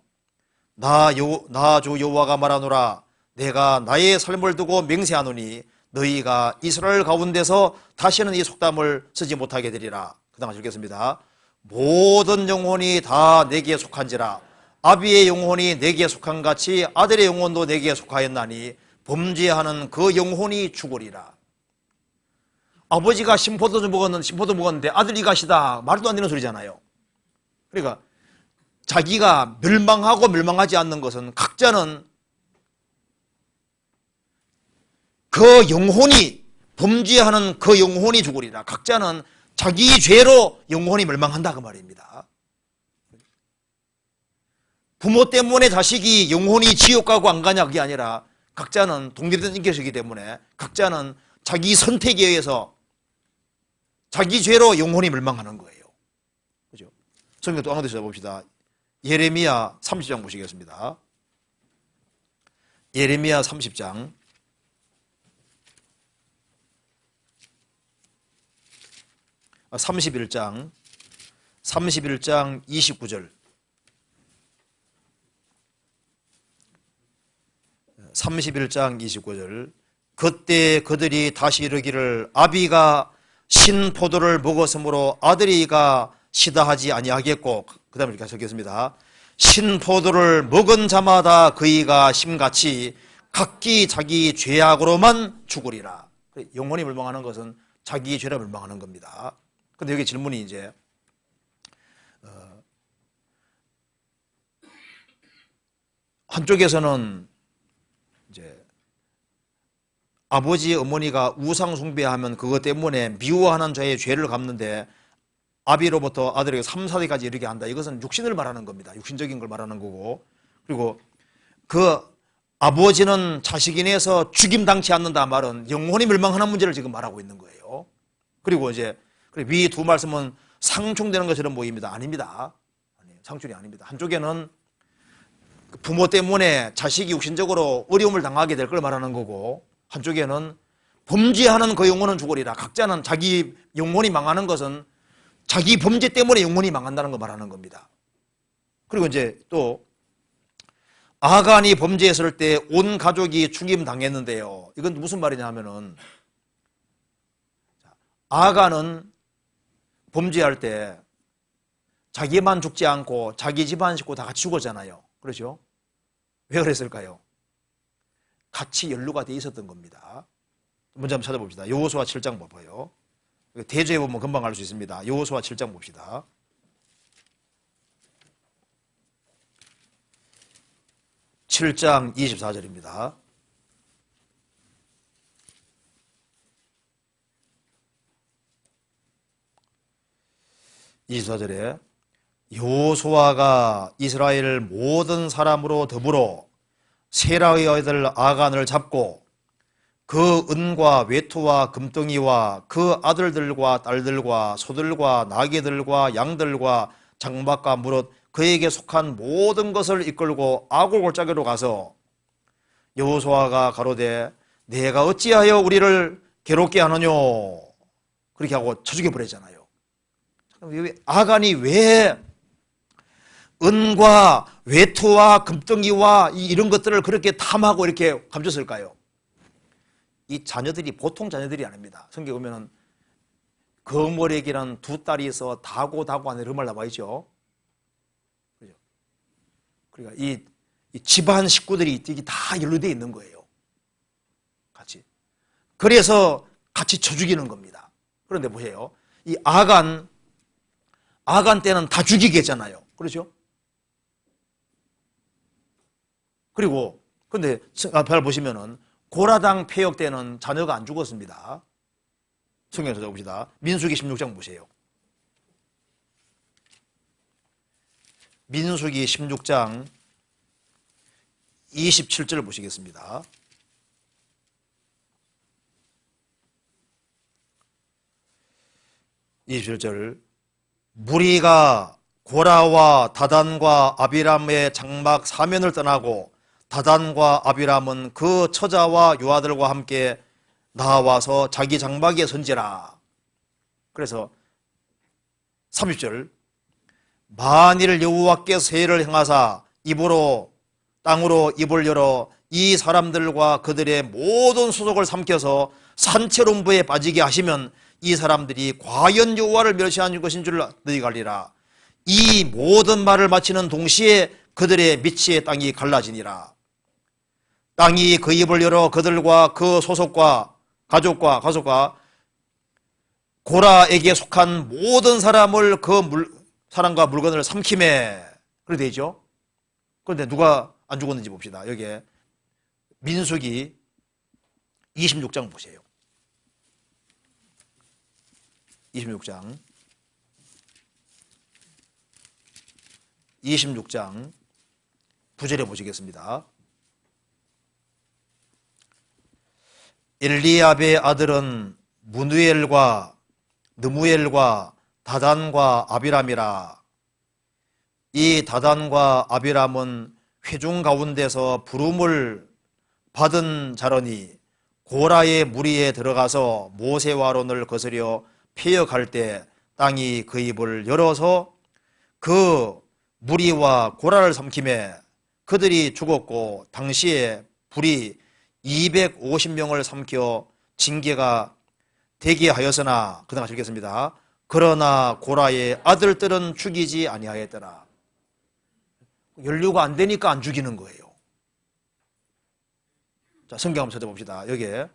나 주 여호와가 말하노라. 내가 나의 삶을 두고 맹세하노니 너희가 이스라엘 가운데서 다시는 이 속담을 쓰지 못하게 되리라. 그 다음 읽겠습니다. 모든 영혼이 다 내게 속한지라. 아비의 영혼이 내게 속한 같이 아들의 영혼도 내게 속하였나니 범죄하는 그 영혼이 죽으리라. 아버지가 신포도 먹었는데 아들이 가시다. 말도 안 되는 소리잖아요. 그러니까 자기가 멸망하고 멸망하지 않는 것은 각자는 그 영혼이 범죄하는 그 영혼이 죽으리라. 각자는 자기 죄로 영혼이 멸망한다 그 말입니다. 부모 때문에 자식이 영혼이 지옥 가고 안 가냐 그게 아니라 각자는 독립된 인격이기 때문에 각자는 자기 선택에 의해서 자기 죄로 영혼이 멸망하는 거예요. 그죠? 성경 또 한 번 더 찾아봅시다. 예레미야 30장 보시겠습니다. 예레미야 30장 31장 29절 31장 29절 그때 그들이 다시 이르기를 아비가 신 포도를 먹었으므로 아들이가 시다하지 아니하겠고 그 다음에 이렇게 적겠습니다. 신 포도를 먹은 자마다 그이가 심같이 각기 자기 죄악으로만 죽으리라. 영혼이 멸망하는 것은 자기 죄로 멸망하는 겁니다. 근데 여기 질문이 이제 한쪽에서는 이제 아버지 어머니가 우상 숭배하면 그것 때문에 미워하는 자의 죄를 갚는데 아비로부터 아들에게 3, 4대까지 이르게 한다. 이것은 육신을 말하는 겁니다. 육신적인 걸 말하는 거고, 그리고 그 아버지는 자식 인해서 죽임당치 않는다 말은 영혼이 멸망하는 문제를 지금 말하고 있는 거예요. 그리고 이제 위 두 말씀은 상충되는 것처럼 보입니다. 아닙니다. 상충이 아닙니다. 한쪽에는 부모 때문에 자식이 육신적으로 어려움을 당하게 될 걸 말하는 거고, 한쪽에는 범죄하는 그 영혼은 죽으리라. 각자는 자기 영혼이 망하는 것은 자기 범죄 때문에 영혼이 망한다는 걸 말하는 겁니다. 그리고 이제 또 아간이 범죄했을 때 온 가족이 죽임당했는데요. 이건 무슨 말이냐 하면은, 아간은 범죄할 때 자기만 죽지 않고 자기 집안 식구 다 같이 죽었잖아요. 그렇죠? 왜 그랬을까요? 같이 연루가 돼 있었던 겁니다. 먼저 한번 찾아봅시다. 여호수아 7장 봐봐요. 대조해 보면 금방 알 수 있습니다. 여호수아 7장 봅시다. 7장 24절입니다. (24절에) 여호수아가 이스라엘 모든 사람으로 더불어 세라의 아들 아간을 잡고 그 은과 외투와 금덩이와 그 아들들과 딸들과 소들과 나귀들과 양들과 장막과 무릇 그에게 속한 모든 것을 이끌고 아골 골짜기로 가서 여호수아가 가로되 내가 어찌하여 우리를 괴롭게 하느냐 그렇게 하고 쳐 죽여버렸잖아요. 아간이 왜 은과 외투와 금덩이와 이런 것들을 그렇게 탐하고 이렇게 감췄을까요? 이 자녀들이 보통 자녀들이 아닙니다. 성경에 보면은 거머리에게는 두 딸이 있어 다고 안에 이런 말 나와 있죠. 그죠? 그러니까 이 집안 식구들이 이게 다 연루되어 있는 거예요. 같이. 그래서 같이 쳐 죽이는 겁니다. 그런데 보세요. 이 아간 때는 다 죽이겠잖아요. 그렇죠? 그리고 근데 앞에 보시면은 고라당 폐역 때는 자녀가 안 죽었습니다. 성경에서 적읍시다. 민수기 16장 보세요. 민수기 16장 27절 보시겠습니다. (27절) 무리가 고라와 다단과 아비람의 장막 사면을 떠나고 다단과 아비람은 그 처자와 유아들과 함께 나와서 자기 장막에 선지라. 그래서 30절 만일 여호와께서 세를 행하사 땅으로 입을 열어 이 사람들과 그들의 모든 소속을 삼켜서 산채론부에 빠지게 하시면 이 사람들이 과연 여호와를 멸시한 것인 줄 너희가 알리라. 이 모든 말을 마치는 동시에 그들의 미치의 땅이 갈라지니라. 땅이 그 입을 열어 그들과 그 소속과 가족과 고라에게 속한 모든 사람을 사람과 물건을 삼킴에 그렇게 되죠. 그런데 누가 안 죽었는지 봅시다. 여기에 민수기 26장 보세요. 26장 9절에 보시겠습니다. 엘리압의 아들은 무누엘과 느무엘과 다단과 아비람이라. 이 다단과 아비람은 회중 가운데서 부름을 받은 자러니 고라의 무리에 들어가서 모세와 아론을 거스려 폐역할 때 땅이 그 입을 열어서 그 무리와 고라를 삼킴에 그들이 죽었고 당시에 불이 250명을 삼켜 징계가 되게 하였으나 그다음 읽겠습니다. 그러나 고라의 아들들은 죽이지 아니하였더라. 연류가 안 되니까 안 죽이는 거예요. 자, 성경 한번 찾아봅시다. 여기에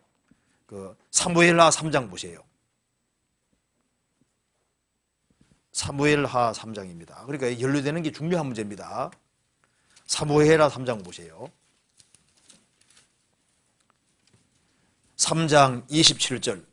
사무엘하 3장 보세요. 사무엘하 3장입니다. 그러니까 연루되는 게 중요한 문제입니다. 사무엘하 3장 보세요. 3장 27절.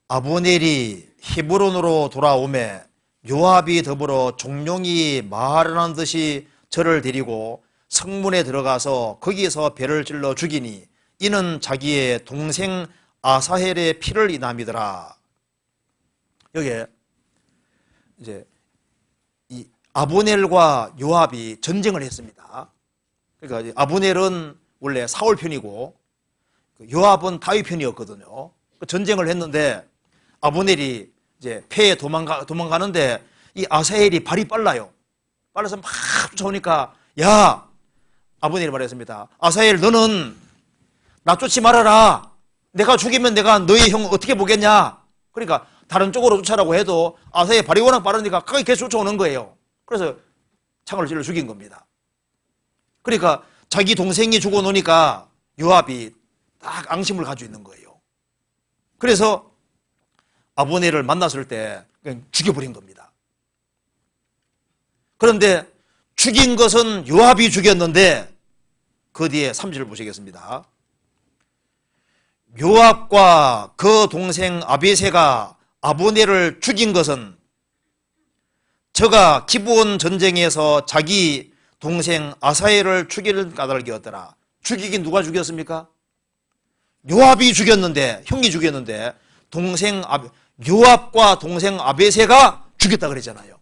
아브넬이 헤브론으로 돌아오매 요압이 더불어 종룡이 말하는 듯이 저를 데리고 성문에 들어가서 거기에서 배를 찔러 죽이니 이는 자기의 동생 아사헬의 피를 인함이더라. 여기에 이제 이 아브넬과 요압이 전쟁을 했습니다. 그러니까 아브넬은 원래 사울 편이고 요압은 다윗 편이었거든요. 전쟁을 했는데 아브넬이 이제 패에 도망가는데 이 아사헬이 발이 빨라요. 빨라서 막 쫓아오니까 야, 아브넬이 말했습니다. 아사헬, 너는 나 쫓지 말아라. 내가 죽이면 내가 너희 형 어떻게 보겠냐. 그러니까 다른 쪽으로 쫓아라고 해도 아사헬이 발이 워낙 빠르니까 가까이 계속 쫓아오는 거예요. 그래서 창을 찔러 죽인 겁니다. 그러니까 자기 동생이 죽어 놓으니까 요압이 딱 앙심을 가지고 있는 거예요. 그래서 아브넬을 만났을 때 그냥 죽여버린 겁니다. 그런데 죽인 것은 요압이 죽였는데 그 뒤에 3절을 보시겠습니다. 요압과 그 동생 아비새가 아브넬을 죽인 것은 저가 기브온 전쟁에서 자기 동생 아사헬을 죽이는 까닭이었더라. 죽이긴 누가 죽였습니까? 요압이 죽였는데, 형이 죽였는데 요압과 동생 아비새가 죽였다 그랬잖아요.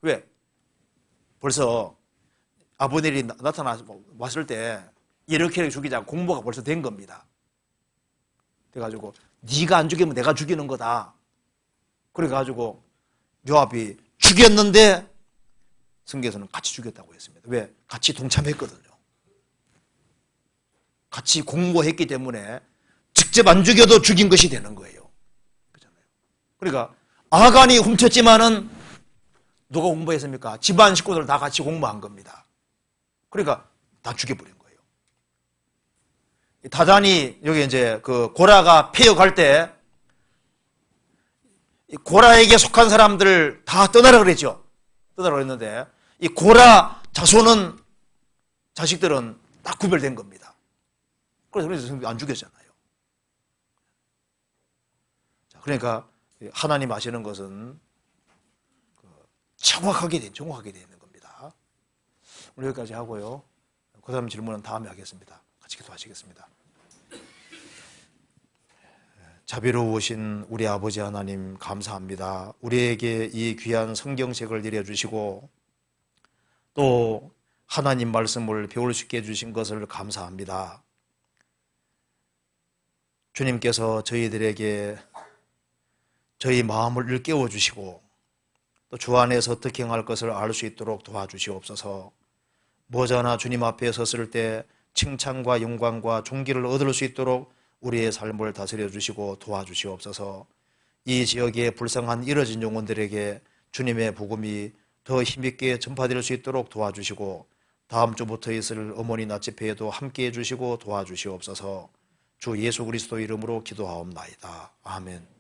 왜? 벌써 아브넬이 나타났을 때 이렇게 죽이자 공모가 벌써 된 겁니다. 그래가지고 네가 안 죽이면 내가 죽이는 거다. 그래가지고 요압이 죽였는데 성경에서는 같이 죽였다고 했습니다. 왜? 같이 동참했거든요. 같이 공모했기 때문에 직접 안 죽여도 죽인 것이 되는 거예요. 그렇잖아요. 그러니까 아간이 훔쳤지만은 누가 공모했습니까? 집안 식구들 다 같이 공모한 겁니다. 그러니까 다 죽여버린 거예요. 다단이 여기 이제 그 고라가 패역할 때 고라에게 속한 사람들 다 떠나라 그랬죠. 떠나라 그랬는데 이 고라 자식들은 딱 구별된 겁니다. 그래서 안 죽였잖아요. 그러니까 하나님 아시는 것은 정확하게 되는 겁니다. 오늘 여기까지 하고요. 그 다음 질문은 다음에 하겠습니다. 같이 기도하시겠습니다. 자비로우신 우리 아버지 하나님 감사합니다. 우리에게 이 귀한 성경책을 내려주시고 또 하나님 말씀을 배울 수 있게 해주신 것을 감사합니다. 주님께서 저희들에게 저희 마음을 일깨워 주시고 또 주 안에서 어떻게 행할 것을 알 수 있도록 도와주시옵소서. 머지않아 주님 앞에 섰을 때 칭찬과 영광과 존귀를 얻을 수 있도록 우리의 삶을 다스려 주시고 도와주시옵소서. 이 지역의 불쌍한 이뤄진 영혼들에게 주님의 복음이 더 힘있게 전파될 수 있도록 도와주시고 다음 주부터 있을 어머니 낮집회에도 함께해 주시고 도와주시옵소서. 주 예수 그리스도 이름으로 기도하옵나이다. 아멘.